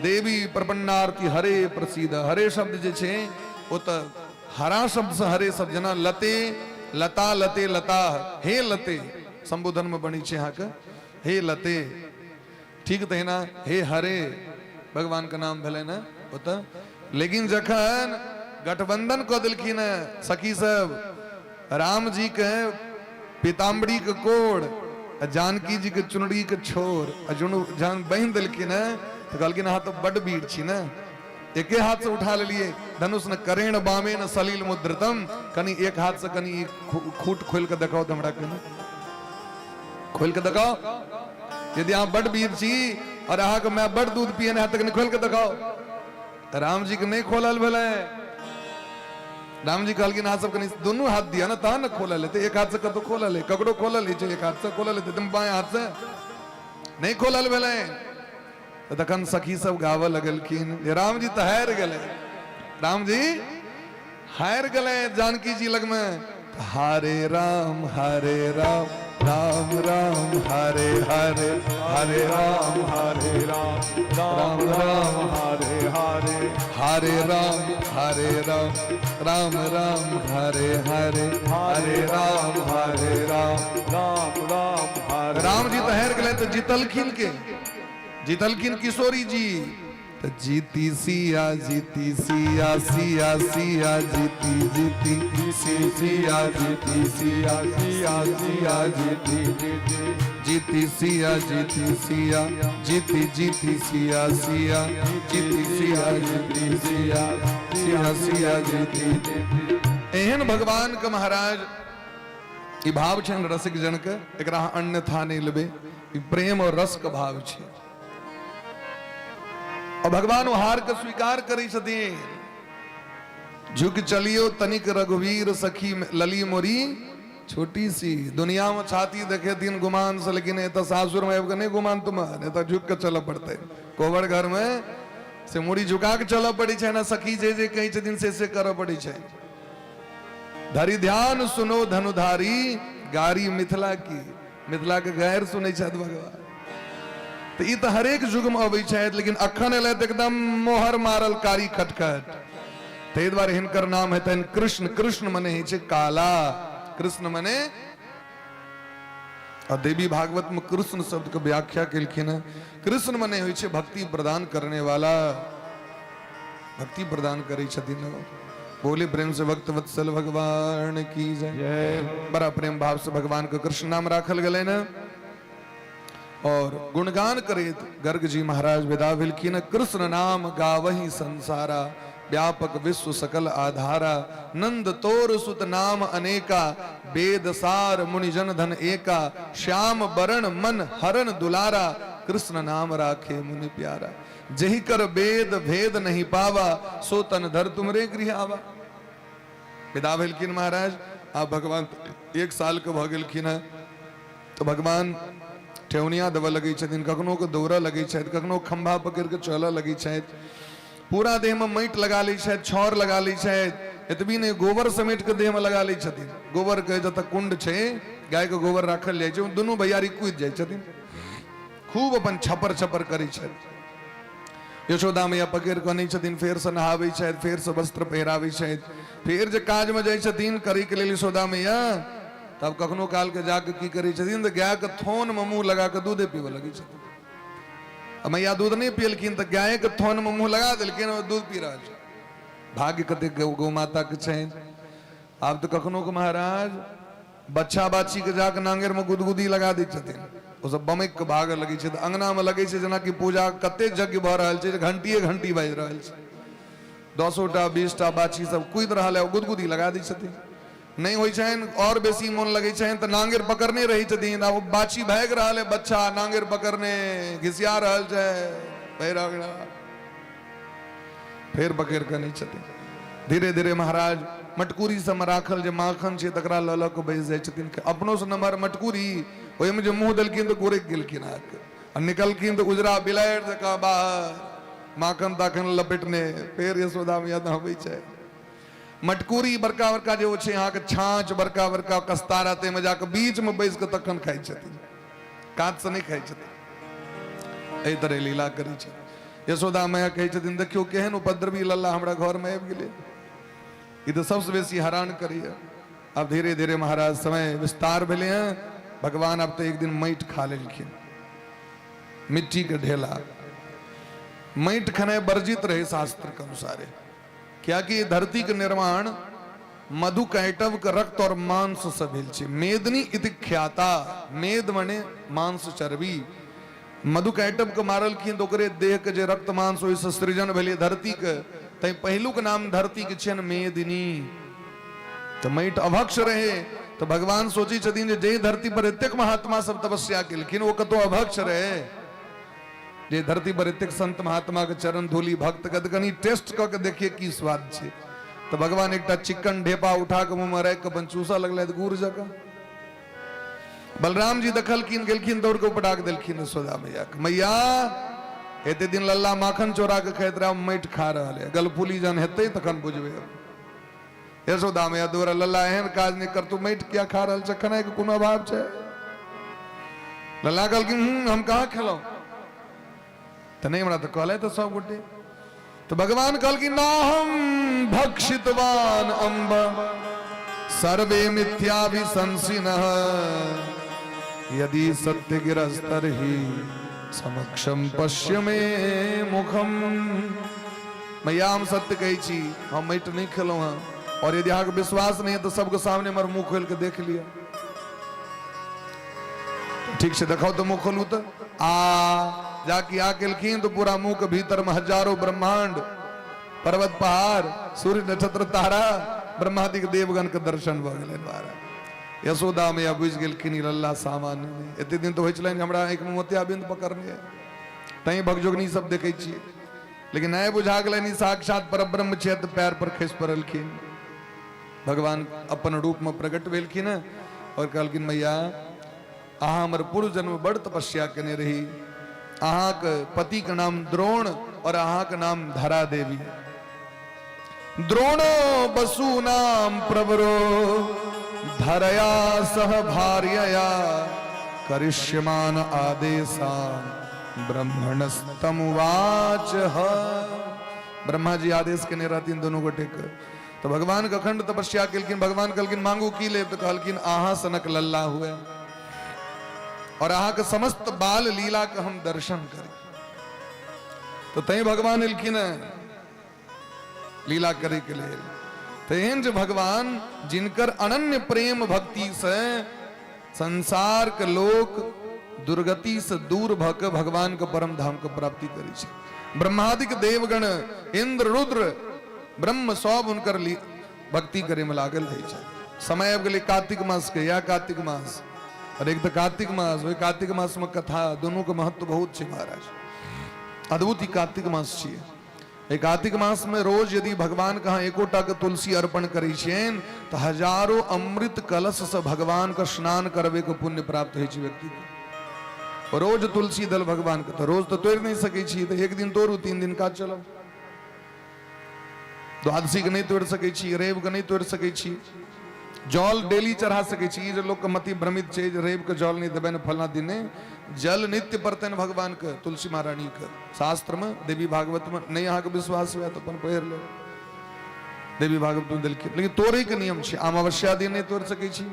देवी प्रपन्नार्थी हरे प्रसिद्ध, हरे शब्द जे छे ओ तो हरा शब्द से हरे शब्द, जना लते लता लते लता हे लते संबोधन में बनी छे यहाँ का हे लते, ठीक तो है ना, हे हरे भगवान का नाम भले ना होता। लेकिन जखन गठबंधन को दिलखिन सखी सब, राम जी के पीताम्बरी के कोड़, जानकी जी के चुनरी के छोर, जान बहन दिलखिन तो कहलखिन हाँ तो बड़ भीड़ छी ना, एके हाथ से उठा लिए धनुष न करेण बामे न सलील मुद्रतम, कनी एक हाथ से कनी खूट खोल के दिखाओ तो हमरा कनी खोल के दिखाओ, यदि आप बड़ भीड़ छी और अहा के मैं बड़ दूध पिए ना तक खोल के दिखाओ। राम जी के नहीं खोलल भले, राम जी कहल ना सब दोनों हाथ दिया ना ता न खोला लेते, एक हाथ से कतो खोला ले, ककड़ो खोला ले, एक हाथ से खोला लेते, तुम बाएं हाथ से नहीं खोलल भेले। तो तखन सखी सब गावे लगलखिन, राम जी तो हार गए, राम जी हार गए जानकी जी लग में, हरे राम राम राम हरे हरे हरे राम राम राम हरे हरे हरे राम राम राम हरे हरे हरे राम राम हरे। राम जी तो हार गए तो जीतलखिन किशोरी जी, तो जीती सिया सिया सिया जीती सिया जीती सिया सिया जीती जीती सिया जीती सिया जीती सिया जीती सिया जीती सिया जीती। एहन भगवान के महाराज ई भाव छन रसिक जन के, एकरा अन्यथा नहीं लेबे, ई प्रेम और रस का भाव छे। और भगवान हार के स्वीकार करी छथिन, झुक चलियो तनिक रघुवीर सखी लली मोरी छोटी सी, दुनिया में छाती देखे दिन गुमान से, लेकिन ये तो सासुर में नहीं गुमान तुम्हारे, तो झुक के चल पड़ते, कोबर घर में से मुड़ी झुका के चल पड़ी है ना, सखी जे कही दिन से कर पड़ी है। धरी ध्यान सुनो धनुधारी गारी मिथिला की, मिथिला के गैर सुने छथि भगवान, तो ये तो हरेक युग में अबै छथि, लेकिन अखन एल एकदम मोहर मारल कारी खटखट, ते द्वारे हिनकर नाम हेतन कृष्ण। कृष्ण मने है काला, कृष्ण मने, और देवी भागवत में कृष्ण शब्द के व्याख्या केलखिन है, कृष्ण मने होइ छै भक्ति प्रदान करने वाला, भक्ति प्रदान करे छथिन। बोले प्रेम से भक्त वत्सल भगवान की जय। बड़ा प्रेम भाव से भगवान को कृष्ण नाम राखल गले न, और गुणगान करे गर्ग जी महाराज विदा भेलखिन, कृष्ण नाम गावही संसारा, व्यापक विश्व सकल आधारा, नंद तोर सुत नाम अनेका, वेद सार मुनि जन धन एका, श्याम बरण मन हरण दुलारा, कृष्ण नाम राखे मुनि प्यारा, जही कर वेद भेद नहीं पावा, सो तन धर तुमरे गृह आवा। विदा भेलखिन महाराज, आप भगवान 1 साल के भ गेलखिन है तो भगवान ठेवनिया देव लगे छथिन, कखनो के दौरा लगे छथि, कखनो खंभा पकड़ के चलऽ लगे छथि, पूरा देह में माटि लगा लै छथि, छौर लगा लै छथि, एतबी नहीं गोबर समेट के देह में लगा लै छथिन। गोबर के जतऽ कुंड छै गाय के गोबर राखल जाइ छै, दुनू भैयारी कूदि जाइ छथिन, खूब अपन छपर छपर करै छथि। यशोदा मैया पकड़ के आनै छथिन, फेर से नहाबै छथि, फेर से वस्त्र पहिराबै छथि, फिर जे काज में जाइ छथिन करै के लेल यशोदा मैया, तब कखनो काल के जाके की करै छथिन तऽ गाय के थोन में मुंह लगा के दूधे पीबे लगे छथिन। मैया दूध नहीं पियलखिन तऽ गाय के थोन में मुंह लगा देलखिन और दूध पी रहल छै। भाग्य कते गौ माता के छनि। आब तऽ कखनो के महाराज बच्चा बाछी के जाके नांगेर में गुदगुदी लगा दै छथिन, ओ सब बमैक के भागे लगे छै, अंगना में लगे छै जेना कि पूजा कते यज्ञ भऽ रहल छै, घंटिए घंटी बाजि रहल छै, 10टा 20टा बाछी सब कूदि रहल है, गुदगुदी लगा दै छथिन। नहीं होइ छनि और बेसी मोन लगे छनि तऽ नांगेर पकड़ने रही छथिन, आब बाछी भागि रहल है, बच्चा नांगेर पकड़ने घिसिया रहल छै, फेर पकड़ के नहीं छथिन। धीरे धीरे महाराज मटकुरी सब राखल जे माखन छै तकरा लऽ लऽ के बैस जाइ छथिन, अपनो से नम्हर मटकुरी ओहि में जे मुंह देलखिन तऽ गुरैक गेलखिन, आ निकलखिन तऽ उजरा बिलाड़ि जकाँ बाहर माखन ताखन लपेटने। फेर यशोदा मैया नहबै छै। मटकुरी बड़का बड़का जे छै अहाँके छाँच बड़का बड़का कस्तारा, ताहिमे जाके बीच में बैस के तखन खाइ छथिन, कात से नहीं खाइ छथिन। एहि तरह लीला करै छै। यशोदा मैया कहै छथिन देखियो केहन उपद्रवी लल्ला हमरा घर में आबि गेलै, ई तो सबसे बेसी हैरान करिए। अब धीरे धीरे महाराज समय विस्तार भेले हैं। भगवान अब तो एक दिन माटि खा लेलखिन, मिट्टी के ढेला। माटि खनाय वर्जित रहे शास्त्र के अनुसार, क्या कि धरती के निर्माण मधु कैटव के रक्त और मांस से भेल छै। मेदनी इति ख्याता, मेद मने मांस चर्बी, मधु कैटव के मारलखिन तो ओकरे देह के जे रक्त मांस ओहि से सृजन भेलै धरती के, तै पहिलुक नाम धरती के छियन मेदिनी। तो माटि अभक्ष रहे तो भगवान सोची छथिन जे धरती पर एतेक महात्मा सब तपस्या केलखिन ओ कतौ अभक्ष रहे, जे धरती पर एतेक संत महात्मा के चरण धूलि भक्त गदगनी टेस्ट क के देखिए की स्वाद छै। तो भगवान एकटा चिकन ढेपा उठा के मुंह में राखि के अपन चूसा लगलै गुड़ जकाँ। बलराम जी देखलखिन, गेलखिन दौड़ के उपटाक देलखिन यशोदा मैया के, मैया एते दिन लल्ला माखन चोरा के खाइत रहा, माटि खा रहल है, गलफुली जन हेतै तखन बुझबै। यशोदा मैया दौड़, लल्ला एहन काज नहीं कर, तू माटि किया खा रहल छै, खेनाइ के कोनो अभाव छै? लल्ला कहलखिन हम कहाँ खेलौं, तो नहीं हमरा तो कहले तो सब गोटे। तो भगवान कहलखिन ना हम भक्षितवान अम्ब सर्वे मिथ्याभिशंसिनः यदि सत्य गिरस्तर ही समक्षम पश्य में मुखम। मैया हम सत्य कहै छी, हम माटि नहीं खेलौं हैं, और यदि अहाँके विश्वास नहीं है तो सबके सामने हमर मुंह खोल के देख लिया। ठीक से देखाओ तो मुंह खोलू तो जाके आ केलखिन तो पूरा मुंह के भीतर में हजारों ब्रह्मांड, पर्वत पहाड़, सूर्य नक्षत्र तारा, ब्रह्मादि के देवगण के दर्शन भ गेलै द्वारा। यशोदा मैया बुझि गेलखिन लल्ला सामान्य नहीं। एते दिन तो होइ छलनि हमरा एक मोतिया बिंद पकड़ने, तैं भगजोगनी सब देखै छियै, लेकिन आइ बुझा गेलनि साक्षात परब्रह्म छथि। पैर पर खसि पड़लखिन, भगवान अपन रूप में प्रकट भेलखिन और कहलखिन मैया अहाँ हमर पूर्व जन्म बड़ तपस्या केने रही, अहाँ के पति के नाम द्रोण और अहाँ के नाम धरा देवी। द्रोणो बसु नाम प्रवरो धरया सह भार्यया करिष्यमान आदेशान ब्रह्मणस्तमुवाच। ब्रह्मा जी आदेश केने रहथिन दोनों गोटे के। तो भगवान के अखंड तपस्या केलखिन। भगवान कहलखिन मांगू की लेब, तो कहलखिन अहाँ सनक लल्ला हुए और अहाँ के समस्त बाल लीला के हम दर्शन करी। तो तई भगवान एलखिन लीला करे के लिए। तो एहन जे भगवान जिनकर अनन्य प्रेम भक्ति से संसार के लोक दुर्गति से दूर भ के भगवान के परम धाम के प्राप्ति करी छै। ब्रह्मादिक देवगण इंद्र रुद्र ब्रह्म सब उनकर भक्ति करे में लागल रहे छै। समय आबि गेलै कार्तिक मास के, या कार्तिक मास और एक तो कार्तिक मास, वही कार्तिक मास में कथा दोनों के महत्व बहुत छै महाराज, अद्भुत ही कार्तिक मास छियै। कार्तिक मास में रोज यदि भगवान कहाँ एकोटा के तुलसी अर्पण करी छेन तो हजारों अमृत कलश से भगवान का स्नान करवे के पुण्य प्राप्त हो व्यक्ति को। रोज तुलसी दल भगवान का तो रोज तो तोड़ नहीं सके छी, तो एक दिन तोड़ू 3 दिन का चलो, द्वादशी के नहीं तोड़ सके छी, रेव के नहीं तोड़ सके छी, जल डेली चढ़ा सके छी। जो लोग मति भ्रमित छे रेव के जल नहीं देवे फलना दिने, जल नित्य परतन भगवान के तुलसी महारानी के। शास्त्र में देवी भागवत में नहीं अहाँ के विश्वास हुआ तो अपन पढ़ लो, देवी भागवत में दिलखित। लेकिन तोड़े के नियम छे, अमावस्या दिन नहीं तोड़ सके छी,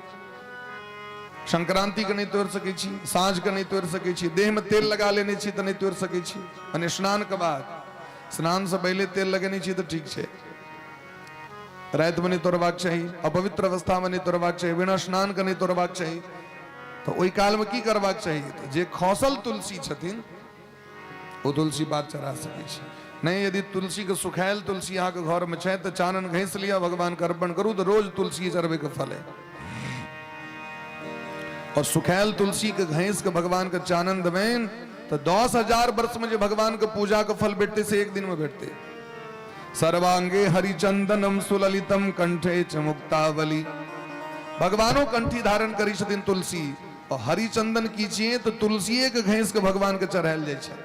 संक्रांति के नहीं तोड़ सके छी, साँझ के नहीं तोड़ सके छी, देह में तेल लगा लेने छी तो नहीं तोड़ सके छी। माने स्नान के बाद, स्नान से पहले तेल लगेने छी तो ठीक छे, रात में नहीं तोड़बाक चाहिए, अपवित्र अवस्था में नहीं तोड़बाक चाहिए, बिना स्नान के नहीं तोड़बाक चाहिए। तो ओई काल में की करबाक चाहिए, तो जे खौसल तुलसी छथिन वो तुलसी बात चढ़ा सके छी। नहीं यदि तुलसी के सुखायल तुलसी यहाँ के घर में छे तो चानन घैस लिया भगवान के अर्पण करू तो रोज तुलसी चढ़वे के फल है। और सुखायल तुलसी के घैस के भगवान के चानन देवेन तो 10,000 वर्ष में जो भगवान के पूजा का फल बैठते से एक दिन में बैठते। सर्वांगे हरिचंदनम सुललितम कंठे च मुक्तावली, भगवानो कंठी धारण करी छथिन तुलसी, और हरिचंदन कीजिए तो तुलसी के घैस के भगवान के चढ़ायल जाय छै।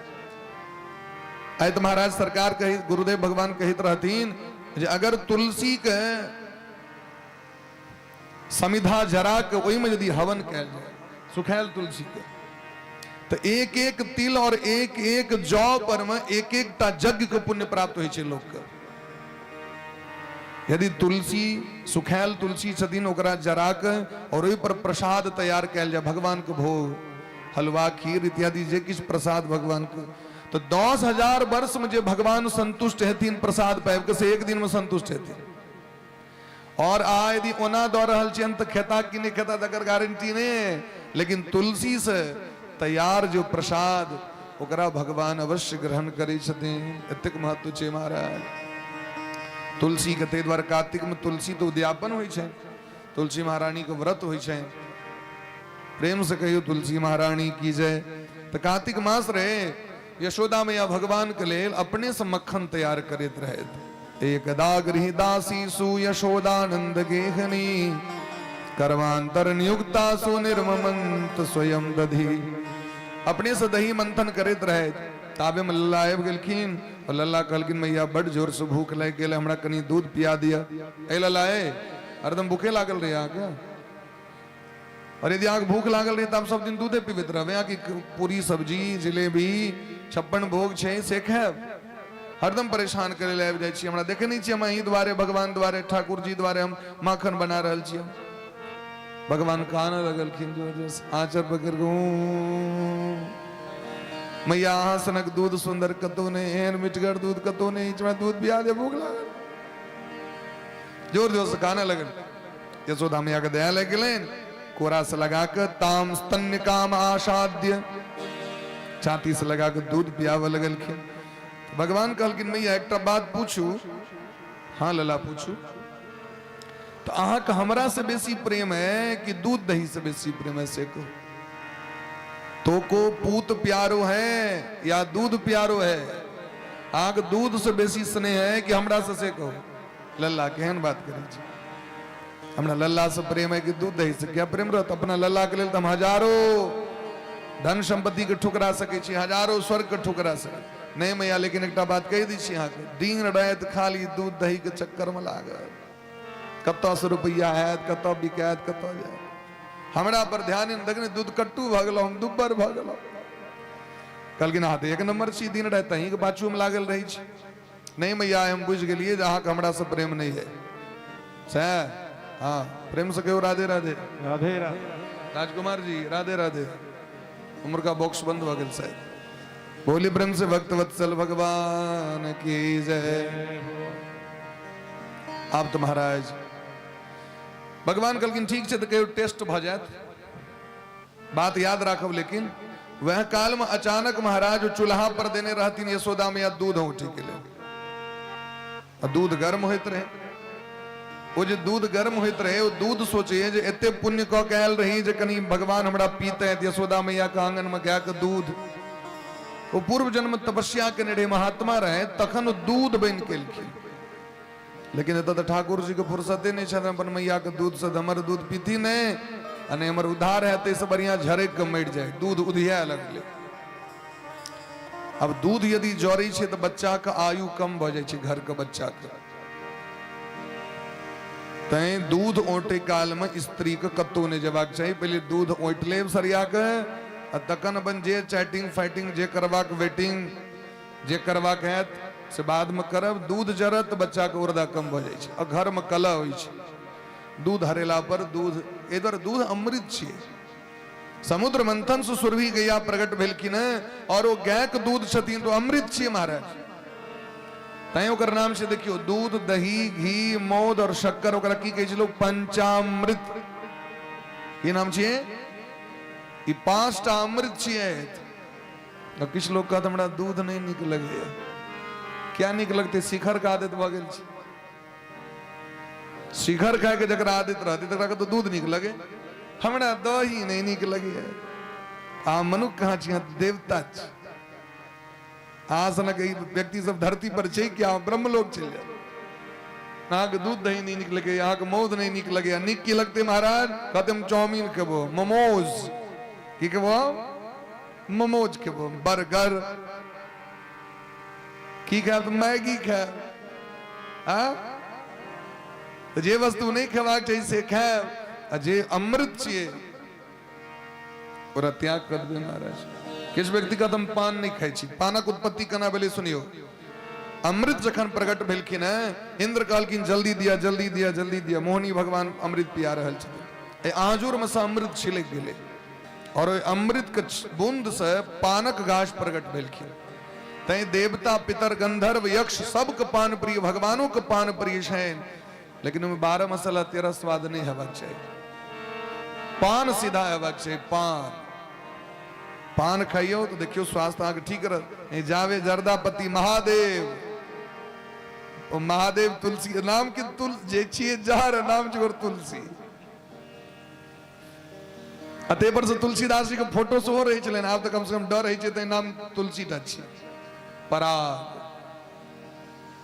आय तो महाराज सरकार कही, गुरुदेव भगवान कहत रहतीन जे अगर तुलसी के समिधा जरा के ओई में यदि हवन कैल जाए सुखायल तुलसी के, तो एक एक तिल और एक एक जौ पर में एक एक टा यज्ञ के पुण्य प्राप्त होइ छै लोग के। यदि तुलसी सुखायल तुलसी छथिन ओकरा जरा के और ओहि पर प्रसाद तैयार कैल जाए, भगवान के भोग हलवा खीर इत्यादि जे किछ प्रसाद भगवान के, तो 10,000 वर्ष में जे भगवान संतुष्ट हेथिन प्रसाद पाबि के से एक दिन में संतुष्ट हेथिन। और आ यदि ओना दऽ रहल छियन तो खेता कि नहीं खेता तकर गारंटी नहीं है, लेकिन तुलसी से तैयार जो प्रसाद ओकरा भगवान अवश्य ग्रहण करै छथिन। एतेक महत्व छै महाराज तुलसी के। ताहि दुआरे कार्तिक में तुलसी तो उद्यापन होइ छै, तुलसी महारानी के व्रत होइ छै। प्रेम से कहियो तुलसी महारानी की जय। तो कार्तिक मास रहे, यशोदा मैया भगवान के लेल अपने से मक्खन तैयार करैत रहैत। एकदा गृह दासी सु यशोदानंद गेहनी, कर्मांतर नियुक्ता सु निर्ममंत स्वयं दधी। अपने से दही मंथन करैत रहे, ताबे में लल्ला आबि गेलखिन और लल्ला कहलखिन मैया बड़ जोर से भूख लागि गेल, हमरा कनी दूध पिया दिया। ए लल्ला ए हरदम भूखे लागल रही अहाँके, और यदि अहाँके भूख लागल रही तो आप सब दिन दूधे पीबैत रहबै। अहाँ की पूरी सब्जी जिलेबी 56 भोग छै से खायब, हरदम परेशान करे ले आबि जाइ छी। हमरा देखे नहीं छी हम अहीं द्वारे भगवान द्वारे ठाकुर जी द्वारे हम माखन बना रहल छी। भगवान कान लगलखिन जोर से आंचर पकड़ के मैया अहाँ सनक दूध सुंदर कतौ नहीं, एहन मिठगर दूध कतौ नहीं, हमरा दूध पिया दे भूख लागल। जोर जोर से काने लगल। यशोदा मैया के दया लग गेलैन, कोरा से लगा के ताम स्तन्य काम आसाद्य, छाती से लगा के दूध पियावे लगलखिन। भगवान कहलखिन मैया एकटा बात पूछू। हाँ लला पूछू। तो अहाँ के हमरा से बेसी प्रेम है कि दूध दही से बेसी प्रेम है से कहो। तो को पूत प्यारो है या दूध प्यारो है? अहाँ के दूध से बेसी स्नेह है कि हमरा से कहो। लल्ला केहन बात करै छी, हमरा लल्ला से प्रेम है कि दूध दही से? क्या प्रेम रहत अपना लल्ला के लेल तो हम हजारों धन संपत्ति के ठुकरा सके छी, हजारों स्वर्ग के ठुकरा सके नहीं मैया। लेकिन एक बात कह दी छी, दिन रात खाली दूध दही के चक्कर में लागल, कत से रुपया है, कत बिकायत, कत जाए, हमरा पर ध्यान देखने दूध कट्टू भ गेलो, हम दुब्बर भ गेलो। कहलखिन हाँ तो एक नंबर छी, दिन रात अहीं के पाछू में लागल रही छी। नहीं मैया हम बुझ गेलिए जहाँ के हमरा से प्रेम नहीं है से। हाँ प्रेम से कहो राधे राधे। राधे राधे। राजकुमार जी राधे राधे। उम्र का बॉक्स बंद हो गया शायद। बोली प्रेम से भक्त वत्सल भगवान की जय। आप तो महाराज भगवान कहलखिन ठीक है तो कहियो टेस्ट भ जात, बात याद राखब। लेकिन वह काल में अचानक महाराज चूल्हा पर देने रहतीन यशोदा मैया दूध औठी के लिए, और दूध गर्म होइत रहे। वो जो दूध गर्म होइत रहे वो दूध सोचे जे एते पुण्य क के आयल रही जे कनी भगवान हमरा पीते। यशोदा मैया के आंगन में गाय के दूध वो पूर्व जन्म तपस्या के नेड़े महात्मा रहे तखन दूध बन के लेकिन एत तो ठाकुर जी के फुर्सते नहीं छे अपन मैया के दूध से हमर दूध पीती नहीं अने हमर उधार है ते से बढ़िया झरे के मर जाए दूध उधिया लगले। अब दूध यदि जरे छे तो बच्चा का आयु कम भ जाए छे घर के बच्चा के तै दूध ओटे काल में स्त्री के कत्तो ने जवाक चाहिए पहले दूध ओट लेब सरिया के तखन अपन जे चैटिंग फाइटिंग जे करवाक वेटिंग जे करवाक है से बाद में करब। दूध जरत बच्चा के उर्दा कम भ जाए छे और घर में कलह होई छे दूध हरेला पर दूध इधर दूध अमृत छे समुद्र मंथन से सुरभि गैया प्रकट भेलखिन और वो गाय के दूध छथिन तो अमृत छे महाराज तै ओकर नाम से देखियो दूध दही घी मौध और शक्कर ओकरा की कहै छै लोग पंचामृत ये नाम छे ई पांचटा अमृत छे। और किछ लोग कहत हमरा दूध नहीं निक लगे क्या निक लगते शिखर का आदत भ गेल छे शिखर खाए के जकरा आदत रहती तकरा के तो दूध निक लगे हमरा दही नहीं निक लगे आ मनुष्य कहाँ छे देवता छे आसन के व्यक्ति सब धरती पर छे क्या ब्रह्मलोक चल जाए अहाँ के दूध दही नहीं निक लगे अहाँ के मौध नहीं निक लगे निक की लगते महाराज कहते हम चाउमीन खेबो मोमोज की खेबो मोमोज खेबो बर्गर की खाब मैगी खाब हाँ जे वस्तु नहीं खेबाक चाहिए से खाब जे अमृत छे ओरा त्याग कर दे महाराज। किस व्यक्ति का हम पान नहीं खाई छी पानक उत्पत्ति केना भेलै सुनियो अमृत जखन प्रकट भेलखिन इंद्र कहलखिन जल्दी दिया जल्दी दिया जल्दी दिया मोहनी भगवान अमृत पिया रहल छथिन आजूर में से अमृत छिलक गेलै और अमृत के बूंद से पानक गाछ प्रकट भेलखिन तै देवता पितर गंधर्व यक्ष सबके पान प्रिय भगवानों के पान प्रिय छनि लेकिन उनमें 12 मसाला 13 स्वाद नहीं हेबाक चाहिए पान सीधा हेबाक चाहिए पान खाइयो तो देखियो स्वास्थ्य आगे ठीक रह जावे जर्दापति महादेव ओ महादेव तुलसी नाम के तुल जे छिए जार नाम छै तुलसी अते पर से तुलसीदास जी के फोटो सेहो रहे छलनि आब तऽ कम से कम डर है छै नाम तुलसी टा छै पराग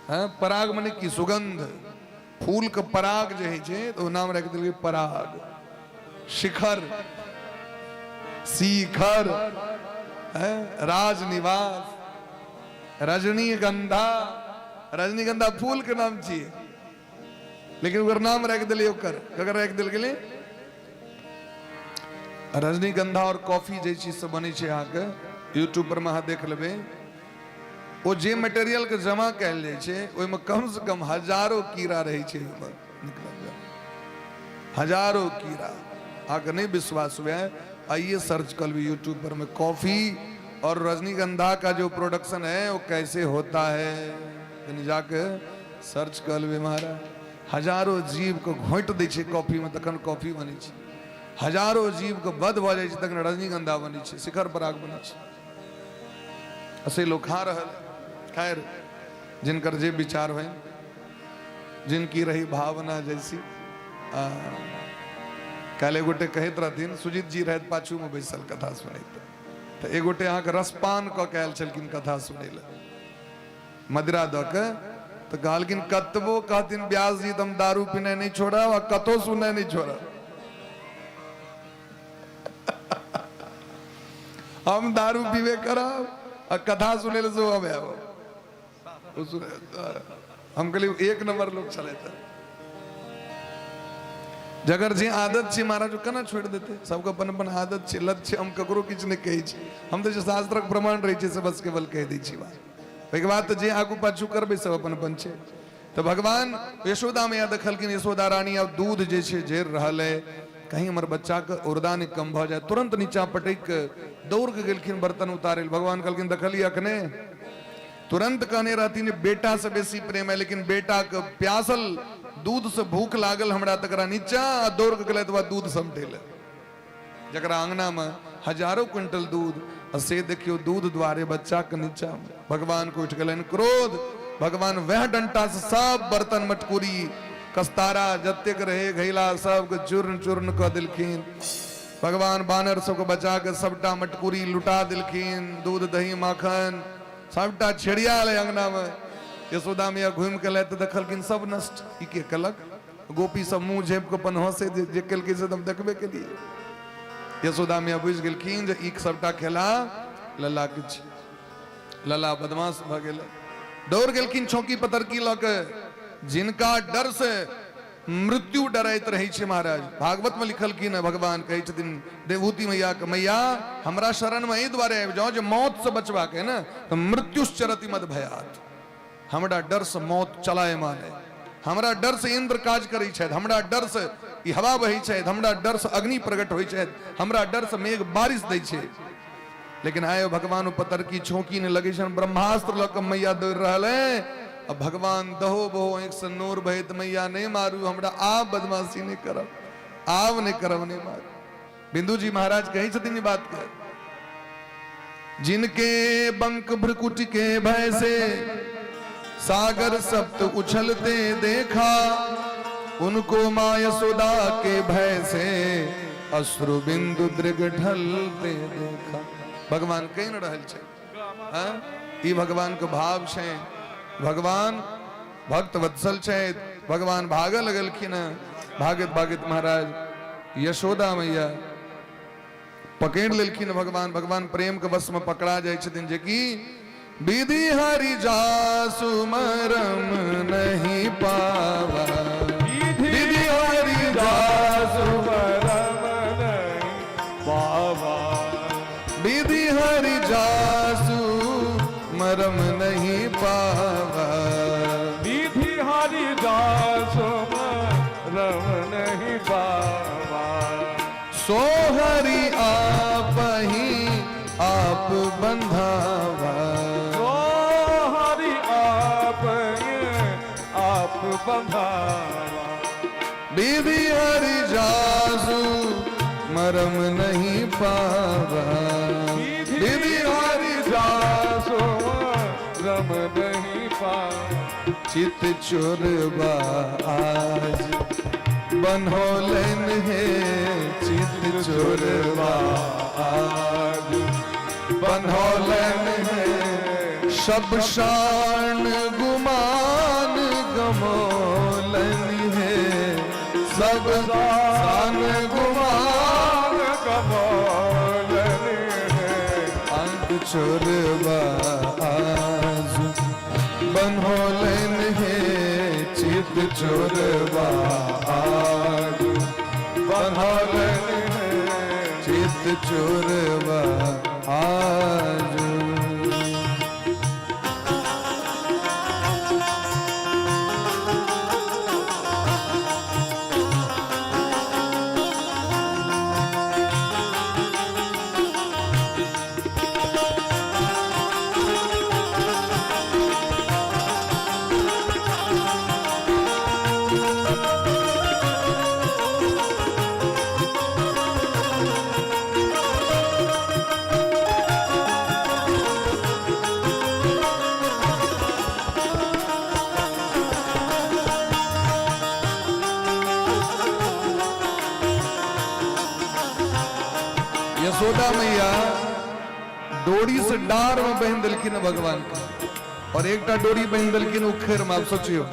है पराग माने की सुगंध फूल के पराग जे है तो नाम रख दिल पराग शिखर शिखर राजनिवास रजनीगंधा रजनीगंधा फूल के नाम चाहिए लेकिन ओकर नाम रख दिले ओकर रख दिल गेले रजनीगंधा और कॉफी जे चीज से बने छे अहाँ के यूट्यूब पर में अहाँ देख लेबे वो जे मटेरियल के जमा कैल जाए छे ओय में कम से कम हजारों कीड़ा रहे छे हजारों कीड़ा अहाँ नहीं विश्वास हुआ आइए सर्च कर ली यूट्यूब पर में कॉफी और रजनीगंधा का जो प्रोडक्शन है वो कैसे होता है जाके सर्च कर ली महाराज हजारों जीव को घोट दे छे कॉफी में तखन कॉफी बने छे हजारों जीव को बद भ जाए तखन रजनीगंधा बने छे शिखर पराग बने छे ऐसे लोग खा रहल खैर जिनकर जे विचार है जिनकी रही भावना जैसी काले गोटे कहत रहथिन सुजीत जी रहत पाछू में बैसल कथा सुनैत तो एक गोटे अहाँ के रसपान क के आयल छलखिन कथा सुनै ले मदिरा द के तो कहलखिन कतबो कहथिन व्यास जी तुम दारू पीने नहीं छोड़ा और कतो सुने नहीं छोड़ा हम दारू पीवे करब और कथा सुने ले सो आवे हम कहलिए एक नंबर लोग चले थे जगर जी आदत छे महाराज केना छोड़ देते सबके अपन अपन आदत छे लत छे हम ककरो किछ नहीं कहै छी हम तो शास्त्रक प्रमाण रही छे से बस केवल कह दै छी बात ओके बाद तो जे आगू पाछू करबे सब अपन अपन छे तो भगवान यशोदा मैया देखलखिन यशोदा रानी अब दूध जे छे झेर रहल है कहीं हमर बच्चा के उर्दान कम भ जाए तुरंत नीचा पटक के दौड़ के गेलखिन बर्तन उतारे भगवान कहलखिन देखलिए अखने तुरंत कहने रहती बेटा से बेसी प्रेम है लेकिन बेटा के प्यासल दूध से भूख लागल हमरा तकरा नीचा दौड़ के गले दूध समटेल जकरा अंगना में हजारों क्विंटल दूध से देखियो दूध द्वारे बच्चा के नीचा भगवान को उठ गलन क्रोध भगवान वह डंटा से सब बर्तन मटकुरी कस्तारा जतेक रहे घैला सब के चूर्ण चूर्ण क दिलखिन भगवान बानर सबको बचा के सबटा मटकुरी लुटा दिलखिन, दूध दही माखन सबटा छिड़िया ले अंगना में। यशोदा मैया घूम के ले तो देखलखिन सब नष्ट। ई के कलक गोपी सब मुंह झेप के अपन हंसे जे केलखिन से तुम देखबे के लिए। यशोदा मैया बुझ गेलखिन जे ई सबटा खेला लल्ला के छी। लल्ला बदमाश भ गेल, दौड़ गेलखिन छौकी पतरकी ल के। जिनका डर से मृत्यु डरैत रही छे महाराज, भागवत में लिखलखिन है, भगवान कहे छथिन देवहूति मैया के, मैया हमरा शरण में एहि द्वारे आबि जाओ जे मौत से बचवा के ना तो मृत्युश्चरति मद भयात। हमरा डर से मौत चलायमान है, हमरा डर से इंद्र काज करै छथि, हमरा डर से ई हवा बहै छथि, हमरा डर से अग्नि प्रकट होइ छथि, हमरा डर से मेघ बारिश दै छै। लेकिन आयो भगवान पतरकी छौकी ने लगे छन, ब्रह्मास्त्र ल के मैया दौड़ रहल है। अब भगवान दहो बहो एक से नूर बहत, मैया नहीं मारू हमरा, आप बदमाशी नहीं करब, आव नहीं करब, नहीं मारू। बिंदु जी महाराज कही छथिन ई बात के, जिनके बंक भ्रकुटी के भय से सागर सप्त उछलते देखा, उनको मां यशोदा के भय से अश्रु बिंदु दृग ढलते देखा। भगवान कहीं न रहल छै, ई भगवान के भाव छै। भगवान भक्त वत्सल छै। भगवान भागे लगलखिन, भागत भागत महाराज यशोदा मैया पकड़ लेलखिन भगवान। भगवान प्रेम के वश में पकड़ा जाय छथिन, जे कि विधि हरि जासु मरम नहीं पावा, विधि हरि जासु मरम नहीं पावा, विधि हरि जासु मरम नहीं पावा, विधि हरि जासु मरम नहीं पावा। सो हरि आप ही आप बंधावा, सो हरि आप बंधावा, विधि हरि जासु मरम नहीं पावा, विधि हरि जासु मरम नहीं पावा। चित चोरवा आज बनहोलन है, चित चोरवा आज बनहोलन है, सब शान गुमान गमोलन है, सब शान गुमान गमोलन है, अंक चोरवा आज बनहोलन है, चित चोरवा आज बनहोलन है, चित चोरवा आज। यशोदा मैया डोरी से डार में बहन दिलखिन भगवान के, और एकटा डोरी बहन दिलखिन उखेर में। आप सोचियो,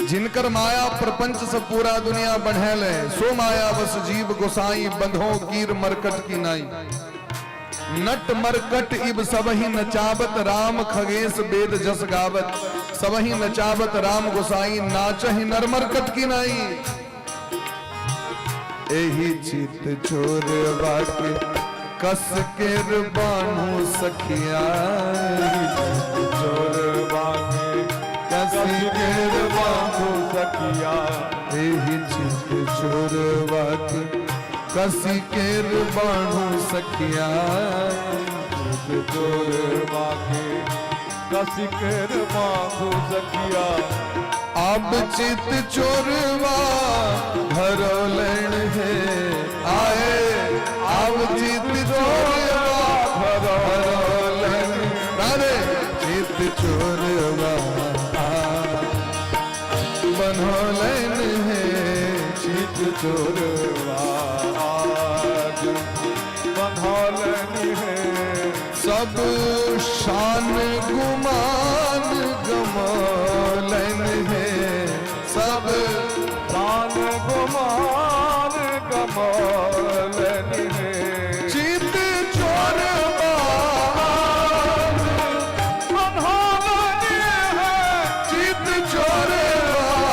जिनकर माया प्रपंच से पूरा दुनिया बढ़ेल है, सो माया बस जीव गोसाई बंधो कीर मरकट की नाई। नट मरकट इब सबही नचावत, राम खगेश वेद जस गावत, सबही नचावत राम गोसाई, नाचहि नर मरकट की नाई। एही चित चोरवा के कस के बानू सखिया, चोरवा के कस के बानू सखिया, एही चित चोरवा के कस के बानू सखिया, चोरवा के कस के बानू सखिया। अब चित चोरवा घरोलन है आए, अब चित चोरवा घरोलन, अरे चित चोरवा बनहोलन है, चित चोरवा सब शान गुमान गमौलन है, सब शान गुमान गमौलन है। चित चोरबाज बन्हावन है, चित चोरबाज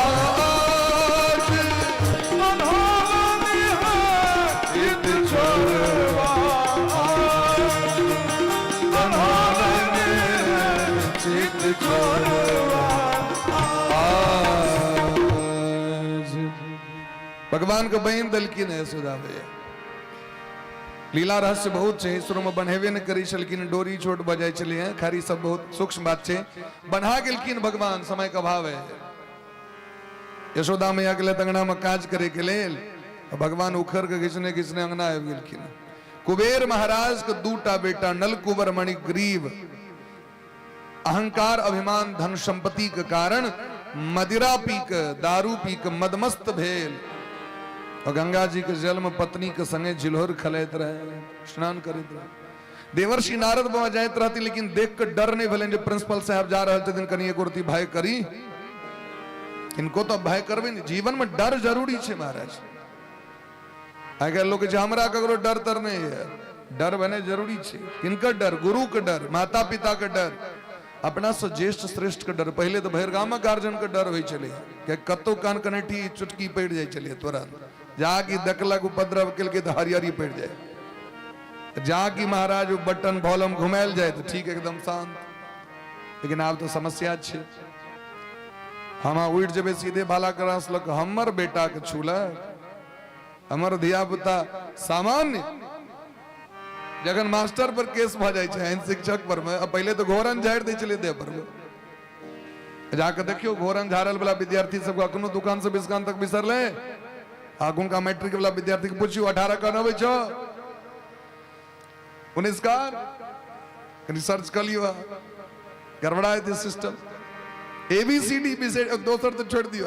बन्हावन है, चित चोरबाज बन्हावन है, चित चोरबाज। भगवान को बहन दलकिन है सुधावे लीला रहस्य बहुत छे, शुरू में बन्हेवे न करी छलकिन, डोरी छोट बजाय चले हैं, खारी सब बहुत सूक्ष्म बात छे। बन्हा गेलकिन भगवान, समय का भाव है। यशोदा मैया के लिए अंगना में काज करे के लेल भगवान उखर के घिसने घिसने अंगना आबि गेलखिन। कुबेर महाराज के दूटा बेटा नलकुबर मणि ग्रीव अहंकार अभिमान धन संपत्ति के कारण मदिरा पी के दारू पी के मदमस्त भेल और गंगा जी के जल में पत्नी के संगे झिलोर खलैत रहे, स्नान करते रहे। देवर्षि नारद बाबा जाइत रहती, लेकिन देख के डर नहीं भेलन जे प्रिंसिपल साहब जा रहे थे दिन कनी एक औरती भय करी, इनको तो भय करबे नहीं। जीवन में डर जरूरी है महाराज। आगे लोग हमरा ककरो डर तर नहीं है, डर बने जरूरी है। किनका डर? गुरु का डर, माता पिता का डर, अपना से ज्येष्ठ श्रेष्ठ का डर। पहले तो बहिर्गामा गार्जन का डर हो चले कि कतो कान कनेठी चुटकी पड़ जाए, चलिए तुरंत जाकी दकलक उपद्रव के तो हरियरी पड़ जाए, जाकी महाराज बटन वॉल्यूम घुमायल जाए तो ठीक एकदम शांत। लेकिन अब तो समस्या छे, हम उठ जब सीधे भाला करासलक हमर बेटा के छूला, हमर धिया पुता सामान्य जगन मास्टर पर केस भ जाए छे, शिक्षक पर में। अब पहले तो घोरन झाड़ दे चले दे पर जाके देखियो, घोरन झाड़ल वाला विद्यार्थी सब अखनो दुकान से बिस्कान तक बिसर ले। आगुन का मैट्रिक वाला विद्यार्थी के पूछियो 18 का नवे छो 19 का रिसर्च कर लियो, गड़बड़ाए थे सिस्टम। एबीसीडी बिसेड दोसर तो छोड़ दियो,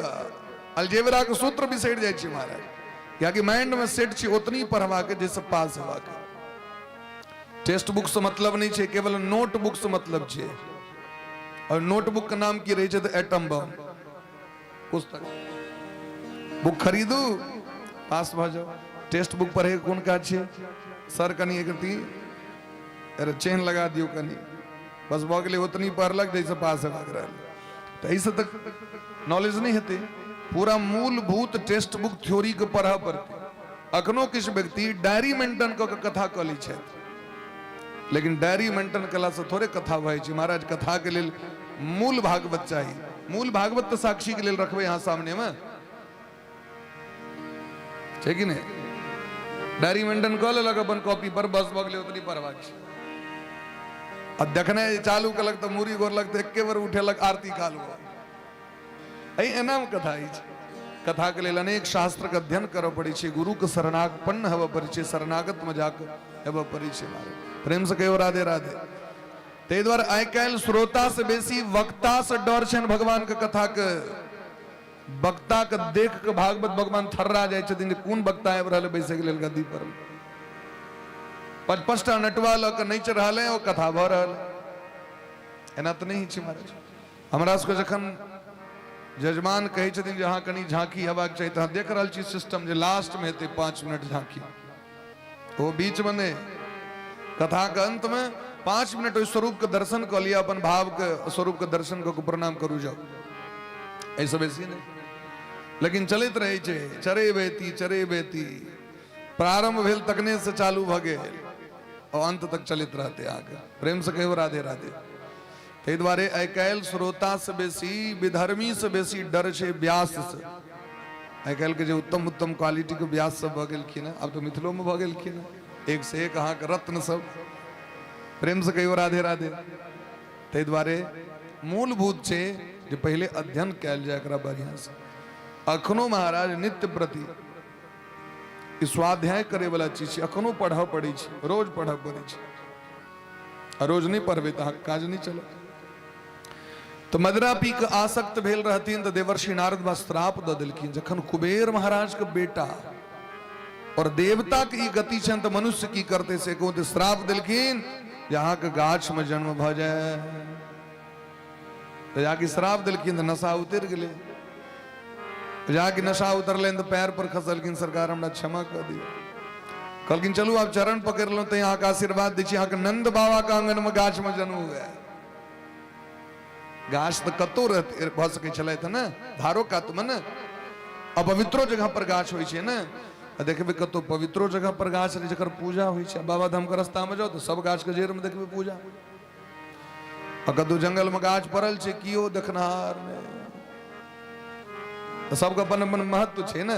अलजेब्रा के सूत्र बिसेड जाय छी महाराज, या कि माइंड में सेट छी उतनी पढ़वा के जैसे पास होवा के। टेक्स्ट बुक से मतलब नहीं छे, केवल नोटबुक से मतलब छे। और नोटबुक का नाम की रही छे तो एटम बम पुस्तक। बुक खरीदू पास भ जाओ। टेक्स्ट बुक पढ़े कौन का छे? सर कनी एकती अरे चेन लगा दियो कनी, बस भ गेले उतनी पढ़लक जैसे पास हेबाक रहल। तो ऐसे तक नॉलेज नहीं हेते। पूरा मूलभूत टेक्स्ट बुक थ्योरी के पढ़ा पड़ते। अखनो किस व्यक्ति डायरी मेंटेन क कथा क ली छथि, लेकिन डायरी मेंटेन कला से थोड़े कथा भय छै महाराज। कथा के लेल मूल भागवत चाहिए। मूल भागवत तो साक्षी के लेल रखबे यहाँ सामने में, छै कि नहीं? डायरी मेंटेन क लेलक अपन कॉपी पर, बस भ गेलै उतनी पढ़बाक छै। आ देखने चालू कलक तो मूरी गोरलक तो एके बार उठेलक आरती काल हुआ। एना में कथा है। कथा के लेल अनेक शास्त्र के अध्ययन करऽ पड़े छै, गुरु के शरणागपन्न हेबऽ पड़े छै, शरणागत में जाके हेबऽ पड़े छै। प्रेम से कहियो राधे राधे। ताहि दुआरे आइ काल्हि श्रोता से बेसी वक्ता से डर छनि भगवान के कथा के। वक्ता के देख के भागवत भगवान थर्रा जाय छथिन जे कोन वक्ता आबि रहल बैसे के लेल गद्दी पर। 5-5 टा नटवा ल के नचि रहल है, ओ कथा भ रहल। एना तो नहीं छै महाराज। हमरा सबके जखन जजमान कहे छथिन जे अहाँ कनी झांकी हेबाक चाही, तो देख रहल छी सिस्टम जे लास्ट में हेतै 5 मिनट झांकी, वो बीच में नहीं। कथा के अंत में 5 मिनट ओहि स्वरूप के दर्शन कर लिया, अपन भाव के स्वरूप के दर्शन को प्रणाम करू जाओ, ऐसा बेसी नहीं। लेकिन चलित रहे छे चरे बेती प्रारंभ भेल तकने से चालू भ गेल और अंत तक चलित रहते आगे। प्रेम से कहियो राधे राधे। ताहि दुआरे आइ काल्हि श्रोता से बेसी विधर्मी से बेसी डर छे व्यास से। आइ काल्हि के जो उत्तम उत्तम क्वालिटी के व्यास सब भ गेलखिन, अब तो मिथिलो में भ गेलखिन, एक से एक अहाँ के रत्न सब। प्रेम से कहियो राधे राधे। ताहि दुआरे मूलभूत छे जे पहले अध्ययन कैल जाए एकरा बढ़िया से। अखनो महाराज नित्य प्रति स्वाध्याय करे वाला चीज छै, अखनो पढ़ा पड़े छै, रोज पढ़ा पड़े छै। रोज नहीं पढ़बे तो काज नहीं चले। तो मदिरा पी के आसक्त भेल रहतीन तो देवर्षि नारद बा श्राप द देलखिन। जखन कुबेर महाराज के बेटा और देवता की गति छन तो मनुष्य की करते से को तो श्राप दिलखिन यहाँ के गाछ में जन्म भ जाए तो जाके श्राप दिलखिन तो नशा उतर गए जाके नशा उतरले तो पैर पर खसलखिन सरकार हमरा क्षमा कर दिया कहलखिन चलू आप चरण पकड़ लो तो यहाँ का आशीर्वाद दीजिए यहाँ के नंद बाबा का आंगन में गाछ में जन्म हुआ है गाछ तो कतो रहते भ सके छले था ना धारो का तुम न अपवित्रो जगह पर गाछ होई छे ना देखबे कतो पवित्रो जगह पर गाछ रे जकर पूजा होई छे बाबा धाम के रास्ता में जाओ तो सब गाछ के जेर में देखबे पूजा आ कतो जंगल में गाछ पड़ल छे कियो देखनहार ने तो सबका अपन अपन महत्व छे ना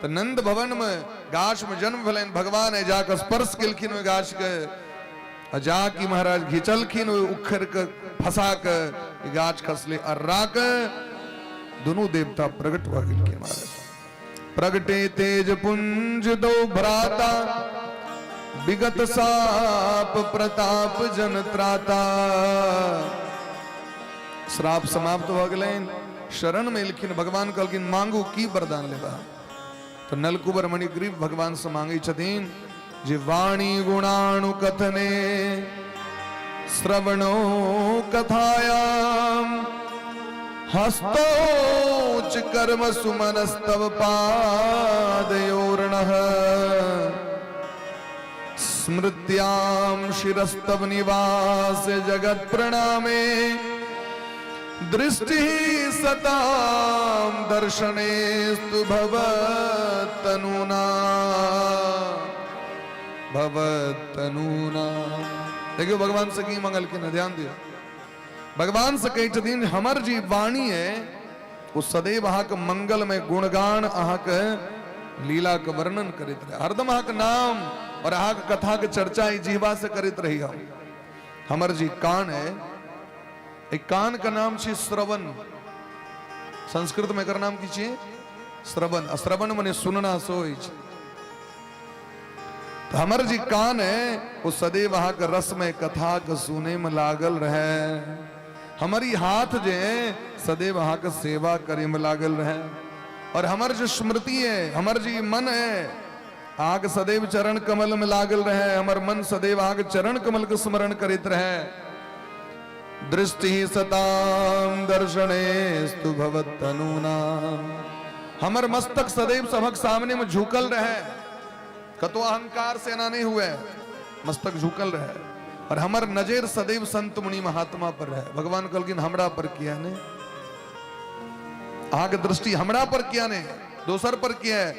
तो नंद भवन में गाछ में जन्म भेलन भगवान है जाकर स्पर्श केलखिन ओइ गाछ के जाकी महाराज घिचलखिन उखड़ के फंसा के गाछ खसले अर्रा के दोनों देवता प्रकट भ गेलखिन महाराज प्रगटे तेज पुंज दो भ्राता विगत साप प्रताप जन त्राता श्राप समाप्त भ गेलैन शरण में एलखिन भगवान कहलखिन मांगू की वरदान लेबा तो नलकुबर मणिग्रीव भगवान से मांगे छथिन जे वाणी गुणाणु कथने श्रवणो कथायाम हस्तोच कर्म सुमनस्तव पादयोर्णः स्मृत्याम शिरस्तव निवास जगत प्रणामे दृष्टि सताम दर्शनेस्तु भवतनुना भवतनुना। देखियो भगवान से की मंगल के न ध्यान दियो भगवान से कही छथिन हमर जी वाणी है वो सदैव अहाँ के मंगल में गुणगान अहाँ के लीला के वर्णन करित रहे हरदम अहाँ के नाम और अहाँ के कथा के चर्चा जीवा से करित रही हमर जी कान है एक कान का नाम छे श्रवण संस्कृत में एकर नाम की छे श्रवण श्रवण माने सुनना सोई छे तो हमर जी कान है वो सदैव अहाँ के रस में कथा के सुने में लागल रहे हमारी हाथ जे सदैव अहाँ के सेवा करे में लागल रहे और हमर जो स्मृति है हमर जी मन है अहाँ के सदैव चरण कमल में लागल रहे हमर मन सदैव अहाँ के चरण कमल के स्मरण करित रहे दृष्टि सताम दर्शनेस्तु भवतनुना हमर मस्तक सदैव सबक सामने में झुकल रहे कतो अहंकार से ना नहीं हुए मस्तक झुकल रहे और हमर नजर सदैव संत मुनि महात्मा पर रहे भगवान कहलखिन हमरा पर किया ने आगे दृष्टि हमरा पर किया ने दोसर पर किया है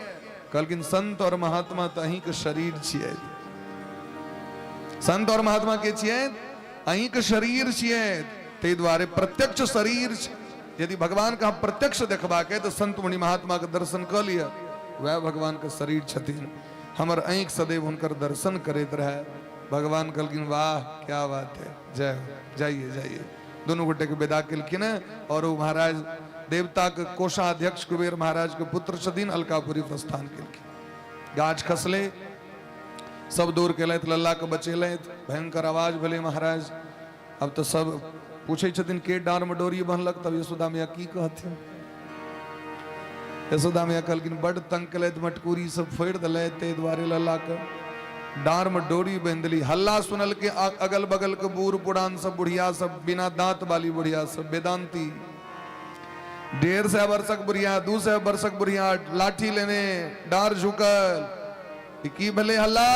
कहलखिन संत और महात्मा तो अहीं के शरीर छिए संत और महात्मा के छिए अहीं के शरीर छिए ते द्वारे प्रत्यक्ष शरीर यदि भगवान का प्रत्यक्ष देखबा के तो संत मुनि महात्मा के दर्शन कर लिया वह भगवान के शरीर छथिन हमर आंख सदैव उनकर दर्शन करते रहे भगवान कहलखिन वाह क्या बात है जय जाइए जाइए दोनों गोटे के विदा केलखिन और वो महाराज देवता के कोषाध्यक्ष कुबेर महाराज के पुत्र छथिन अलकापुरी प्रस्थान केलखिन गाछ खसले सब दूर केलथि लल्ला के बचेलथि भयंकर आवाज भेले महाराज अब तो सब पूछे छथिन के डार में डोरी बन्हलक तब यशोदा मैया की कहथिन यशोदा मैया कहलखिन बड़ तंग केलथि मटकुरी सब फोड़ दिले ते द्वारे लल्ला के डार में डोरी बांध ली हल्ला सुनल के अगल बगल के बूढ़ पुरान सब बुढ़िया सब बिना दांत वाली बुढ़िया सब वेदांती 150 वर्षक बुढ़िया 200 वर्षक बुढ़िया लाठी लेने डार झुकल की भले हल्ला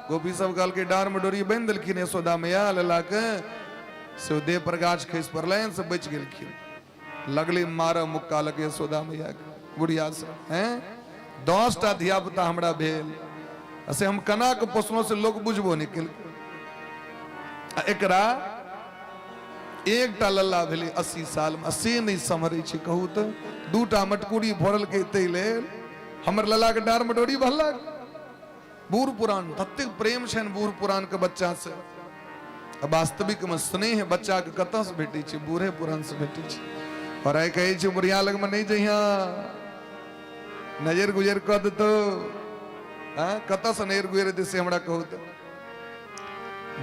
गोपी सब गल के डार में डोरी बांध दिलखिन यशोदा मैया लल्ला के से देह पर गाछ खसि पड़लैन से बच गेलखिन लगले मार मुक्का लगे यशोदा मैया के बुढ़िया से हैं 10टा धिया पुता हमरा भेल ऐसे हम कना के पोसलो से लोग बुझबो निकल एकरा एकटा लल्ला भेले 80 साल में से नहीं समरे छी कहू तो 2टा मटकुरी भरल के ते लेल हमर लल्ला के डार में डोरी भरलक बूढ़ पुरान तत्ते प्रेम छन बूढ़ पुरान के बच्चा से वास्तविक में स्नेह बच्चा के कत से भेटे छी बूढ़े पुरान से भेटे छी और आई कहे छी बुढ़िया लग में नहीं जइहा नजर गुजर कर तो कत से नजर गुजर दे से हमरा कहू तो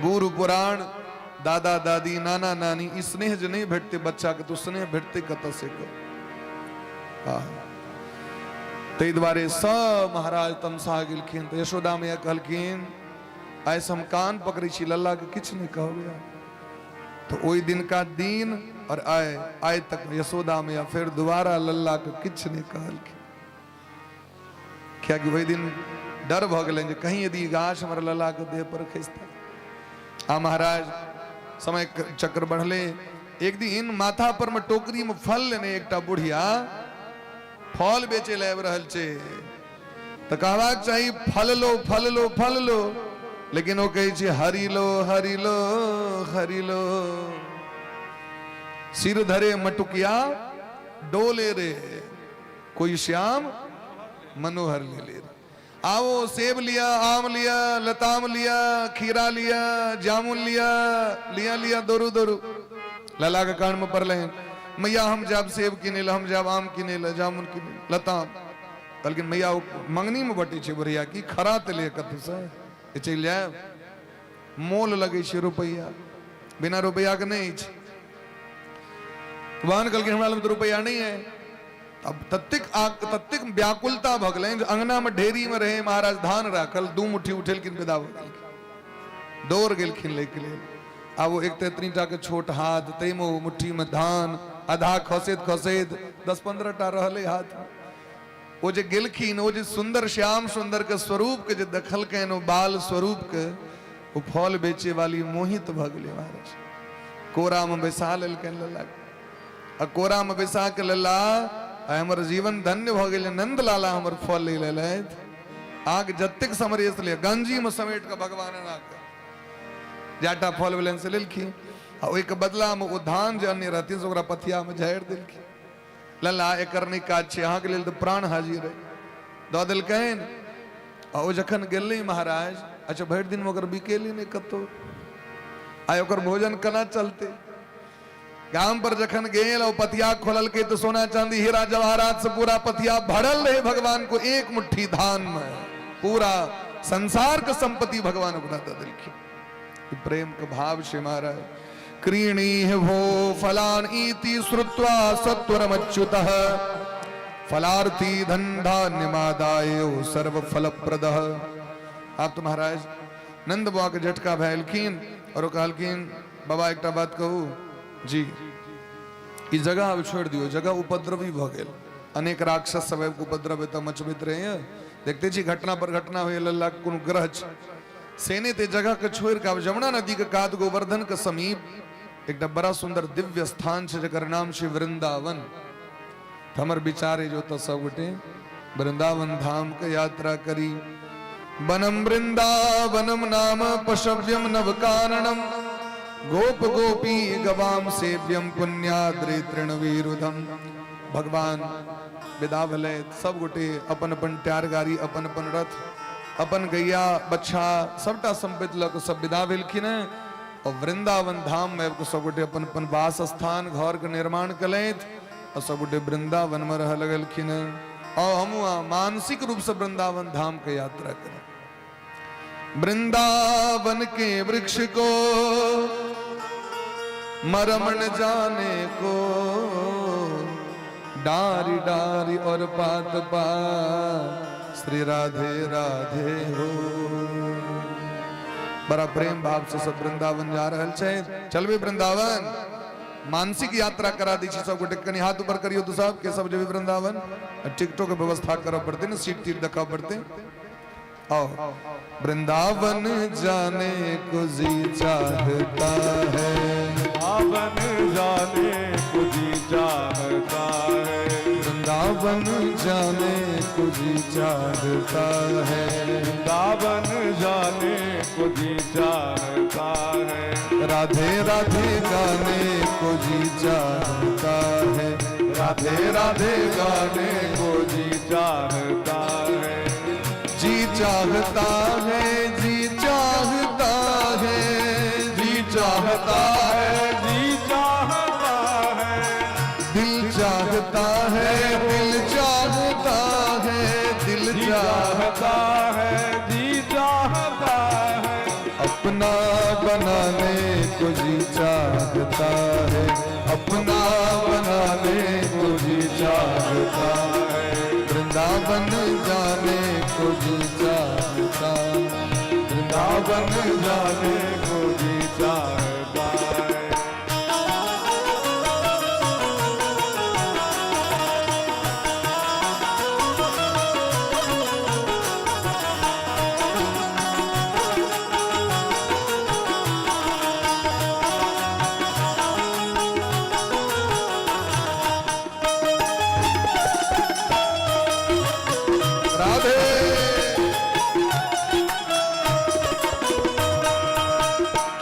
बूढ़ पुराण दादा दादी नाना नानी स्नेह जो नहीं भेटते बच्चा के तो स्नेह भेटते कत से को ते द्वारे सब महाराज तमसा गेलखिन। तो यशोदा मैया कहलखिन ऐसे हम कान पकड़ी छी लल्ला के किछ नहीं कहबे। तो ओई दिन का दिन और आए तक यशोदा मैया फिर दोबारा लल्ला के किछ नहीं कहलखिन। क्या कि वही दिन डर भ गए जे कहीं यदि गाछ हमर लल्ला के देह पर खिसता। महाराज समय चक्र बढ़ले। एक दिन माथा पर में टोकरी में फल लेने एकटा बुढ़िया फल बेचे ले आबि रहल छे। तो कहबाक चाही फल लो फल लो फल लो, लेकिन वो कहे छे हरि लो हरि लो हरि लो। सिर धरे मटुकिया डोले रे, कोई श्याम मनोहर ले ले। आओ सेब लिया, आम लिया, लताम लिया, खीरा लिया, जामुन लिया, लिया लिया दोरू दोरू। लला के कान में पड़ले मैया हम जाब सेब किने ला, हम जाब आम किने ला, जामुन किने लताम। बल्कि मैया मंगनी में बटे छे बुढ़िया की खरा तले कत से चल जाए। मोल लगे छे रुपया, बिना रुपया के नहीं छे। वाहन कल के हमरा लग तो रुपया नहीं है। अब तत्तिक व्याकुलता भगले अंगना में ढेरी में रहे महाराज धान राखल, दू मुट्ठी उठेल किन विदा हो गेल, दौड़ गेलखिन लेके ले। अब वो एक तेतनीटा के छोट हाथ तई में मुट्ठी में धान आधा खसेद खसेद 10-15 टा रहले हाथ। वो जे गेलखिन वो जे सुंदर श्याम सुंदर के स्वरूप के जे देखल के नो बाल स्वरूप के वो फल बेचे वाली मोहित भगले महाराज। कोरा में बैसा लेल के लल्ला, और कोरा में बैसा के लल्ला हमर जीवन धन्य भ गेल। नंद लाला हमर फल ले ले आग जत्तिक समरेस ले गंजी में समेट के भगवान नाक जाटा फल वेलन से लेलखी। आ ओइ के बदला में ओ धान जे अन्य रहती से ओकरा पथिया में झाड़ देलखी। लल्ला एकर नहीं काज छे, अहाँ के लेल तो प्राण हाजिर है द देलकैन। आ ओ जखन गेलै महाराज, अच्छा भरि दिन में ओकर बिकेली नहीं कतो, आय ओकर भोजन केना चलते। गांव पर जखन गेल और पथिया खोलल के तो सोना चांदी हीरा जवाहरात से पूरा पथिया भरल रहे। भगवान को एक मुट्ठी धान में पूरा संसार का संपत्ति भगवान बना दिलखिन। प्रेम के भाव से महाराज क्रीणी वो फलान इति श्रुत्वा सत्वरमच्युतः फलार्थी धन धान्यमादायो सर्व फलप्रदः। आप तो महाराज नंद बाबा के झटका भैलखिन और कहलखिन बाबा एक बात कहू जी, इस जगह अब छोड़ दियो, जगह उपद्रवी भ गेल। अनेक राक्षस सब उपद्रव मचबैत रहे। देखते छी घटना पर घटना हुए लल्ला कोनो ग्रह सेने ते जगह के छोड़ के अब जमुना नदी के कात गोवर्धन के समीप एक बड़ा सुंदर दिव्य स्थान है जकर नाम छे वृंदावन। हमर विचारे जो तो सब गोटे वृंदावन धाम के यात्रा करी। वनम वृंदावनम नाम पशव्यम नव कारणम गोप गोपी गवाम सेव्यम पुण्याद्रि तृणवीरुधम। भगवान विदा भले सब गोटे अपन अपन ट्यार गाड़ी, अपन अपन रथ, अपन गैया बच्छा सबटा संपत्ति लग सब विदा भेलखिन। और वृंदावन धाम में सब गोटे अपन अपन वास स्थान घर के निर्माण कलैत और सब गोटे वृंदावन में रह लगलखिन। और हम मानसिक रूप से वृंदावन धाम के यात्रा करें। वृंदावन के वृक्ष को मरम न जाने को, डारी डारी और पात पात श्री राधे राधे हो। बड़ा प्रेम भाव से सब वृंदावन जा रहल छे। चलबे वृंदावन मानसिक यात्रा करा दी सब गोटे। कनी हाथ ऊपर करियो तो सब के सब जेबे वृंदावन। टिकटों के व्यवस्था करब पड़ते न, सीट तीट देखा पड़ते। आओ वृंदावन जाने को जी चाहता है, वृंदावन जाने को जी चाहता है, वृंदावन जाने को जी चाहता है, वृंदावन जाने को जी चाहता है, राधे राधे गाने को जी चाहता है, राधे राधे गाने को जी चाहता है, जी चाहता है, जी चाहता है, जी चाहता है, जी चाहता है, दिल चाहता है, दिल चाहता है, दिल चाहता है, जी चाहता है, अपना बनाने को जी चाहता है, अपना बनाने को जी चाहता है, वृंदावन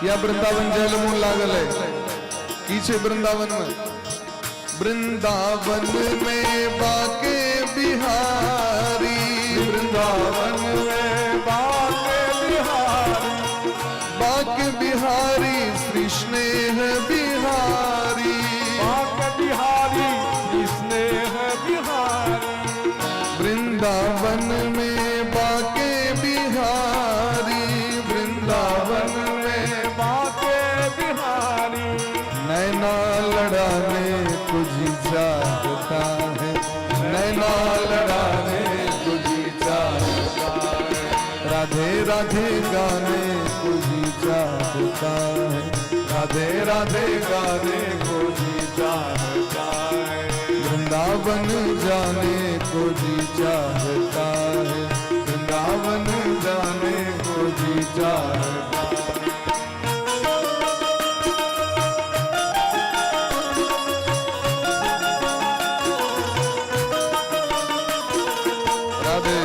या वृंदावन जल मुंह लागल है पीछे वृंदावन में वृंदावन में बाके बिहारी वृंदावन में बाके बिहारी श्री स्नेह बिहारी बिहारी स्नेह बिहारी वृंदावन में बाके बिहारी वृंदावन में बाके बिहारी नैना लड़ाने तुझी चाहता है नैना लड़ाने तुझी चाहता है राधे राधे गाने तुझी चाहता है राधे राधे गाने को जी चाहता है वृंदावन जाने को जी चाहता है वृंदावन जाने को जी चाहता है राधे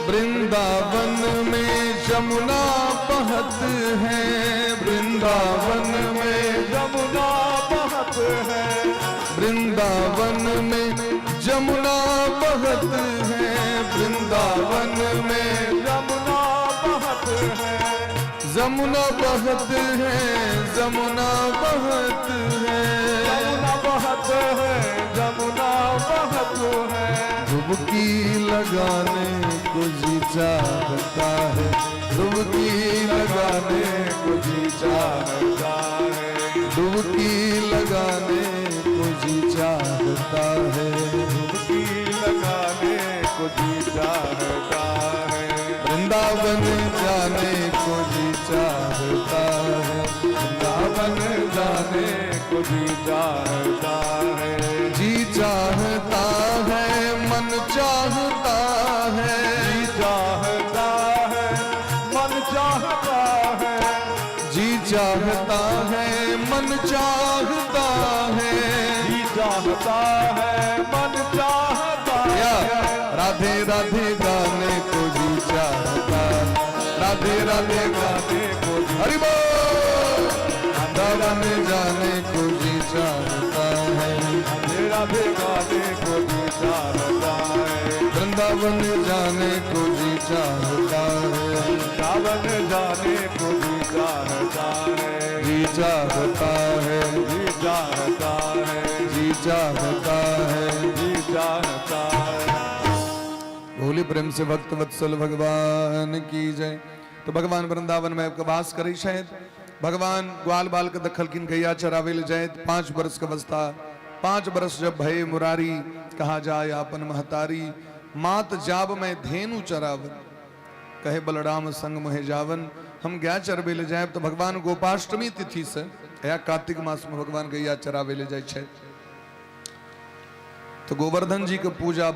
वृंदावन में जमुना बहत है वृंदावन में जमुना बहत है वृंदावन में जमुना बहत है वृंदावन में जमुना बहत है जमुना बहत है जमुना बहत है जमुना बहत है जमुना बहत है डुबकी लगाने को जी चाहता है डुबकी लगाने को जी चाहता है डुबकी लगाने को जी चाहता है डुबकी लगाने को जी चाहता है वृंदावन जाने को जी चाहता है वृंदावन जाने को जी चाहता है जी चाहता है मन चाहता है जी चाहता है मन चाहता है जी चाहता है मन चाहता है जी चाहता है मन चाहता या है राधे राधे गाने को जी चाहता राधे राधे गाने को हरि बोल वृंदावन जाने को जी चाहता है राधे गाने को जी चाहता है वृंदावन जाने को जी चाहता है वृंदावन जाने को जी चाहता है जी चाहता है जी चाहता है जी चाहता है जी चाहता है भोले प्रेम से भक्त वत्सल भगवान की जय। तो भगवान वृंदावन में आपका वास करे शायद भगवान ग्वाल बाल का दखल किन गैया चरावे ले जाए 5 बरस का अवस्था 5 बरस जब भय मुरारी कहा जाए आपन महतारी मात जाब में धेनु चरावन कहे बलराम संग मोहे जावन हम गया चरवे ले जाए तो भगवान गोपाष्टमी तिथि से या कार्तिक मास में भगवान गैया चरावे ले जाए तो गोवर्धन जी के पूजा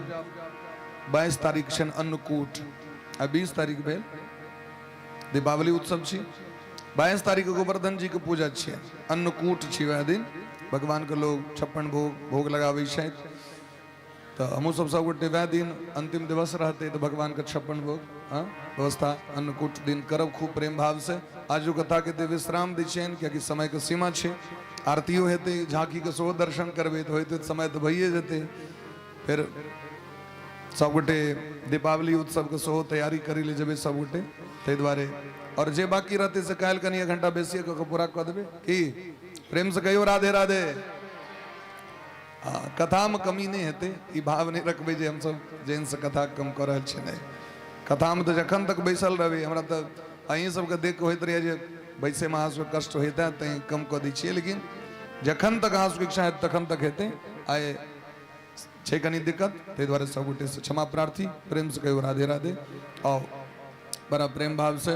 22 तारीख छन अन्नकूट आ 20 तारीख भेल दीपावली उत्सव छी 22 तारीख के गोवर्धन जी के पूजा छियै अन्नकूट छी वह दिन भगवान के लोग 56 भोग लगावे शायद तो हमू सब गोटे वह दिन अंतिम दिवस रहते तो भगवान के 56 भोग व्यवस्था अन्नकूट दिन करब खूब प्रेम भाव से आज कथा के विश्राम दै छियनि कियाकि समय के सीमा छै आरतियो हेतै झांकी के सेहो दर्शन करबै तो होते समय तो भइए जेतै फिर सब गोटे दीपावली उत्सव के सेहो तैयारी करी ले जेबे सब गोटे ताहि दुआरे और जे बाकी रहते से काल्हि कनी 1 घंटा बेसी के पूरा कऽ देबै की प्रेम से कहियो राधे राधे कथा में कमी नहीं हेतै ई भाव नहीं रखबै जे हम सब जेन से कथा कम कर रहल छी नहीं कथा में तो जखन तक बैसल रहबै हमरा तो अहीं सबके देख के होइत रहै जे बैसे में अहाँ सबके कष्ट होइते तैं कम कऽ दै छियै लेकिन जखन तक अहाँ सबके इच्छा हेतै तखन तक हेतै आइ छै कनी दिक्कत ताहि दुआरे सब गोटे से क्षमा प्रार्थी प्रेम से कहियो राधे राधे और बड़ा प्रेम भाव से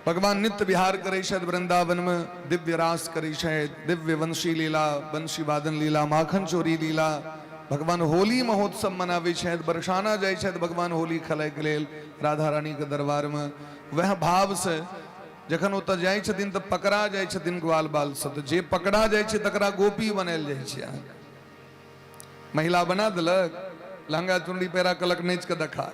भगवान नित्य विहार करे शायद वृंदावन में, दिव्य रास करे शायद, दिव्य वंशी लीला, वंशी वादन लीला, माखन चोरी लीला। भगवान होली महोत्सव मनावे शायद, बरसाना जाए शायद भगवान होली खेले के लेल राधा रानी के दरबार में। वह भाव से जखन ओत जाए छथिन तो पकड़ा जाए छथिन ग्वाल बाल से, तो जे पकड़ा जाए छे तकरा गोपी बनायल जाए छे। महिला बना देलक, लहंगा चुनरी पैरा कलक नाच के देखा,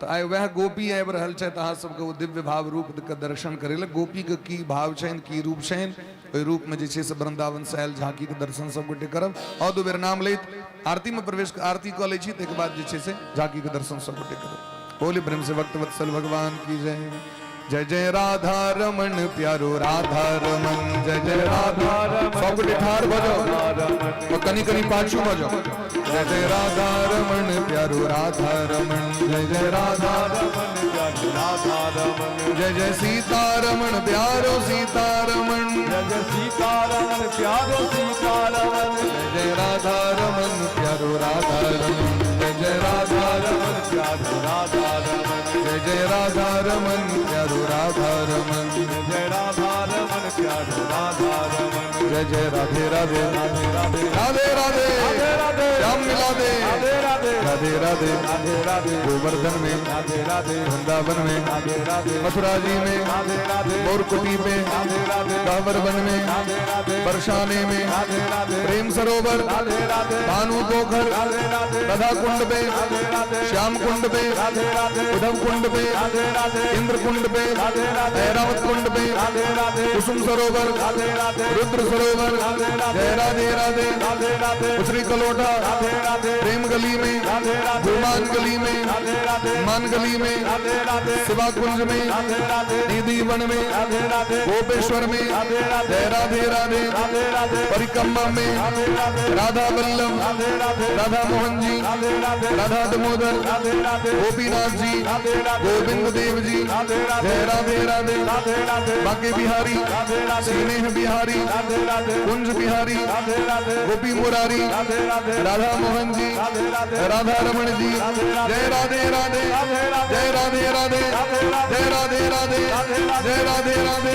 तो आइ वह गोपी आबि रहल छथि अहाँ सबके वो दिव्य भाव रूप के दर्शन करे ले। गोपी के की भाव छनि, की रूप छनि, ओहि रूप में जे छै से वृंदावन से आयल झांकी के दर्शन सब गोटे करब। और दो बेर नाम लैत आरती में प्रवेश, आरती कऽ लै छी, तैके बाद जे छै से झांकी के दर्शन सब गोटे करब। बोले प्रेम से भक्त वत्सल भगवान की जय। जय जय राधा रमन प्यारो राधा रमन, जय जय राधा रमन। सब गोटे ठाड़ भ जाओ, कनी कनी पाछू भ जाओ। जय जय राधा रमन प्यारो राधा रमन, जय जय राधा रमन प्यारो राधा रमन। जय जय सीता रमन प्यारो सीता रमन, जय जय सीता रमन प्यारो सीता रमन। जय जय राधा रमन प्यारो राधा रमन, जय जय राधा रमन प्यारो राधा रमन। जय जय राधा रमन प्यारो राधा रमन, जय जय राधा रमन प्यारो राधा रमन। जय जय राधे राधे राधे राधे राधे राधे राधे राधे श्याम मिला दे। राधे राधे राधे राधे राधे राधे गोवर्धन में, राधे राधे वृंदावन में, राधे राधे मथुरा जी में, राधे राधे मोरकुटी में, राधे राधे कांवर वन में, राधे राधे बरसाने में, राधे राधे प्रेम सरोवर, राधे राधे भानु पोखर, राधे राधे राधा कुंड पे, राधे राधे श्याम कुंड पे, राधे राधे उद्धव कुंड पे, राधे राधे इंद्र कुंड पे, राधे राधे ऐरावत कुंड पे, राधे राधे कुसुम सरोवर, राधे राधे रुद्र सरोवर, राधे राधे जय राधे राधे राधे राधे उतरी कलोटा, राधे राधे प्रेम गली में, राधे राधे गुमान गली में, राधे राधे मान गली में, राधे राधे शिवा कुंज में, राधे राधे निधि वन में, राधे राधे गोपेश्वर में, राधे राधे जय राधे राधे राधे राधे परिक्रमा में, राधे राधे राधा वल्लभ, राधे राधे राधा मोहन जी, राधे राधे राधा दामोदर, राधे राधे गोपीनाथ जी, राधे राधे गोविंद देव जी, राधे राधे जय राधे राधे राधे राधे बांके बिहारी, राधे राधे स्नेह बिहारी, राधे राधे कुंज बिहारी, राधे राधे गोपी मुरारी, राधे राधे राधा मोहन जी, राधे राधे राधा रमन जी, जय राधे राधे जय राधे राधे जय राधे राधे जय राधे राधे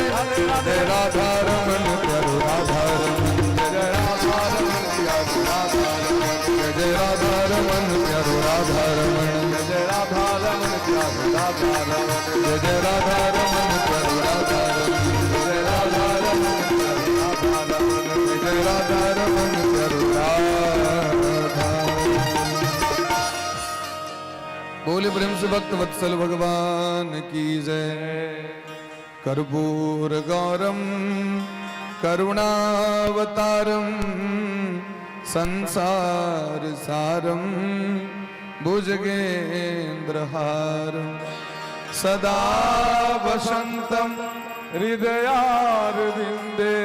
जय राधा रमन प्यारो राधा रमन, जय राधा रमन प्यारो राधा रमन, जय राधा रमन प्यारो राधा रमन, जय राधा रमन प्यारो राधा रमन। जय जय राधा रमन प्यारो राधा रमन, जय राधा रमन प्यारो राधा रमन, जय राधा रमन प्यारो राधा। बोले प्रेम से भक्त वत्सल भगवान की जय। कर्पूर गौरम करुणावतारम संसार सारम भुजगेन्द्रहारम सदा वसंतम हृदयारविन्दे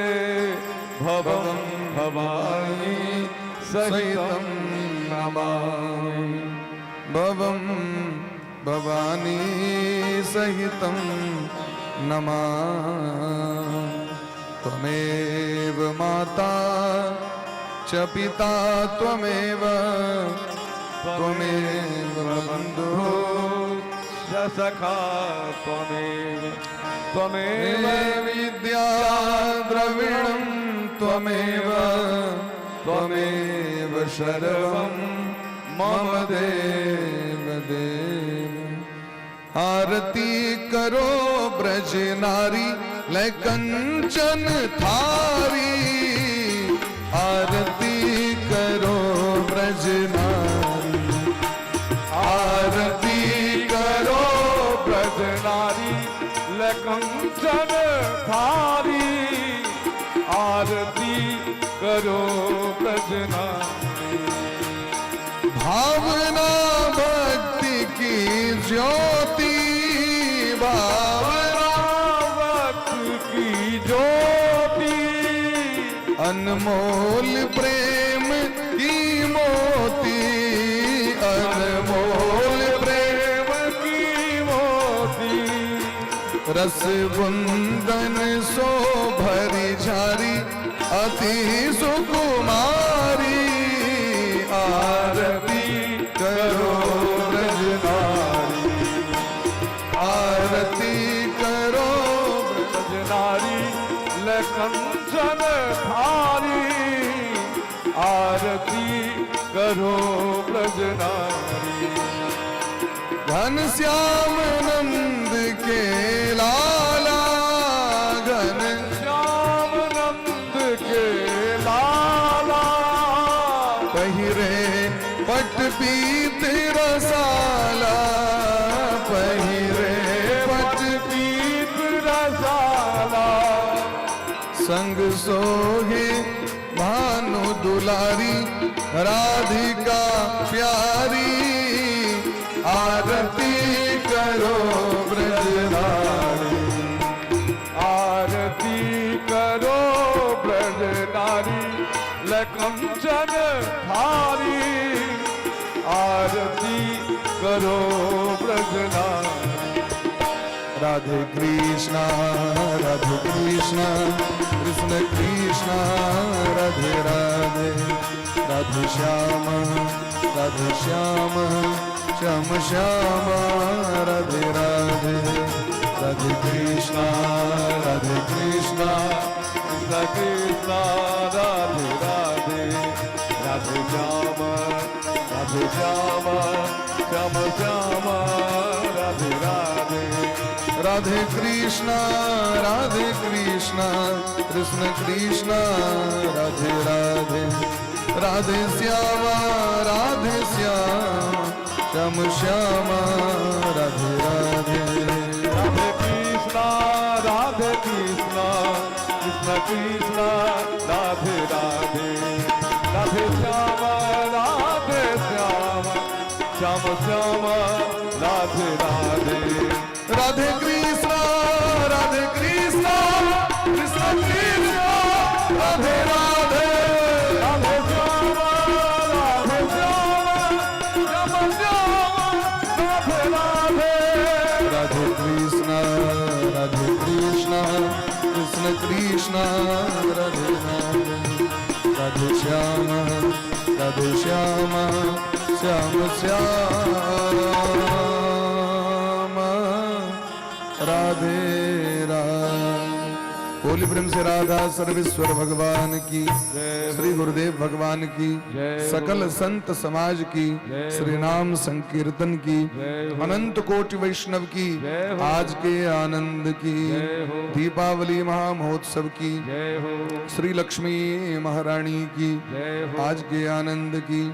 भवं भवानी सहितं नमामि, भवं भवानी सहितं नमामि। त्वमेव माता च पिता त्वमेव, त्वमेव बन्धुः च सखा त्वमेव त्वमेव विद्या द्रविणं त्वमेव, त्वमेव सर्वं मम देव देव। आरती करो ब्रज नारी लय कंचन थारी, आरती करो ब्रज नारी, आरती करो ब्रज नारी लकंचन थारी, आरती करो ब्रज नारी। भावना भक्ति की ज्योति, भावना भक्ति की ज्योति, अनमोल प्रेम की मोती, अनमोल प्रेम की मोती। रस बुंदन सो भरी झारी अति सुकुमारी, आरती करो ब्रज नारी, आरती करो करो ब्रज नारी। घन श्याम नंद के लाला, घन श्याम नंद के लाला, पहिरे पट पीत रसाला, पहिरे पट पीत रसाला, संग सोहे भानु दुलारी, राधिका प्यारी, आरती करो ब्रज नारी। आरती करो ब्रज नारी, लकंचन धारी, आरती करो ब्रज नारी। राधे कृष्णा राधे कृष्णा, कृष्ण कृष्णा राधे राधे, राधे श्याम श्याम, श्याम श्याम राधे राधे, राधे कृष्णा राधे कृष्णा, कृष्ण कृष्ण राधे राधे, राधे श्याम श्याम, श्याम श्याम राधे राधे। राधे कृष्णा कृष्ण कृष्णा राधे राधे, राधे श्याम श्याम श्याम राधे राधे। राधे कृष्ण कृष्ण कृष्ण राधे राधे, राधे श्याम श्याम श्याम राधे राधे। राधे कृष्णा कृष्ण कृष्ण राधे राधे, राधे श्याम श्याम श्याम राधे राधे। राधे कृष्णा कृष्ण कृष्ण राधे राधे, राधे श्याम श्याम श्याम राधे राधे। बोली प्रेम से राधा सर्वेश्वर भगवान की, श्री गुरुदेव भगवान की, सकल संत समाज की, श्री नाम संकीर्तन की, अनंत कोटि वैष्णव की, आज के आनंद की, दीपावली महामहोत्सव की, श्री लक्ष्मी महारानी की, आज के आनंद की।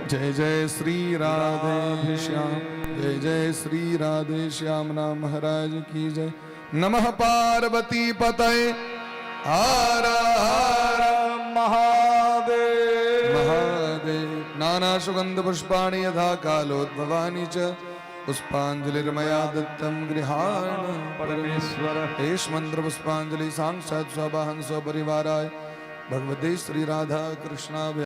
जय जय श्री राधे श्याम, जय जय श्री राधे श्याम नाम महाराज की जय। नमः पार्वती पतये, हर हर महादेव। महादेव। नाना सुगंध पुष्पाणि यथा कालोद्भवानि च, पुष्पांजलिर्मया दत्तं गृहाण परमेश्वर। एष मंत्र पुष्पांजलि साक्षात् स्वभाहं स्वपरिवाराय भगवते श्री राधा कृष्णाभ्यां।